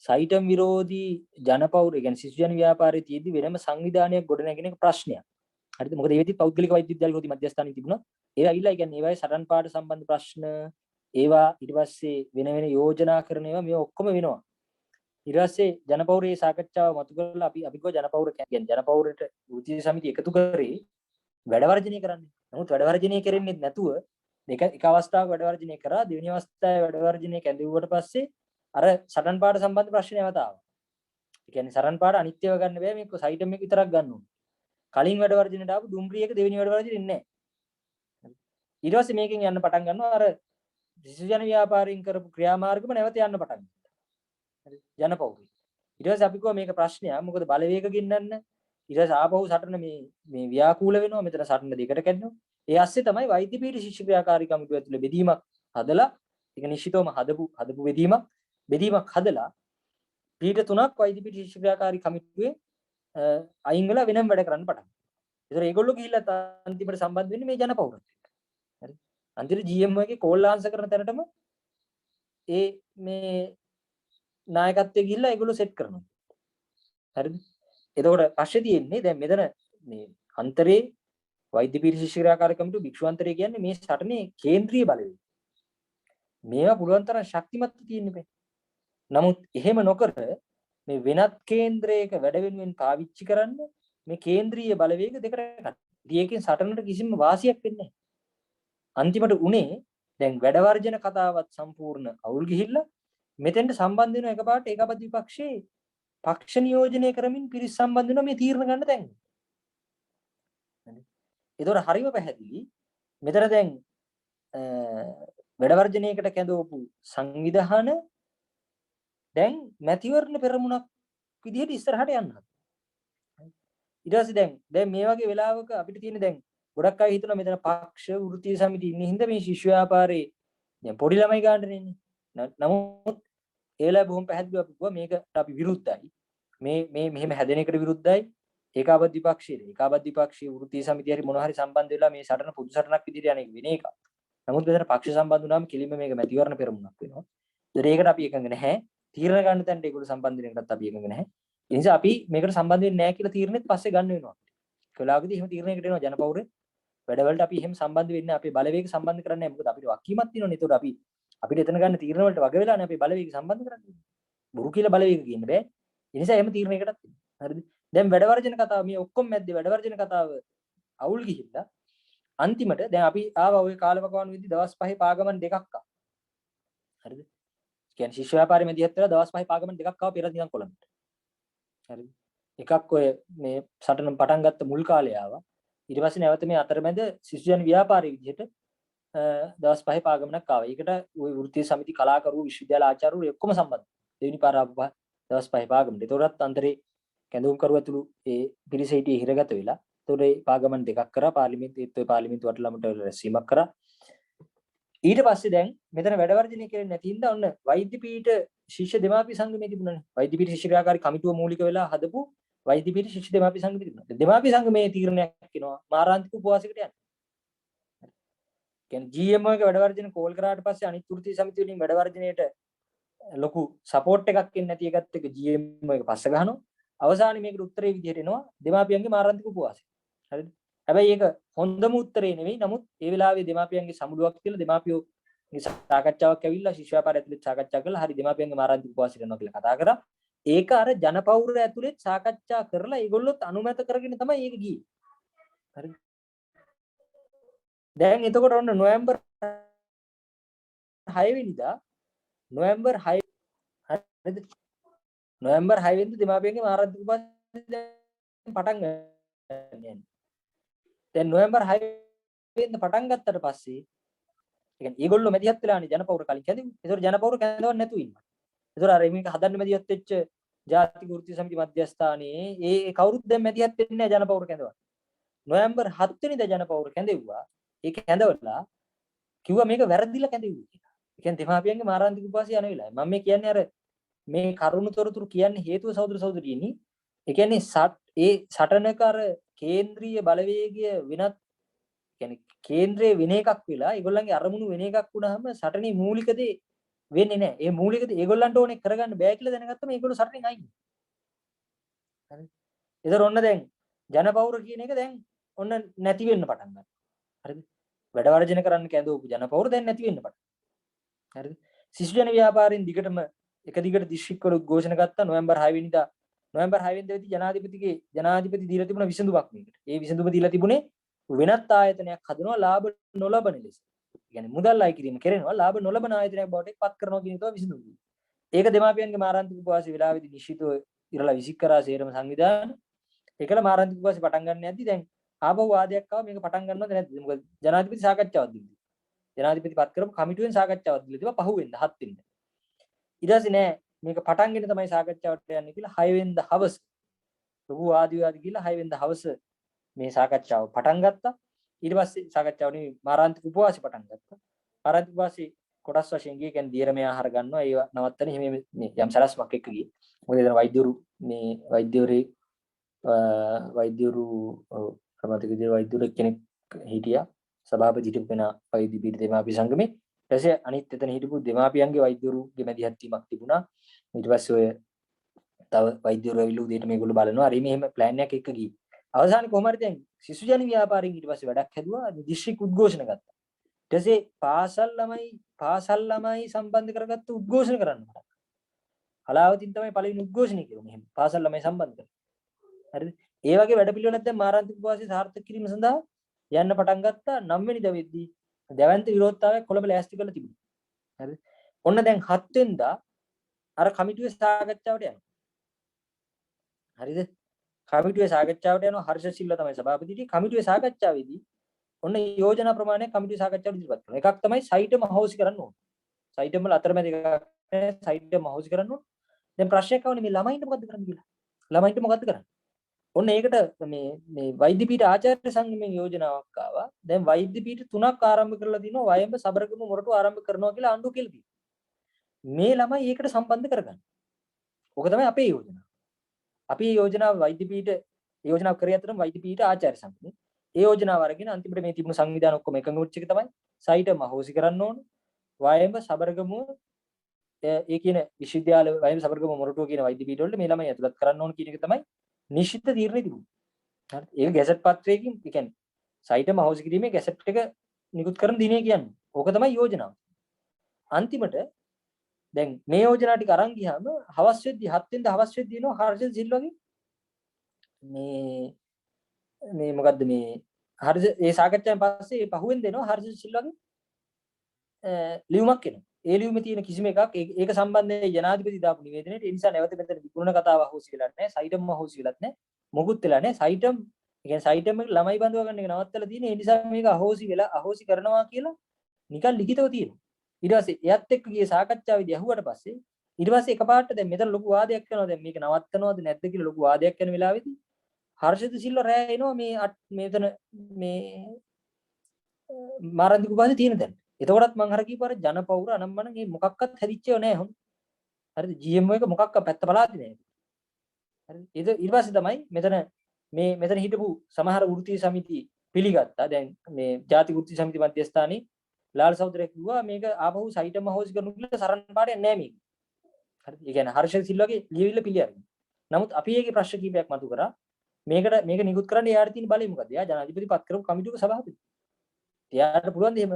සයිටම් විරෝධී ජනපෞර කියන්නේ සිසු ජන ව්‍යාපාරයේ තියෙද්දි වෙනම සංවිධානයක් ගොඩනැගෙන එක ප්‍රශ්නයක්. හරිද? මොකද ඒ වෙද්දි පෞද්ගලික වෛද්‍ය විද්‍යාල විරෝධී මධ්‍යස්ථානය තිබුණා. ඒවා ඇවිල්ලා කියන්නේ ඒවායේ සටන් පාඩ සම්බන්ධ ප්‍රශ්න ඒවා ඊට පස්සේ වෙන වෙන යෝජනා කරන ඒවා මේ ඔක්කොම වෙනවා. ඊට පස්සේ ජනපෞරයේ සාකච්ඡාව මතු කරලා අපි කෝ ජනපෞර කියන්නේ ජනපෞරයට වෘත්තීය සමිති එකතු කරේ වැඩ වර්ජනය කරන්න. නමුත් වැඩ වර්ජනය කරන්නේ නැතුව එක අවස්ථාවක වැඩ වර්ජනය කරා දෙවෙනි අවස්ථාවේ වැඩ වර්ජනය කැඳවුවට පස්සේ අර සටන් පාඩ සම්බන්ධ ප්‍රශ්නේ නැවත ආවා. ඒ කියන්නේ සටන් පාඩ අනිත්‍යව ගන්න බෑ මේක සයිටම් එක විතරක් ගන්න ඕනේ. කලින් වැඩ වර්ජනයට ආපු දුම්රිය එක දෙවෙනි වැඩ වර්ජනේ නැහැ. ඊට පස්සේ මේකෙන් යන්න පටන් ගන්නවා අර සිසු ජන ව්‍යාපාරයෙන් කරපු ක්‍රියාමාර්ගම නැවත යන්න පටන් ගත්තා. හරි ජනපෞරි. ඊට පස්සේ අපි කිව්වා මේක ප්‍රශ්නයක්. මොකද බලවේග ගින්නන්න ඊට පස්සේ ආපහු සටන මේ ව්‍යාකූල වෙනවා. මෙතන සටන දෙකට කැඩෙනවා. ඒ ASCII තමයි වෛද්‍ය පීඨ ශිෂ්‍ය ක්‍රියාකාරී කමිටුව ඇතුලේ බෙදීමක් හදලා ඒක නිශ්චිතවම හදපු බෙදීමක් හදලා පීඨ තුනක් වෛද්‍ය පීඨ ශිෂ්‍ය ක්‍රියාකාරී කමිටුවේ අයින් වෙලා වෙනම වැඩ කරන්න පටන් ගත්තා. ඒතර ඒගොල්ලෝ ගිහිල්ලා අන්තිමට සම්බන්ධ වෙන්නේ මේ ජනපෞරත් එක්ක. හරි. අන්තිමට GM එකේ කෝල් ආන්සර් කරන තැනටම ඒ මේ නායකත්වයේ ගිහිල්ලා ඒගොල්ලෝ සෙට් කරනවා. හරිද? එතකොට පස්සේ තියෙන්නේ දැන් මෙතන මේ අන්තරේ වෛද්‍ය පීඨ ශිෂ්‍ය ක්‍රියාකාරී කමිටුව භික්ෂුවන්තරය කියන්නේ මේ සටනේ කේන්ද්‍රීය බලවේග. මේවා පුළුවන් තරම් ශක්තිමත් තියෙන්න බෑ. නමුත් එහෙම නොකර මේ වෙනත් කේන්ද්‍රයක වැඩ වෙනුවෙන් පාවිච්චි කරන්න මේ කේන්ද්‍රීය බලවේග දෙකට ගන්න. ඒකෙන් සටනට කිසිම වාසියක් වෙන්නේ නැහැ. අන්තිමට උනේ දැන් වැඩ වර්ජන කතාවත් සම්පූර්ණ අවුල් ගිහිල්ලා මෙතෙන්ට සම්බන්ධ වෙන එකපාරට ඒකපද විපක්ෂයේ පක්ෂ නියෝජනය කරමින් පිරිස් සම්බන්ධ වෙනවා මේ තීරණ ගන්න තැන්. ඒතොර හරිම පැහැදිලි. මෙතන දැන් වැඩ වර්ජනයකට කැඳවපු සංවිධාන දැන් මැතිවරණ පෙරමුණක් විදිහට ඉස්සරහට යනවා. ඊට පස්සේ දැන් මේ වගේ වෙලාවක අපිට තියෙන දැන් ගොඩක් අය හිතනවා මෙතන පක්ෂ වෘත්තීය සමිති ඉන්නේ හින්දා මේ ශිෂ්‍ය ව්‍යාපාරේ දැන් පොඩි ළමයි ගන්නට නෙන්නේ. නමුත් ඒ වෙලාවේ බොහොම පැහැදිලිව අපි කිව්වා මේකට අපි විරුද්ධයි. මේ මෙහෙම හැදෙන එකට විරුද්ධයි. ඒකාබද්ධ විපක්ෂයේ විපක්ෂයේ වෘත්තීය සමිතිය හරි මොනවා හරි සම්බන්ධ වෙලා මේ සටන පොදු සටනක් විදිහට යන්නේ වෙන එකක්. නමුත් මෙතන පක්ෂ සම්බන්ධ වුණාම කෙලින්ම මේක මැතිවරණ පෙරමුණක් වෙනවා. ඒකට අපි එකඟ නැහැ. තීරණ ගන්න තැනට ඒගොල්ලෝ සම්බන්ධ වෙන එකටත් අපි එකඟ නැහැ. ඒ නිසා අපි මේකට සම්බන්ධ වෙන්නේ නැහැ කියලා තීරණෙත් පස්සේ ගන්න වෙනවා. කලාවකදී එහෙම තීරණයකට එනවා ජනපෞරේ. වැඩවලට අපි එහෙම සම්බන්ධ වෙන්නේ අපේ බලවේග සම්බන්ධ කරන්නේ නැහැ. මොකද අපිට වක්කීමක් තියෙනවනේ. ඒතකොට අපිට එතන ගන්න තීරණ වලට වග වෙලානේ අපි බලවේග සම්බන්ධ කරන්නේ. බොරු කියලා බලවේග කියන්න බෑ. ඒ නිසා එහෙම තීරණයකටත් එනවා. හරිද? දැන් වැඩ වර්ජන කතාව මේ ඔක්කොම මැද්දේ වැඩ වර්ජන කතාව අවුල් ගිහිල්ලා අන්තිමට දැන් අපි ආවා ওই කාලවකවානු විදි දවස් 5 පාගමන් දෙකක් ආවා. හරිද? කියන්නේ ශිෂ්‍ය ව්‍යාපාරෙ මැදිහත් වෙලා දවස් 5 පාගමන් දෙකක් ආවා පෙර දිනක් කොළඹට. හරිද? එකක් ඔය මේ සටන පටන් ගත්ත මුල් කාලේ ආවා. ඊට පස්සේ නැවත මේ අතරමැද සිසු ජන ව්‍යාපාරයේ විදිහට දවස් 5 පාගමනක් ආවා. ඒකට ওই වෘත්තීය සමිති කලාකරුවෝ විශ්වවිද්‍යාල ආචාර්යවරු ඔක්කොම සම්බන්ධ. දෙවෙනි පාර ආපුවා දවස් 5 පාගමනට. ඒතොරත් අන්තරේ කැඳවුම් කරුවා ඇතුළු ඒ පිරිස හිටියේ හිරගත වෙලා. ඒතොර ඒ පාගමන් දෙකක් කරා පාර්ලිමේන්තු වටලමට රැස්වීමක් කරා. ඊට පස්සේ දැන් මෙතන වැඩ වර්ජනය කෙරෙන්නේ නැති හින්දා ඔන්න වෛද්‍ය පීඨ ශිෂ්‍ය දෙමාපිය සංගමයේ තිබුණානේ. වෛද්‍ය පීඨ ශිෂ්‍ය ක්‍රියාකාරී කමිටුව මූලික වෙලා හදපු වෛද්‍ය පීඨ ශිෂ්‍ය දෙමාපිය සංගමයේ තිබුණා. දෙමාපිය සංගමයේ තීරණයක් එනවා මාරාන්තික උපවාසයකට යන්න. කියන්නේ GM එක වැඩ වර්ජන කෝල් කරාට පස්සේ අනිත් වෘත්තීය සමිතිය වලින් වැඩ වර්ජනයට ලොකු සපෝට් එකක් එන්නේ නැති එකත් එක්ක GM එක පස්ස ගහනවා. අවසානයේ මේකට උත්තරේ විදිහට එනවා දෙමාපියන්ගේ මාරාන්තික උපවාසය. හරිද? හැබැයි ඒක හොඳම උත්තරේ නෙවෙයි. නමුත් ඒ වෙලාවේ දෙමාපියන්ගේ සමුළුවක් කියලා දෙමාපියෝ සාකච්ඡාවක් ඇවිල්ලා ශිෂ්‍ය ව්‍යාපාරය ඇතුළේ සාකච්ඡා කරලා හරි දෙමාපියන්ගේ මාරාන්තික උපවාසය කරනවා කියලා කතා කරා. ඒක අර ජනපෞර ඇතුළේ සාකච්ඡා කරලා ඒගොල්ලොත් අනුමත කරගෙන තමයි ඒක ගියේ. හරිද? දැන් එතකොට ඔන්න නොවැම්බර් 6 වෙනිදා නොවැම්බර් 6 හරිද? නොවැම්බර් 6 වෙනිදා දෙමාපියන්ගේ මාරාන්තික උපවාසය පටන් ගන්නවා. දැන් නොවැම්බර් 6 වෙනිදා පටන් ගත්තට පස්සේ ඒ කියන්නේ ඒගොල්ලෝ මැදිහත් වෙලානේ ජනපෞර කලින් කැඳෙන්නේ. ඒතකොට ජනපෞර කැඳවන්න නැතුව ඉන්නවා. ඒතකොට අර මේක හදන්න මැදිහත් වෙච්ච ජාතික වෘත්තීය සමිති මධ්‍යස්ථානයේ ඒ කවුරුත් දැන් මැදිහත් වෙන්නේ නැහැ ජනපෞර කැඳවන්න. නොවැම්බර් 7 වෙනිදා ජනපෞර කැඳෙව්වා. ඒක කැඳවලා කිව්වා මේක වැරදිලා කැඳෙව්වා කියලා. කියන්නේ දෙමාපියන්ගේ මාරාන්තික උපවාසය යන වෙලාවයි. මම මේ කියන්නේ අර මේ කරුණු තොරතුරු කියන්නේ හේතුව සහෝදර සහෝදරියනි. ඒ කියන්නේ ඒ සටනක අර කේන්ද්‍රීය බලවේගය වෙනත් කියන්නේ කේන්ද්‍රයේ වෙන එකක් වෙලා ඒගොල්ලන්ගේ අරමුණු වෙන එකක් වුණාම සටනේ මූලික දේ වෙන්නේ නැහැ. ඒ මූලික දේ ඒගොල්ලන්ට ඕනේ කරගන්න බෑ කියලා දැනගත්තම ඒගොල්ලෝ සටනෙන් අයින්. හරි. ඒතර ඔන්න දැන් ජනපෞර කියන එක දැන් ඔන්න නැති වෙන්න පටන් ගන්නවා. හරිද? වැඩ වර්ජන කරන්න කැඳවපු ජනපෞර දැන් නැති වෙන්න පටන්. හරිද? සිසු ජන ව්‍යාපාරයෙන් දිගටම එක දිගට දිස්ත්‍රික්කවල උද්ඝෝෂණ ගත්තා නොවැම්බර් 6 වෙනිදා නොවැම්බර් 6 වෙනිදාදී ජනාධිපති දීලා තිබුණ විසඳුමක් මේකට. ඒ විසඳුම දීලා තිබුණේ වෙනත් ආයතනයක් හදනවා ලාභ නොලබන ලෙස. ඒ කියන්නේ මුදල් අය කිරීම කරනවා ලාභ නොලබන ආයතනයක් බවට පත් කරනවා කියන එක විසඳුම. ඒක දෙමාපියන්ගේ මාරාන්තික උපවාසයේ වෙලාවේදී නිශ්චිතව ඉරලා විසික් කරා සේරම සංවිධාන. ඒකල මාරාන්තික උපවාසය පටන් ගන්න යද්දි දැන් ආපහු වාදයක් ආවා මේක පටන් ගන්නවද නැද්ද? මොකද ජනාධිපති සාකච්ඡාවක් දීලා. ජනාධිපති පත් කරපු කමිටුවෙන් සාකච්ඡාවක් දීලා තිබා පහුවෙන්ද 7 වෙනිදා. ඊට පස්සේ නෑ මේක පටන්ගෙන තමයි සාකච්ඡාවට යන්නේ කියලා 6 වෙනිදා හවස ලොකු වාදී කියලා 6 වෙනිදා හවස මේ සාකච්ඡාව පටන් ගත්තා. ඊට පස්සේ සාකච්ඡාව නෙවෙයි මාරාන්තික උපවාසය පටන් ගත්තා. මාරාන්තික උපවාසයේ කොටස් වශයෙන් ගියේ කියන්නේ දියරමය ආහාර ගන්නවා ඒව නවත්තන හිම මේ යම් සලස්මක් එක්ක ගියේ. මොකද එතන වෛද්‍යවරු සමාජික වෛද්‍යවරු කෙනෙක් හිටියා. සභාපති හිටපෙන වෛද්‍ය පීඨ දෙමාපිය සංගමේ. ඊට පස්සේ අනිත් එතන හිටපු දෙමාපියන්ගේ වෛද්‍යවරුගේ මැදිහත් වීමක් තිබුණා. ඊට පස්සේ ඔය තව වෛද්‍යවරු ඇවිල්ලා උදේට මේගොල්ලෝ බලනවා. හරි මෙහෙම ප්ලෑන් එකක් එක්ක ගියේ. අවසානයේ කොහොම හරි දැන් සිසු ජන ව්‍යාපාරයෙන් ඊට පස්සේ වැඩක් හැදුවා. දිස්ත්‍රික් උද්ඝෝෂණ ගත්තා. ඊට පස්සේ පාසල් ළමයි සම්බන්ධ කරගත්ත උද්ඝෝෂණ කරන්න පටන් ගත්තා. හලාවතින් තමයි පළවෙනි උද්ඝෝෂණය කරුවේ. මෙහෙම පාසල් ළමයි සම්බන්ධ කරලා. හරිද? ඒ වගේ වැඩපිළිවෙලක් දැන් මාරාන්තික උපවාසය සාර්ථක කිරීම සඳහා යන්න පටන් ගත්තා. 9 වෙනිදා වෙද්දී දැවැන්ත විරෝධතාවයක් කොළඹ ලෑස්ති කරලා තිබුණා. හරිද? ඔන්න දැන් 7 වෙනිදා අර කමිටුවේ සාකච්ඡාවට යනවා. හරිද? කමිටුවේ සාකච්ඡාවට යනවා හර්ෂ සිල්වා තමයි සභාපතිටි. කමිටුවේ සාකච්ඡාවේදී ඔන්න යෝජනා ප්‍රමාණය කමිටුවේ සාකච්ඡාවට ඉදිරිපත් කරනවා. එකක් තමයි සයිටම අහෝසි කරන්න ඕන. සයිටම වල අතරමැද එකක් නැහැ. සයිටම අහෝසි කරන්න ඕන. දැන් ප්‍රශ්නයක් ආවනේ මේ ළමයින්ට මොකද්ද කරන්න කියලා. ළමයින්ට මොකද්ද කරන්නේ? ඔන්න ඒකට මේ වෛද්‍ය පීඨ ආචාර්ය සංගමයෙන් යෝජනාවක් ආවා. දැන් වෛද්‍ය පීඨ 3ක් ආරම්භ කරලා දිනවා. වයඹ සබරගමු මොරටුව ආරම්භ කරනවා කියලා ආණ්ඩුව කියලා තියෙනවා. මේ ළමයි ඒකට සම්බන්ධ කරගන්න. ඕක තමයි අපේ යෝජනාව. අපි මේ යෝජනාව වෛද්‍ය පීඨ යෝජනාව කරේ අතරම වෛද්‍ය පීඨ ආචාර්ය සංගමේ. ඒ යෝජනාව අරගෙන අන්තිමට මේ තිබුණු සංවිධාන ඔක්කොම එකඟ වෙච්ච එක තමයි සයිටම අහෝසි කරන්න ඕන. වයඹ සබරගමු ඒ කියන විශ්වවිද්‍යාල වයඹ සබරගමු මොරටුව කියන වෛද්‍ය පීඨ වලට මේ ළමයි ඇතුළත් කරන්න ඕන කියන එක තමයි නිශ්චිත තීරණය තිබුණා. හරි. ඒක ගැසට් පත්‍රයකින් ඒ කියන්නේ සයිටම අහෝසි කිරීමේ ගැසට් එක නිකුත් කරන දිනේ කියන්නේ. ඕක තමයි යෝජනාව. අන්තිමට දැන් මේ යෝජනා ටික අරන් ගියාම හවස් වෙද්දී 7 වෙනිදා හවස් වෙද්දී එනවා හර්ෂ සිල්වාගේ මේ මොකද්ද මේ හර්ෂ ඒ සාකච්ඡාවෙන් පස්සේ පහුවෙන් දෙනවා හර්ෂ සිල්වාගේ ලියුමක් එනවා. ඒ ලියුමේ තියෙන කිසිම එකක් ඒක සම්බන්ධයෙන් ජනාධිපති දාපු නිවේදනයේට ඒ නිසා නැවත මෙතන විකුණන කතාව අහෝසි වෙලා නැහැ. සයිටම් අහෝසි වෙලත් නැහැ. මොකුත් වෙලා නැහැ. සයිටම් කියන්නේ සයිටම් එක ළමයි බඳව ගන්න එක නවත්තලා තියෙන. ඒ නිසා මේක අහෝසි වෙලා අහෝසි කරනවා කියලා නිකන් ලිඛිතව තියෙනවා. ඊට පස්සේ එයත් එක්ක ගියේ සාකච්ඡාවේදී අහුවට පස්සේ ඊට පස්සේ එකපාරට දැන් මෙතන ලොකු වාදයක් කරනවා. දැන් මේක නවත්තනවද නැද්ද කියලා ලොකු වාදයක් කරන වෙලාවේදී හර්ෂද සිල්වා රෑ එනවා මෙතන මේ මාරාන්තික උපවාසයේ තියෙන දැන්. එතකොටත් මම අර කියපාර ජනපෞර අනම්මන මේ මොකක්වත් හැදිච්චේව නැහැ හොඳ. හරිද? GMO එක මොකක්වත් පැත්ත බලාදී නැහැ. හරිද? ඊට පස්සේ තමයි මෙතන හිටපු සමහර වෘත්තීය සමිති පිළිගත්තා. දැන් මේ ජාතික වෘත්තීය සමිති මධ්‍යස්ථානයේ ලාල් සහෝදරයා කිව්වා මේක ආපහු සයිටම අහෝසි කරනු කියලා සරණ පාඩයක් නැහැ මේක. හරිද? ඒ කියන්නේ හර්ෂ සිල්වාගේ ලියවිල්ල පිළිඅරගෙන. නමුත් අපි ඒකේ ප්‍රශ්න කීපයක් මතු කරා. මේක නිකුත් කරන්න එයාට තියෙන බලය මොකද්ද? එයා ජනාධිපති පත් කරපු කමිටුවක සභාපති. එයාට පුළුවන් ද එහෙම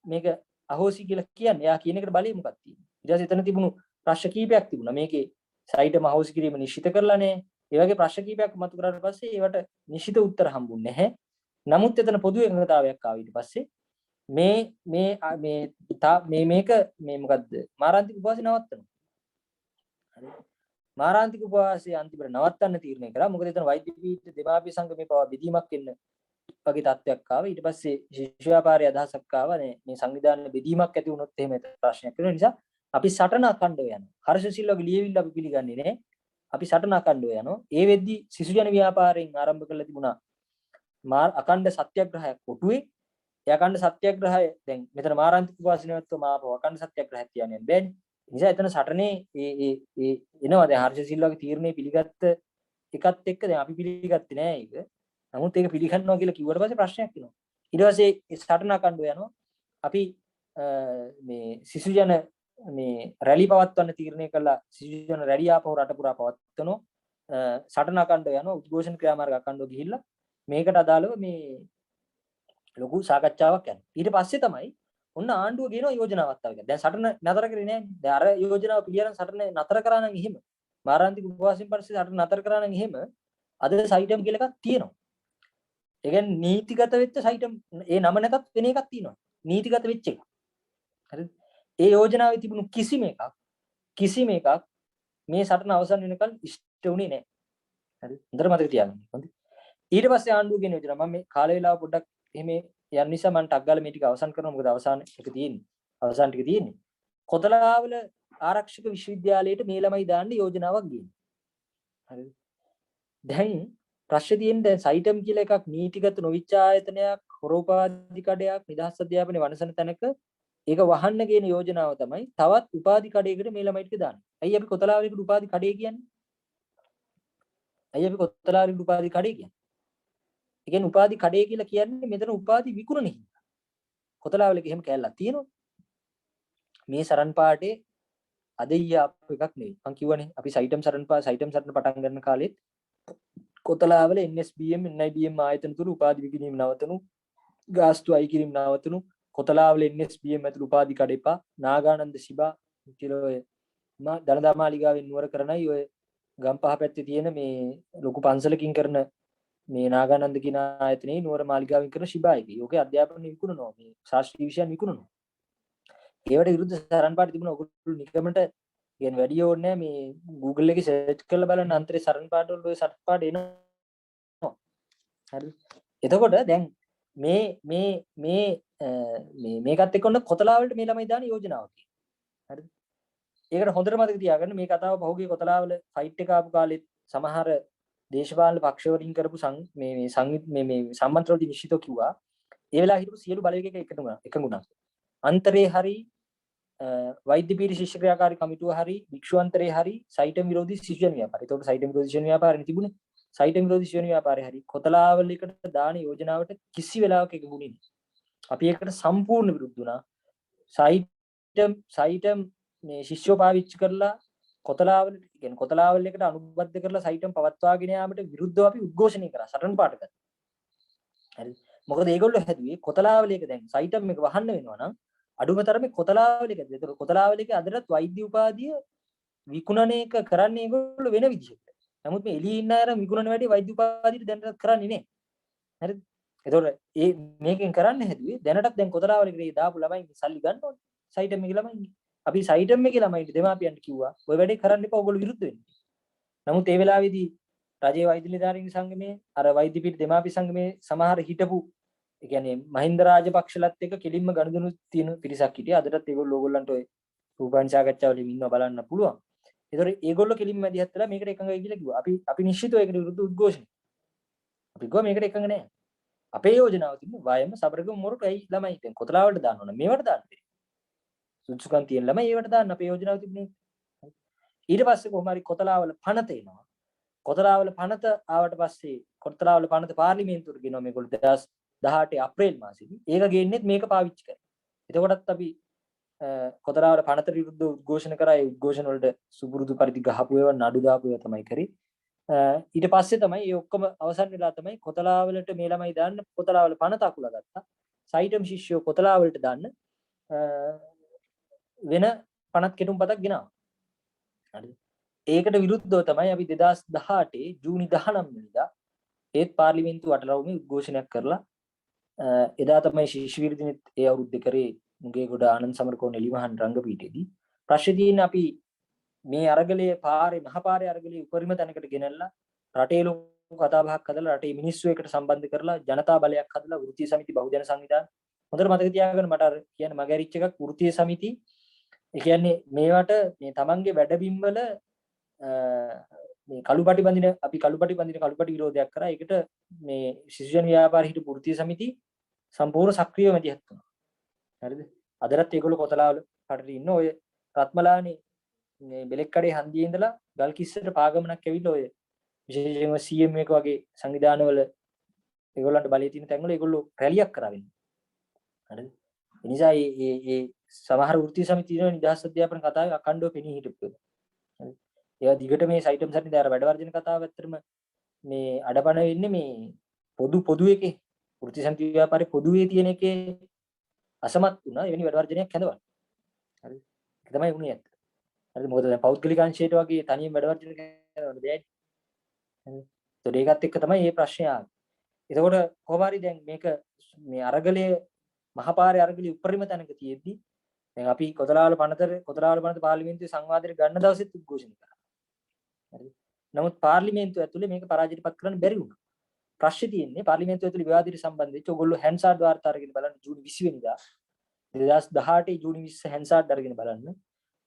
මේක අහෝසි කියලා කියන්නේ? එයා කියන එකට බලය මොකක්ද තියෙන්නේ? ඊට පස්සේ එතන තිබුණු ප්‍රශ්න කීපයක් තිබුණා. මේකේ සයිටම අහෝසි කිරීම නිශ්චිත කරලා නැහැ. ඒ වගේ ප්‍රශ්න කීපයක් මතු කරාට පස්සේ ඒවට නිශ්චිත උත්තර හම්බුන්නේ නැහැ. නමුත් එතන පොදු එකඟතාවයක් ආවා ඊට පස්සේ මේක මොකද්ද? මාරාන්තික උපවාසය නවත්තනවා. හරි. මාරාන්තික උපවාසය අන්තිමට නවත්තන්න තීරණය කරා. මොකද එතන වෛද්‍ය පීඨ දෙමාපිය සංගමේ පවා බෙදීමක් වෙන්න වගේ තත්ත්වයක් ආවා. ඊට පස්සේ ශිෂ්‍ය ව්‍යාපාරයේ අදහසක් ආවා මේ සංවිධානයේ බෙදීමක් ඇති වුණොත් එහෙම ප්‍රශ්නයක් වෙන නිසා අපි සටන අඛණ්ඩව යනවා. හර්ෂ සිල්වාගේ ලියවිල්ල අපි පිළිගන්නේ නැහැ. අපි සටන අඛණ්ඩව යනවා. ඒ වෙද්දි සිසු ජන ව්‍යාපාරයෙන් ආරම්භ කරලා තිබුණා අඛණ්ඩ සත්‍යග්‍රහයක් කොටුවේ එයා අඛණ්ඩ සත්‍යග්‍රහය දැන් මෙතන මාරාන්තික වාසිනවත්ව මාපව අඛණ්ඩ සත්‍යග්‍රහයක් තියන්නේ බෑනේ. නිසා එතන සටනේ ඒ එනවා දැන් හර්ෂ සිල්වාගේ තීරණය පිළිගත්ත එකත් එක්ක දැන් අපි පිළිගත්තේ නෑ ඒක. නමුත් ඒක පිළිගන්නවා කියලා කිව්වට පස්සේ ප්‍රශ්නයක් එනවා. ඊට පස්සේ සටන අඛණ්ඩව යනවා. අපි මේ සිසුජන මේ රැලි පවත්වන්න තීරණය කළා. සිසුජන රැලි ආපහු රට පුරා පවත්වනවා. සටන අඛණ්ඩව යනවා. උද්ඝෝෂණ ක්‍රියාමාර්ග අඛණ්ඩව ගිහිල්ලා මේකට අදාළව මේ ලොකු සාකච්ඡාවක් යනවා. ඊට පස්සේ තමයි ඔන්න ආණ්ඩුව ගේනවා යෝජනාවක් ආව එක. දැන් සටන නතර කරේ නෑනේ. දැන් අර යෝජනාව පිළියරන් සටන නතර කරා නම් එහෙම මාරාන්තික උපවාසයෙන් පස්සේ සටන නතර කරා නම් එහෙම අද සයිටම් කියලා එකක් තියෙනවා. ඒ කියන්නේ නීතිගත වෙච්ච සයිටම් ඒ නම නැතත් වෙන එකක් තියෙනවා. නීතිගත වෙච්ච එක. හරිද? ඒ යෝජනාවේ තිබුණු කිසිම එකක් මේ සටන අවසන් වෙනකල් ඉෂ්ට වුණේ නෑ. හරිද? හොඳට මතක තියාගන්න. හොඳයි. ඊට පස්සේ ආණ්ඩුව ගෙන යෝජනා මම මේ කාල වේලාව පොඩ්ඩක් එහෙම යන නිසා මම ටක් ගාලා මේ ටික අවසන් කරනවා. මොකද අවසාන ටික තියෙන්නේ. කොතලාවල ආරක්ෂක විශ්වවිද්‍යාලයට මේ ළමයි දාන්න යෝජනාවක් ගේනවා. හරිද? දැන් ප්‍රශ්නේ තියෙන්නේ දැන් සයිටම් කියලා එකක් නීතිගත නොවිච්ච ආයතනයක්, හොරෝපාධි කඩයක්, නිදහස් අධ්‍යාපනයේ වනසන තැනක ඒක වහන්න කියන යෝජනාව තමයි තවත් උපාධි කඩයකට මේ ළමයි ටික දාන්නේ. ඇයි අපි කොතලාවලකට උපාධි කඩේ කියන්නේ? ඒ කියන්නේ උපාධි කඩේ කියලා කියන්නේ මෙතන උපාධි විකුණන හින්දා. කොතලාවලක එහෙම කැලලක් තියෙනවා. මේ සරන් පාඩේ අද ඊයාපු එකක් නෙවෙයි. මම කියවනේ අපි සයිටම් සරන් පටන් ගන්න කාලෙත් කොතලාවල NSBM NIBM ආයතන තුල උපාධි විකිණීම නවතනු, ගාස්තු අයි කිරීම නවතනු, කොතලාවල NSBM ඇතුළු උපාධි කඩේපා, නාගානන්ද සිබා කියලා ඔය දළදා මාලිගාවෙන් නුවර කරනයි ඔය ගම්පහ පැත්තේ තියෙන මේ ලොකු පන්සලකින් කරන මේ නාගානන්ද කියන ආයතනයේ නුවර මාලිගාවෙන් කරන ශිබා එකයි. ඕකේ අධ්‍යාපන විකුණනවා. මේ ශාස්ත්‍රීය විෂයන් විකුණනවා. ඒවට විරුද්ධ සරන් පාඩේ තිබුණ ඔයගොල්ලෝ නිකමට කියන්නේ වැඩි ඕනේ මේ Google එකේ සර්ච් කරලා බලන්න අන්තරේ සරන් පාඩ වල ඔය සරන් පාඩ එනවා. හරිද? එතකොට දැන් මේකත් එක්ක ඔන්න කොතලාවලට මේ ළමයි දාන යෝජනාවක් තියෙනවා. හරිද? ඒකට හොඳට මතක තියාගන්න මේ කතාව පහුගිය කොතලාවල ෆයිට් එක ආපු කාලෙත් සමහර දේශපාලන පක්ෂ වලින් කරපු සම්මන්ත්‍රණවලදී නිශ්චිතව කිව්වා ඒ වෙලාව හිටපු සියලු බලවේගයක එකඟුණා. අන්තරේ හරි වෛද්‍ය පීඨ ශිෂ්‍ය ක්‍රියාකාරී කමිටුව හරි භික්ෂුවන්තරේ හරි සයිටම් විරෝධී ශිෂ්‍යයන් ව්‍යාපාරය. ඒතකොට සයිටම් විරෝධී ශිෂ්‍යයන් ව්‍යාපාරනේ තිබුණේ. සයිටම් විරෝධී ශිෂ්‍යයන් ව්‍යාපාරය හරි කොතලාවලයකට දාන යෝජනාවට කිසි වෙලාවක එකඟුනේ නැහැ. අපි ඒකට සම්පූර්ණ විරුද්ධ වුණා. සයිටම් මේ ශිෂ්‍යෝ පාවිච්චි කරලා කොතලාවලට කියන්නේ කොතලාවලයකට අනුබද්ධ කරලා සයිටම් පවත්වාගෙන යාමට විරුද්ධව අපි උද්ඝෝෂණය කරා. සටන් පාට කරා. හරි. මොකද ඒගොල්ලෝ හැදුවේ කොතලාවලයක දැන් සයිටම් එක වහන්න වෙනවා නම් අඩුම තරමේ කොතලාවලයක. ඒක කොතලාවලයක අදටත් වෛද්‍ය උපාධිය විකුණන එක කරන්නේ ඒගොල්ලෝ වෙන විදිහකට. නමුත් මේ එළියේ ඉන්න අය විකුණන වැඩි වෛද්‍ය උපාධියට දැනටත් කරන්නේ නැහැ. හරිද? ඒතකොට මේකෙන් කරන්න හැදුවේ දැනටත් දැන් කොතලාවලයකට දාපු ළමයි සල්ලි ගන්න ඕනේ. සයිටම් එකේ ළමයි. අපි සයිටම් එකේ ළමයින්ට දෙමාපියන්ට කිව්වා ඔය වැඩේ කරන්න එපා ඔයගොල්ලෝ විරුද්ධ වෙන්න. නමුත් ඒ වෙලාවේදී රජයේ වෛද්‍ය නිලධාරීන් සංගමයේ අර වෛද්‍ය පීඨ දෙමාපි සංගමයේ සමහර හිටපු ඒ කියන්නේ මහින්ද රාජපක්ෂලත් එක්ක කෙලින්ම ගනුදෙනු තියෙන පිරිසක් හිටියා. අදටත් ඒගොල්ලෝ ඕගොල්ලන්ට ඔය රූපවාහිනී සාකච්ඡාවලින් ඉන්නව බලන්න පුළුවන්. ඒතකොට ඒගොල්ලෝ කෙලින්ම මැදිහත් වෙලා මේකට එකඟයි කියලා කිව්වා. අපි නිශ්චිතව ඒකට විරුද්ධ උද්ඝෝෂණය. අපි ගියා මේකට එකඟ නැහැ. අපේ යෝජනාව තිබුණේ වයම සබරගම මොරටු ඇයි ළමයි දැන් කොතලාවලට දාන්න ඕන. මේවට දාන්න බැරි. සුදුසුකම් තියෙන ළමයි ඒවට දාන්න අපේ යෝජනාව තිබුණේ. ඊට පස්සේ කොහොම හරි කොතලාවල පනත එනවා. කොතලාවල පනත ආවට පස්සේ කොතලාවල පනත පාර්ලිමේන්තුවට ගෙනවා මේගොල්ලෝ 2018 අප්‍රේල් මාසෙදී. ඒක ගේන්නෙත් මේක පාවිච්චි කරලා. එතකොටත් අපි කොතලාවල පනතට විරුද්ධව උද්ඝෝෂණ කරා. ඒ උද්ඝෝෂණ වලට සුපුරුදු පරිදි ගහපු ඒවා නඩු දාපු ඒවා තමයි කරේ. ඊට පස්සේ තමයි මේ ඔක්කොම අවසන් වෙලා තමයි කොතලාවලට මේ ළමයි දාන්න කොතලාවල පනත අකුලා ගත්තා. සයිටම් ශිෂ්‍යෝ කොතලාවලට දාන්න වෙන පනත් කෙටුම්පතක් ගෙනාවා. හරිද? ඒකට විරුද්ධව තමයි අපි 2018 ජූනි 19 වෙනිදා ඒත් පාර්ලිමේන්තුව අටලවුමේ උද්ඝෝෂණයක් කරලා එදා තමයි ශිෂ්‍ය විරෝධීනෙත් ඒ අවුරුද්දේ කරේ මුගේගොඩ ආනන්ද සමරකෝන් එලිමහන් රංගපීඨයේදී. ප්‍රශ්නේ තියෙන්නේ අපි මේ අරගලයේ මහපාරේ අරගලයේ උපරිම තැනකට ගෙනල්ලා රටේ ලොකු කතා බහක් හදලා රටේ මිනිස්සු එකට සම්බන්ධ කරලා ජනතා බලයක් හදලා වෘත්තීය සමිති බහුජන සංවිධාන හොඳට මතක තියාගන්න මට අර කියන්නේ මගහැරිච්ච එකක් වෘත්තීය සමිති ඒ කියන්නේ මේවට මේ තමන්ගේ වැඩබිම් වල මේ කළුපටි බඳින අපි කළුපටි විරෝධයක් කරා. ඒකට මේ ශිෂ්‍යයන් ව්‍යාපාර හිටපු වෘත්තීය සමිති සම්පූර්ණ සක්‍රියව මැදිහත් වුණා. හරිද? අදටත් ඒගොල්ලෝ කොතලාවල රටට ඉන්න ඔය රත්මලානේ මේ බෙලෙක් කඩේ හන්දියේ ඉඳලා ගල් කිස්සට පාගමනක් ඇවිල්ලා ඔය විශේෂයෙන්ම CM එක වගේ සංවිධානවල ඒගොල්ලන්ට බලය තියෙන තැන්වල ඒගොල්ලෝ රැලියක් කරාවින්. හරිද? ඒ නිසා මේ සමහර වෘත්තීය සමිති තියෙන නිදහස් අධ්‍යාපන කතාවේ අඛණ්ඩව පෙනී හිටපු එක. හරිද? ඒවා දිගට මේ සයිටම් සටනේ දාර වැඩ වර්ජන කතාව ඇත්තටම මේ අඩපණ වෙන්නේ මේ පොදු එකේ වෘත්තීය සමිති ව්‍යාපාරේ පොදුවේ තියෙන එකේ අසමත් වුණා එවැනි වැඩ වර්ජනයක් හැදවන්න. හරිද? ඒක තමයි වුණේ ඇත්ත. හරිද? මොකද දැන් පෞද්ගලික අංශයට වගේ තනියම වැඩ වර්ජන කරන්න බෑනේ. හරිද? ඒකත් එක්ක තමයි මේ ප්‍රශ්නේ ආවේ. එතකොට කොහොම හරි දැන් මේක මේ අරගලයේ මහපාරේ අරගලයේ උඩරිම තැනක තියෙද්දි දැන් අපි කොතලාවල පනත පාර්ලිමේන්තුවේ සංවාදයට ගන්න දවසෙත් උද්ඝෝෂණය කරා. හරිද? නමුත් පාර්ලිමේන්තුව ඇතුලේ මේක පරාජයටපත් කරන්න බැරි වුණා. ප්‍රශ්නේ තියෙන්නේ පාර්ලිමේන්තුව ඇතුලේ විවාදයට සම්බන්ධ වෙච්ච ඔයගොල්ලෝ හැන්සාඩ් වාර්තා අරගෙන බලන්න ජූනි 20 වෙනිදා 2018 ජූනි 20 හැන්සාඩ් අරගෙන බලන්න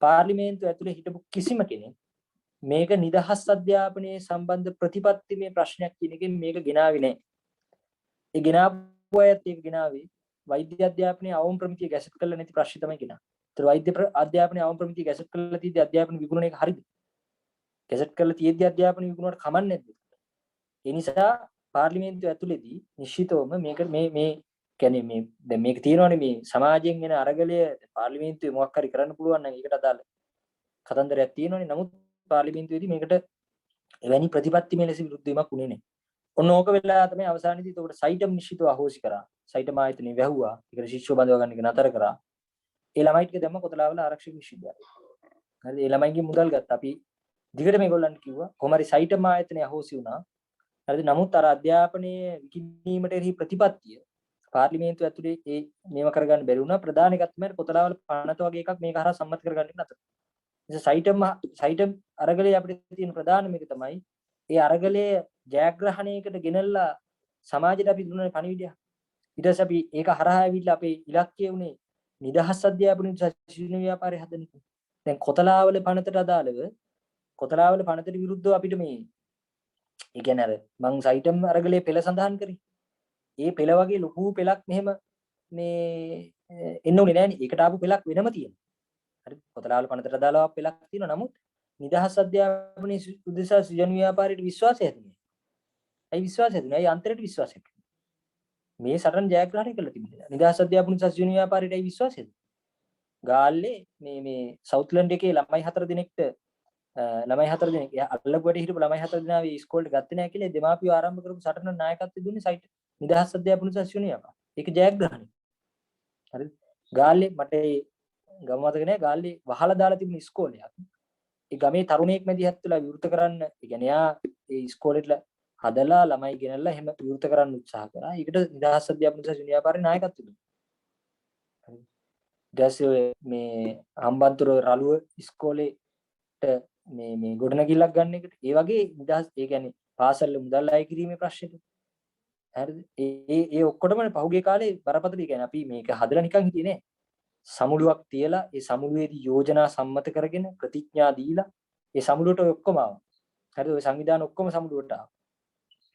පාර්ලිමේන්තුව ඇතුලේ හිටපු කිසිම කෙනෙක් මේක නිදහස් අධ්‍යාපනයේ සම්බන්ධ ප්‍රතිපත්තිමය ප්‍රශ්නයක් කියන එකෙන් මේක ගෙනාවේ නැහැ. ඒ ගෙනාවු අයත් ඒක ගෙනාවේ වෛද්‍ය අධ්‍යාපනයේ අවම ප්‍රමිතිය ගැසට් කරලා නැති ප්‍රශ්න තමයි ගෙනාවේ. ඒතර වෛද්‍ය අධ්‍යාපනයේ අවම ප්‍රමිතිය ගැසට් කරලා තියෙද්දි අධ්‍යාපන විගුණන එක හරිද? ගැසට් කරලා තියෙද්දි අධ්‍යාපන විගුණනට කමන්නේ නැද්ද? ඒ නිසා පාර්ලිමේන්තුව ඇතුලේදී නිශ්චිතවම මේක මේ කියන්නේ මේ දැන් මේක තියෙනවනේ මේ සමාජයෙන් එන අරගලය පාර්ලිමේන්තුවේ මොකක් හරි කරන්න පුළුවන් නම් ඒකට අදාළ කතන්දරයක් තියෙනවනේ. නමුත් පාර්ලිමේන්තුවේදී මේකට එවැනි ප්‍රතිපත්තිමය ලෙස විරුද්ධ වීමක් උනේ නැහැ. ඔන්න ඕක වෙලා තමයි අවසානයේදී ඒකට සයිටම් නිශ්චිතව අහෝසි කරා. සයිටම් ආයතනෙ වැහුවා. ඒකට ශිෂ්‍යව බඳව ගන්න එක නතර කරා. ඒ ළමයි ටික දැම්ම කොතලාවල ආරක්ෂක විශ්වවිද්‍යාලය. හරිද? ඒ ළමයින්ගේ මුදල් ගත්තා. අපි දිගට මේගොල්ලන්ට කිව්වා කොහොම හරි සයිටම් ආයතනය අහෝසි වුණා. හරිද? නමුත් අර අධ්‍යාපනයේ විකිණීමට එරෙහි ප්‍රතිපත්තිය පාර්ලිමේන්තුව ඇතුලේ මේව කරගන්න බැරි වුණා. ප්‍රධාන එකක් තමයි කොතලාවල පනත වගේ එකක් මේක හරහා සම්මත කරගන්න නතර. සයිටම් අරගලයේ අපිට තියෙන ප්‍රධානම එක තමයි ඒ අරගලයේ ජයග්‍රහණයකට ගෙනල්ලා සමාජයට අපි දුන්න පණිවිඩය. ඊට පස්සේ අපි ඒක හරහා ඇවිල්ලා අපේ ඉලක්කය උනේ නිදහස් අධ්‍යාපන ශිෂ්‍ය ව්‍යාපාරය හදන එක. දැන් කොතලාවල පනතට අදාළව කොතලාවල පනතට විරුද්ධව අපිට මේ ඒ කියන්නේ අර මං සයිටම් අරගලයේ පෙළ සඳහන් කරේ. ඒ පෙළ වගේ ලොකු පෙළක් මෙහෙම මේ එන්න උනේ නෑනේ. ඒකට ආපු පෙළක් වෙනම තියෙනවා. හරි කොතලාවල පනතට අදාළව පෙළක් තියෙනවා. නමුත් නිදහස් අධ්‍යාපනයේ උදෙසා සෘජන ව්‍යාපාරයට විශ්වාසය ඇතිනේ. ඇයි විශ්වාසය ඇතිනේ? ඇයි අන්තරයට විශ්වාසය ඇතිනේ? මේ සටන් ජයග්‍රහණය කළා තිබුණා. නිදහස් අධ්‍යාපන සෘජන ව්‍යාපාරයට ඇයි විශ්වාසය ඇතිනේ? ගාල්ලේ මේ සවුත්ලන්ඩ් එකේ ළමයි 4 දෙනෙක්ට අල්ලපුවට හිටපු ළමයි 4 දෙනා ඉස්කෝලේට ගත්තේ නැහැ කියලා දෙමාපියෝ ආරම්භ කරපු සටන නායකත්වය දුන්නේ සයිට් නිදහස් අධ්‍යාපන සෘජන ව්‍යාපාරය. ඒක ජයග්‍රහණය. හරිද? ගාල්ලේ මට ගම මතක නැහැ ගාල්ලේ වහලා දාලා තිබුණ ඉස්කෝලයක්. ඒ ගමේ තරුණයෙක් මැදිහත් වෙලා විවෘත කරන්න, ඒ කියන්නේ යා ඒ ඉස්කෝලේට හදලා ළමයි ගෙනල්ලා එහෙම විවෘත කරන්න උත්සාහ කරා. ඒකට නිදහස් අධ්‍යාපන සෘජන ව්‍යාපාරේ නායකත්වය දුන්නා. හරි. ඊට මේ හම්බන්තොට රළුව ඉස්කෝලේට මේ ගොඩනැගිල්ලක් ගන්න එකට ඒ වගේ නිදහස් ඒ කියන්නේ පාසල් මුදල් අය කිරීමේ ප්‍රශ්නෙට. හරිද? ඒ ඔක්කොටම පහුගිය කාලේ බරපතල කියන්නේ අපි මේක හදලා නිකන් හිටියේ නෑ. සමුළුවක් තියලා ඒ සමුළුවේදී යෝජනා සම්මත කරගෙන ප්‍රතිඥා දීලා ඒ සමුළුවට ඔක්කොම ආවා. හරිද? ඔය සංවිධාන ඔක්කොම සමුළුවට ආවා.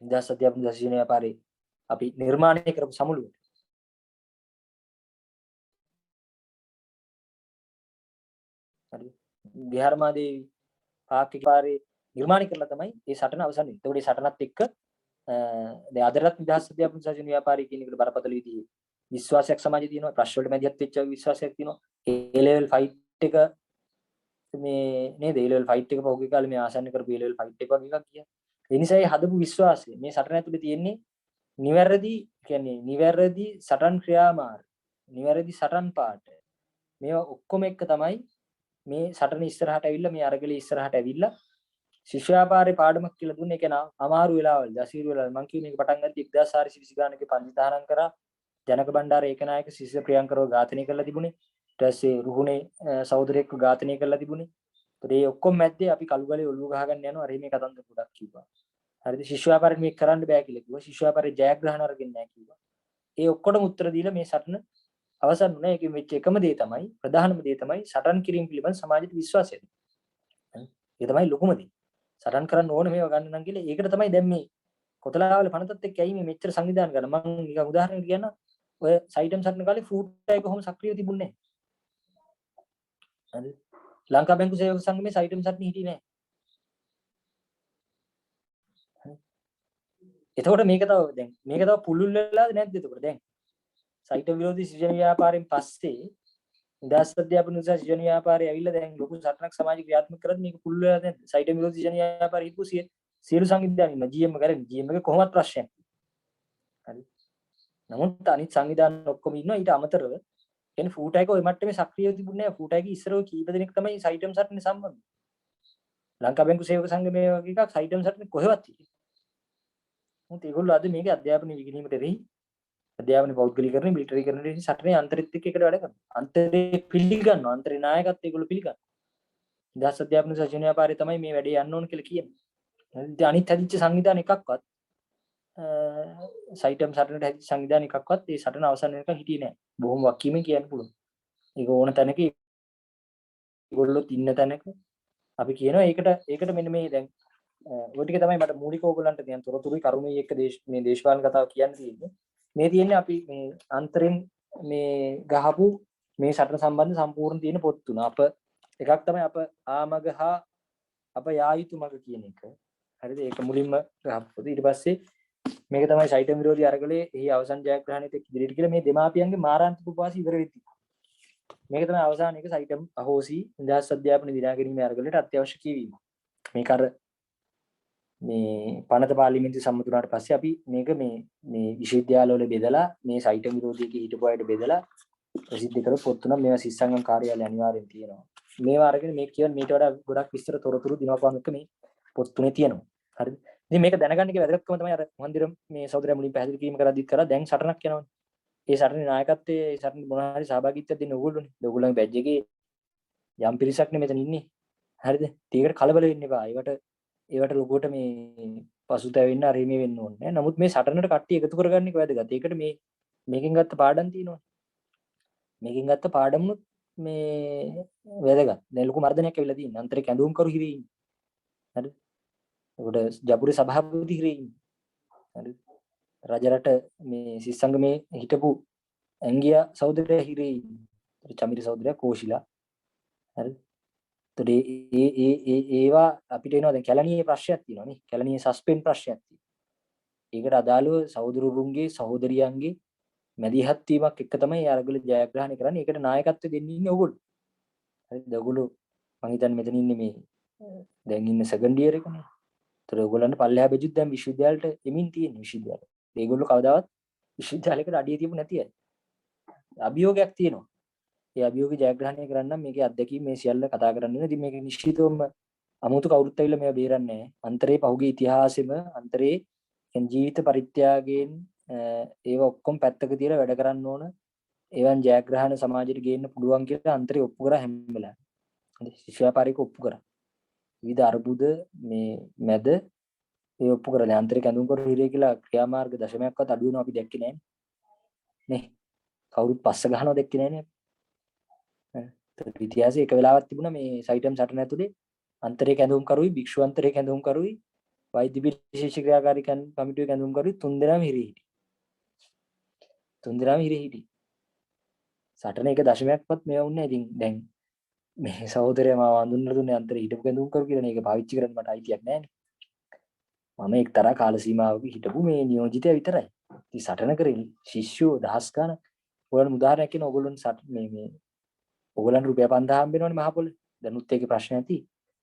නිදහස් අධ්‍යාපන ශිෂ්‍ය ව්‍යාපාරේ අපි නිර්මාණය කරපු සමුළුවට. හරිද? විහාරමාදේවි පාක්ෂික පාරේ නිර්මාණය කරලා තමයි මේ සටන අවසන් වෙන්නේ. ඒතකොට මේ සටනත් එක්ක දැන් අදටත් නිදහස් අධ්‍යාපන ශිෂ්‍ය ව්‍යාපාරය කියන එකට බරපතල විදිහේ විශ්වාසයක් සමාජයේ තියෙනවා. ප්‍රශ්න වලට මැදිහත් වෙච්ච විශ්වාසයක් තියෙනවා. A level fight එක මේ නේද? A level fight එක පහුගිය කාලේ මේ ආසන්න කරපු A level fight එක වගේ එකක් ගියා. ඒ නිසා මේ හදපු විශ්වාසය මේ සටන ඇතුලේ තියෙන්නේ නිවැරදි සටන් ක්‍රියාමාර්ග, නිවැරදි සටන් පාට. මේවා ඔක්කොම එක තමයි මේ සටන ඉස්සරහට ඇවිල්ලා මේ අරගලේ ඉස්සරහට ඇවිල්ලා ශිෂ්‍ය ව්‍යාපාරේ පාඩමක් කියලා දුන්නේ. ඒක නා අමාරු වෙලාවල්, දසීරු වෙලාවල්. මම කිව්වේ මේක පටන් ගත්තී 1420 ගානක පන්තිතාරම් කරා. ජනක බණ්ඩාර ඒකනායක ශිෂ්‍ය ප්‍රියංකරව ඝාතනය කරලා තිබුණේ. ඊට පස්සේ රුහුණේ සහෝදරයෙක්ව ඝාතනය කරලා තිබුණේ. ඒත් ඒ ඔක්කොම මැද්දේ අපි කළුගලේ ඔළුව ගහගන්න යනවා. අර මේ කතන්දර ගොඩක් කිව්වා. හරිද? ශිෂ්‍ය ව්‍යාපාරේ මේක කරන්න බෑ කියලා කිව්වා. ශිෂ්‍ය ව්‍යාපාරේ ජයග්‍රහණ අරගෙන නැහැ කිව්වා. ඒ ඔක්කොටම උත්තර දීලා මේ සටන අවසන් වුණා. ඒකෙන් වෙච්ච එකම දේ තමයි ප්‍රධානම දේ තමයි සටන් කිරීම පිළිබඳ සමාජයේ විශ්වාසය. ඒක තමයි ලොකුම දේ. සටන් කරන්න ඕනේ මේව ගන්න නම් කියලා. ඒකට තමයි දැන් මේ කොතලාවල පනතත් එක්ක ඇයි මේ මෙච්චර සංවිධානය කරන. මම නිකන් උදාහරණයක් කියන්නම්. ඔය සයිටම් සටන කාලේ ෆූට් එක කොහොම සක්‍රියව තිබුණේ නැහැ. හරි. ලංකා බැංකු සේවක සංගමේ සයිටම් සටන හිටියේ නැහැ. එතකොට මේක තව පුළුල් වෙලාද නැද්ද එතකොට දැන් සයිටම් විරෝධී සෘජන ව්‍යාපාරයෙන් පස්සේ නිදහස් අධ්‍යාපන නිසා සෘජන ව්‍යාපාරය ඇවිල්ලා දැන් ලොකු සටනක් සමාජික ක්‍රියාත්මක කරද්දී මේක පුළුල් වෙලා නැද්ද සයිටම් විරෝධී සෘජන ව්‍යාපාරය හිටපු සියලු සංවිධාන ඉන්න GM කරන්නේ GM එක කොහොමවත් ප්‍රශ්නයක්. හරි. නමුත් අනිත් සංවිධාන ඔක්කොම ඉන්නවා ඊට අමතරව කියන්නේ ෆූට් එක ඔය මට්ටමේ සක්‍රියව තිබුණේ නැහැ. ෆූට් එකේ ඉස්සරව කීප දෙනෙක් තමයි සයිටම් සටනේ සම්බන්ධ. ලංකා බැංකු සේවක සංගමයේ වගේ එකක් සයිටම් සටනේ කොහෙවත් හිටියේ. මොකද ඒගොල්ලෝ අද මේක අධ්‍යාපන විගණීමට එරෙහි අධ්‍යාපන පෞද්ගලීකරණය මිලිටරිකරණය සටනේ අන්තරිත් එක්ක එකට වැඩ කරනවා. අන්තරේ පිළිගන්නවා. අන්තරේ නායකත්වය ඒගොල්ලෝ පිළිගන්නවා. නිදහස් අධ්‍යාපන සෘජන ව්‍යාපාරය තමයි මේ වැඩේ යන්න ඕන කියලා කියන්නේ. ඉතින් අනිත් හැදිච්ච සංවිධාන එකක්වත් සයිටම් සටනට හැදිච්ච සංවිධාන එකක්වත් ඒ සටන අවසන් වෙනකන් හිටියේ නැහැ. බොහොම වක්කීමෙන් කියන්න පුළුවන්. ඒක ඕන තැනක ඒගොල්ලෝ ඉන්න තැනක අපි කියනවා ඒකට මෙන්න මේ දැන් ඔය ටික තමයි මට මූලික ඕගොල්ලන්ට දැන් තොරතුරුයි කරුණුයි එක්ක මේ දේශපාලන කතාව කියන්න තියෙන්නේ. මේ තියෙන්නේ අපි මේ අන්තරෙන් මේ ගහපු මේ සටන සම්බන්ධ සම්පූර්ණ තියෙන පොත් තුන. අප එකක් තමයි අප ආමග හා අප යා යුතු මග කියන එක. හරිද? ඒක මුලින්ම ගහපු. ඊට පස්සේ මේක තමයි සයිටම් විරෝධී අරගලයේ එහි අවසන් ජයග්‍රහණයත් එක්ක ඉදිරියට කියලා මේ දෙමාපියන්ගේ මාරාන්තික උපවාසය ඉවර වෙද්දී. මේක තමයි අවසාන එක සයිටම් අහෝසි නිදහස් අධ්‍යාපන දිනා ගැනීම අරගලයට අත්‍යවශ්‍ය කියවීම. මේක අර මේ පනත පාර්ලිමේන්තුවේ සම්මත වුණාට පස්සේ අපි මේක මේ විශ්වවිද්‍යාලවල බෙදලා මේ සයිටම් විරෝධීකේ හිටපු අයට බෙදලා ප්‍රසිද්ධ කරපු පොත් තුනක් මේවා සිස්සංගම් කාර්යාලය අනිවාර්යෙන් තියෙනවා. මේවා අරගෙන මේ කියන මීට වඩා ගොඩක් විස්තර තොරතුරු දිනවපාන එක මේ පොත් තුනේ තියෙනවා. හරිද? ඉතින් මේක දැනගන්න එක වැදගත්කම තමයි අර මන්දිර මේ සහෝදරයා මුලින් පැහැදිලි කිරීම කරද්දිත් කරා දැන් සටනක් යනවානේ. ඒ සටනේ නායකත්වයේ ඒ සටනේ මොනවා හරි සහභාගීත්වයක් දෙන්න ඕගොල්ලෝනේ. ඒගොල්ලන්ගේ බැජ් එකේ යම් පිරිසක් නේ මෙතන ඉන්නේ. හරිද? ඒකට කලබල වෙන්න එපා. ඒවට ලොකුවට මේ පසුතැවෙන්න අර මේ වෙන්න ඕනේ නෑ. නමුත් මේ සටනට කට්ටිය එකතු කරගන්න එක වැදගත්. ඒකට මේකෙන් ගත්ත පාඩම් තියෙනවා. මේකෙන් ගත්ත පාඩමුත් මේ වැදගත්. දැන් ලොකු මර්ධනයක් ඇවිල්ලා තියෙනවා. අන්තරේ කැඳවුම් කරු හිරේ ඉන්නේ. හරිද? ඒකට ජපුරේ සභාපති හිරේ ඉන්නේ. හරිද? රජරට මේ සිස්සංගමේ හිටපු ඇංගියා සහෝදරයා හිරේ ඉන්නේ. චමිරි සහෝදරයා කෝෂිලා. හරිද? ඒවා අපිට එනවා දැන් කැලණියේ ප්‍රශ්නයක් තියෙනවා නේ. කැලණියේ සස්පෙන්ඩ් ප්‍රශ්නයක් තියෙනවා. ඒකට අදාළව සහෝදරුන්ගේ සහෝදරියන්ගේ මැදිහත් වීමක් එක තමයි අරගල ජයග්‍රහණය කරන්නේ. ඒකට නායකත්වය දෙන්න ඉන්නේ ඕගොල්ලෝ. හරිද? ඕගොල්ලෝ මම හිතන්නේ මෙතන ඉන්නේ මේ දැන් ඉන්න සෙකන්ඩ් ඉයර් එකනේ. ඒතර ඕගොල්ලන්ට පල්ලෙහා බෙජුත් දැන් විශ්වවිද්‍යාලයට එමින් තියෙන විශ්වවිද්‍යාලය. ඒගොල්ලෝ කවදාවත් විශ්වවිද්‍යාලයකට අඩිය තියපු නැති අය. අභියෝගයක් තියෙනවා. ඒ අභියෝගය ජයග්‍රහණය කරන්න මේකේ අත්දැකීම් මේ සියල්ල කතා කරන්න වෙනවා. ඉතින් මේක නිශ්චිතවම අමුතු කවුරුත් ඇවිල්ලා මේව බේරන්නේ නැහැ. අන්තරේ පහුගිය ඉතිහාසෙම අන්තරේ ජීවිත පරිත්‍යාගයෙන් ඒව ඔක්කොම පැත්තක තියලා වැඩ කරන්න ඕන. ඒවන් ජයග්‍රහණ සමාජයට ගේන්න පුළුවන් කියලා අන්තරේ ඔප්පු කරා හැම වෙලාවෙම. හරි ශිෂ්‍ය ව්‍යාපාරික ඔප්පු කරා. විවිධ අර්බුද මේ මැද ඒ ඔප්පු කරලා අන්තරේ කැඳුම් කරු හිරේ කියලා ක්‍රියාමාර්ග දශමයක්වත් අඩු වෙනවා අපි දැක්කේ නැහැ නේ. කවුරුත් පස්ස ගහනවා දැක්කේ නැහැ නේ. ඉතිහාසයේ එක වෙලාවක් තිබුණා මේ සයිටම් සටන ඇතුලේ අන්තරේ කැඳවුම් කරුයි භික්ෂු අන්තරේ කැඳවුම් කරුයි වෛද්‍ය විශේෂ ක්‍රියාකාරී කමිටුවේ කැඳවුම් කරුයි තුන්දෙනාම හිරේ හිටියේ. තුන්දෙනාම හිරේ හිටියේ. සටන එක දශමයක්වත් මේව වුණේ නැහැ. ඉතින් දැන් මේ සහෝදරයා මාව හඳුන්වලා දුන්නේ අන්තරේ හිටපු කැඳවුම් කරු කියලා. මේක පාවිච්චි කරන්න මට අයිතියක් නැහැ නේ. මම එක්තරා කාල සීමාවක හිටපු මේ නියෝජිතයා විතරයි. ඉතින් සටන කරේ ශිෂ්‍යෝ දහස් ගණන්. ඔයාලට උදාහරණයක් කියන ඕගොල්ලෝ මේ ඕගොල්ලන්ට රුපියල් 5000 හම්බ වෙනවනේ මහ පොළ. දැනුත් ඒකේ ප්‍රශ්න ඇති.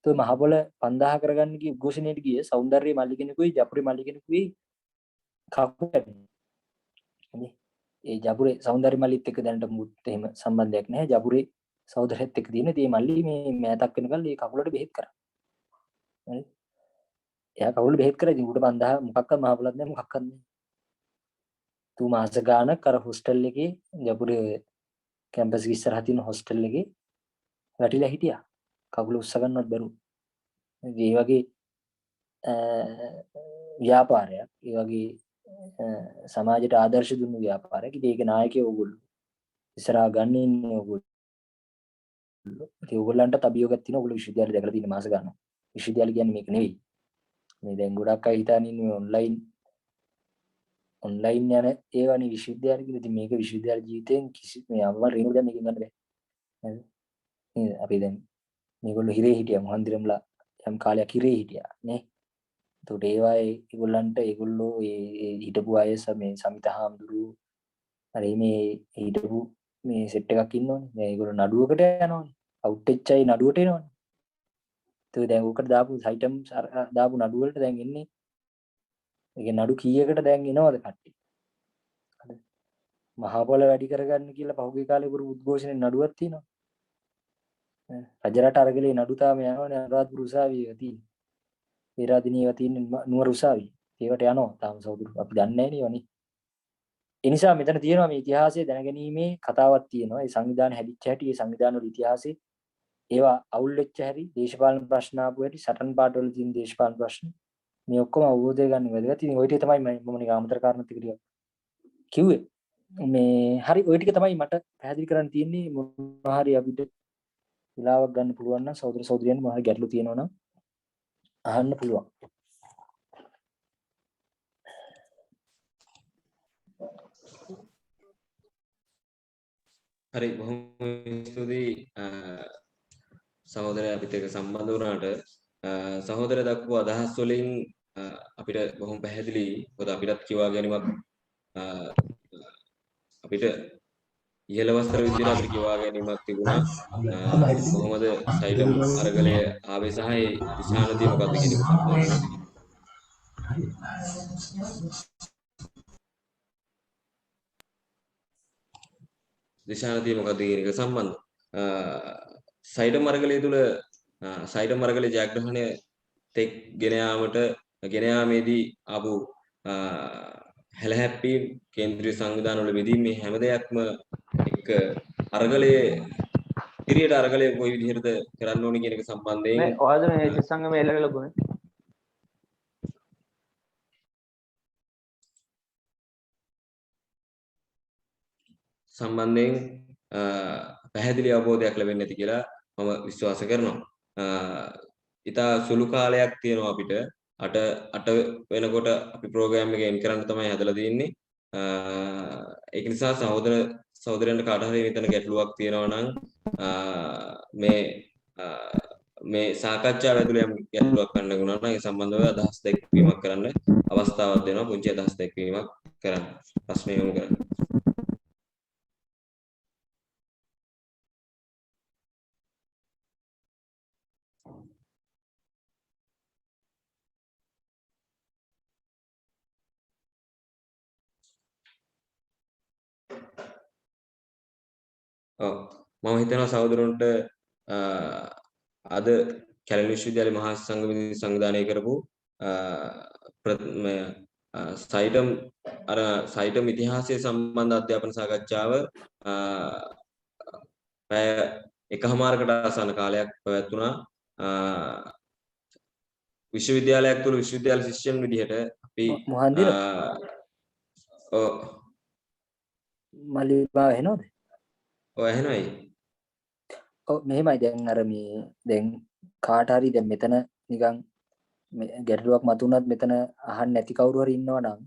ඒ මහ පොළ 5000 කරගන්න ගිය උද්ඝෝෂණයට ගිය සෞන්දර්ය මල්ලි කෙනෙකුයි ජපුරේ මල්ලි කෙනෙකුයි කපුටනේ. ඒ ජපුරේ සෞන්දර්ය මල්ලිත් එක්ක දැනට මුත් එහෙම සම්බන්ධයක් නැහැ. ජපුරේ සහෝදරයත් එක්ක තියෙන මේ මල්ලි මේ මෑතක් වෙනකල් මේ කකුලට බෙහෙත් කරා. හරි. එයා කකුලට බෙහෙත් කරා. ඉතින් උඩ 5000 මොකක්වත් මහ පොළක් නැහැ මොකක්වත් නැහැ. තු මාස ගානක් අර හොස්ටල් එකේ ජපුරේ කැම්පස් එක ඉස්සරහ තියෙන හොස්ටල් එකේ වැටිලා හිටියා. කකුල උස්ස ගන්නවත් බැරුව. ඒ වගේ ව්‍යාපාරයක්, ඒ වගේ සමාජයට ආදර්ශ දුන්නු ව්‍යාපාරයක්. ඉතින් ඒක නායකයෝ ඕගොල්ලෝ. ඉස්සරහා ගන්න ඉන්නේ ඕගොල්ලෝ. ඒ ඕගොල්ලන්ට අභියෝගයක් තියෙනවා. ඕගොල්ලෝ විශ්වවිද්‍යාලේ දැකලා තියෙන මාස ගන්න. විශ්වවිද්‍යාල කියන්නේ මේක නෙවෙයි. මේ දැන් ගොඩක් අය හිතාන ඉන්නේ ඔන්ලයින් ඔන්ලයින් යන ඒවනේ විශ්වවිද්‍යාල කියලා. ඉතින් මේක විශ්වවිද්‍යාල ජීවිතයෙන් කිසි මේ අම්මා රිනු දැන් මේකෙන් ගන්න බෑ. හරිද? නේද? අපි දැන් මේගොල්ලෝ හිරේ හිටියා මොහන්දිරම්ලා යම් කාලයක් හිරේ හිටියා නේ. එතකොට ඒවායේ ඒගොල්ලන්ට ඒගොල්ලෝ ඒ හිටපු අය මේ සමිත හාමුදුරුවෝ හරි මේ හිටපු මේ සෙට් එකක් ඉන්නවනේ. දැන් ඒගොල්ලෝ නඩුවකට යනවනේ. අවුට් වෙච්ච අය නඩුවට එනවනේ. ඒක දැන් උකට දාපු සයිටම් දාපු නඩු වලට දැන් එන්නේ. ඒක නඩු කීයකට දැන් එනවද කට්ටිය? හරිද? මහා පොළ වැඩි කරගන්න කියලා පහුගිය කාලේ කරු උද්ඝෝෂණේ නඩුවක් තියෙනවා. රජරට අරගලේ නඩු තාම යනවනේ අනුරාධපුර උසාවියේ තියෙන්නේ. පේරාදෙණියේ තියෙන නුවර උසාවිය. ඒකට යනවා තාම සහෝදරු. අපි දන්නේ නැහැ නේ. ඒ නිසා මෙතන තියෙනවා මේ ඉතිහාසය දැනගැනීමේ කතාවක් තියෙනවා. ඒ සංවිධාන හැදිච්ච හැටි, ඒ සංවිධාන වල ඉතිහාසය, ඒවා අවුල් වෙච්ච හැටි, දේශපාලන ප්‍රශ්න ආපු හැටි, සටන් පාටවල තියෙන දේශපාලන ප්‍රශ්න මේ ඔක්කොම අවබෝධය ගන්න වැදගත්. ඉතින් ওই ටික තමයි මම නික අමතර කාරණා ටික කිව්වේ. මේ හරි ওই ටික තමයි මට පැහැදිලි කරන්න තියෙන්නේ. මොනවා හරි අපිට විලාවක් ගන්න පුළුවන් නම් සහෝදර සහෝදරියන් මොනවා හරි ගැටලු තියෙනවා නම් අහන්න පුළුවන්. හරි බොහොම ස්තුතියි සහෝදරයා අපිත් එක්ක සම්බන්ධ වුණාට සහෝදරය දක්වපු අදහස් වලින් අපිට බොහොම පැහැදිලි මොකද අපිටත් කිවා ගැනීමක් අපිට ඉහළ වස්ත්‍ර විද්‍යාව අපිට කිවා ගැනීමක් තිබුණා කොහොමද සයිටම් අරගලය ආවේ සහ ඒ දිශානතිය මොකක්ද කියන එක සම්බන්ධව දිශානතිය මොකක්ද කියන එක සම්බන්ධව සයිටම් අරගලය තුල සයිටම් අරගලේ ජයග්‍රහණය තෙක් ගෙන යාමේදී ආපු හැලහැප්පීම් කේන්ද්‍රීය සංවිධාන වල බෙදීම් මේ හැම දෙයක්ම එක්ක අරගලයේ ඉරියට අරගලය කොයි විදිහටද කරන්න ඕනේ කියන එක සම්බන්ධයෙන් මේ ඔයාද මේ හිත සංගමයේ එළවෙලා ගුණ සම්බන්ධයෙන් පැහැදිලි අවබෝධයක් ලැබෙන්නේ නැති කියලා මම විශ්වාස කරනවා. ඉතා සුළු කාලයක් තියෙනවා අපිට 8 වෙනකොට අපි ප්‍රෝග්‍රෑම් එක එන් කරන්න තමයි හදලා තියෙන්නේ. ඒක නිසා සහෝදරයන්ට කාට හරි මෙතන ගැටලුවක් තියෙනවා නම් මේ සාකච්ඡාව ඇතුළේ යම් ගැටලුවක් ගන්න ගුණා නම් ඒ සම්බන්ධව අදහස් දැක්වීමක් කරන්න අවස්ථාවක් දෙනවා. පුංචි අදහස් දැක්වීමක් කරන්න. ප්‍රශ්න යොමු කරන්න. මම හිතනවා සහෝදරන්ට අද කැලණි විශ්වවිද්‍යාලයේ මහා සංගමයේ සංවිධානය කරපු සයිටම් ඉතිහාසය සම්බන්ධ අධ්‍යාපන සාකච්ඡාව පැය එකහමාරකට ආසන්න කාලයක් පැවැත්වුණා. විශ්වවිද්‍යාලයක් තුළ විශ්වවිද්‍යාල ශිෂ්‍යයන් විදිහට අපි මොහන්දිර මල්ලිබා එනවද? ඔය ඇහෙනවයි. ඔව් මෙහෙමයි දැන් අර මේ දැන් කාට හරි දැන් මෙතන නිකන් ගැටලුවක් මතුනත් මෙතන අහන්න නැති කවුරු හරි ඉන්නවා නම්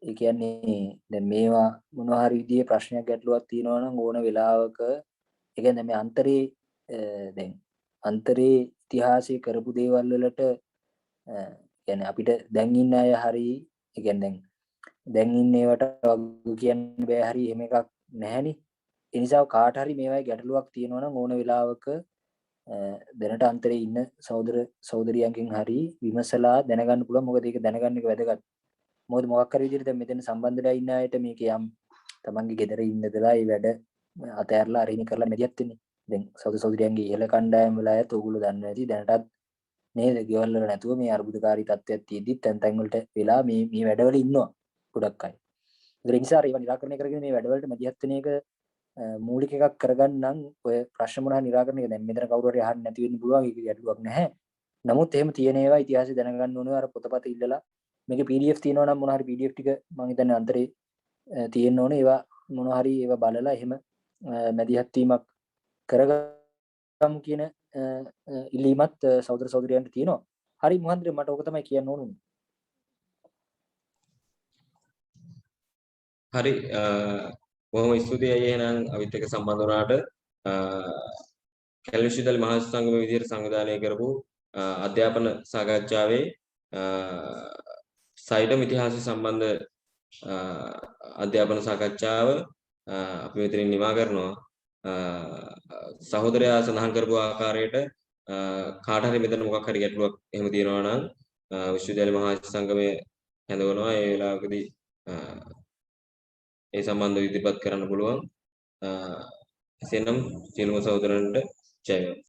ඒ කියන්නේ දැන් මේවා මොනවා හරි විදිහේ ප්‍රශ්නයක් ගැටලුවක් තියෙනවා නම් ඕන වෙලාවක ඒ කියන්නේ මේ අන්තරේ දැන් අන්තරේ ඉතිහාසයේ කරපු දේවල් වලට කියන්නේ අපිට දැන් ඉන්න අය හරි ඒ කියන්නේ දැන් ඉන්න ඒවට වග කියන්න බෑ හරි එහෙම එකක් නැහැනේ. ඒ නිසා කාට හරි මේවයි ගැටලුවක් තියෙනවා නම් ඕන වෙලාවක දැනට අන්තරේ ඉන්න සහෝදර සහෝදරියන්ගෙන් හරි විමසලා දැනගන්න පුළුවන්. මොකද ඒක දැනගන්න එක වැදගත්. මොකද මොකක් හරි විදිහට දැන් මෙතන සම්බන්ධලා ඉන්න අයට මේක යම් තමන්ගේ ගෙදර ඉන්නදලා ඒ වැඩ අතෑරලා අරින්න කරලා මෙදියත් වෙන්නේ. දැන් සහෝදර සහෝදරියන්ගේ ඉහළ කණ්ඩායම් වල අයත් ඕගොල්ලෝ දන්නේ නැති දැනටත් නේද ගෙවල් වල නැතුව මේ අර්බුදකාරී තත්ත්වයක් තියෙද්දි තැන් තැන් වලට වෙලා මේ වැඩවල ඉන්නවා ගොඩක් අය. ඒ නිසා ඒවා निराකරණය කරගෙන මේ වැඩවලට මැදිහත් වෙන එක මූලික එකක් කරගන්න නම් ඔය ප්‍රශ්න මොනවා निराකරණය දැන් මෙතන කවුරු හරි අහන්න නැති වෙන්න පුළුවන්. ඒක ගැටලුවක් නැහැ. නමුත් එහෙම තියෙන ඒවා ඉතිහාසය දැනගන්න ඕනේ. අර පොතපත ඉල්ලලා මේකේ PDF තියෙනවා නම් මොනවා හරි PDF ටික මම හිතන්නේ අන්තරේ තියෙන්න ඕනේ. ඒවා මොනවා හරි ඒවා බලලා එහෙම මැදිහත් වීමක් කරගමු කියන ඉල්ලීමත් සහෝදර සහෝදරියන්ට තියෙනවා. හරි මොහන්ද්‍ර මට ඕක තමයි කියන්න ඕනුනේ. හරි බොහොම ස්තුතියි එහෙනම් අවිත් එක්ක සම්බන්ධ වුණාට කැලණි විශ්වවිද්‍යාල මහා සංගමයේ විදිහට සංවිධානය කරපු අධ්‍යාපන සාකච්ඡාවේ සයිඩම් ඉතිහාසය සම්බන්ධ අධ්‍යාපන සාකච්ඡාව අපි මෙතනින් නිමා කරනවා. සහෝදරයා සඳහන් කරපු ආකාරයට කාට හරි මෙතන මොකක් හරි ගැටලුවක් එහෙම තියෙනවා නම් විශ්වවිද්‍යාල මහා සංගමයේ හැඳවනවා. ඒ වෙලාවකදී ඒ සම්බන්ධව ඉදිරිපත් කරන්න පුළුවන්. එසේනම් සියලුම සහෝදරයන්ට ජය වේවා.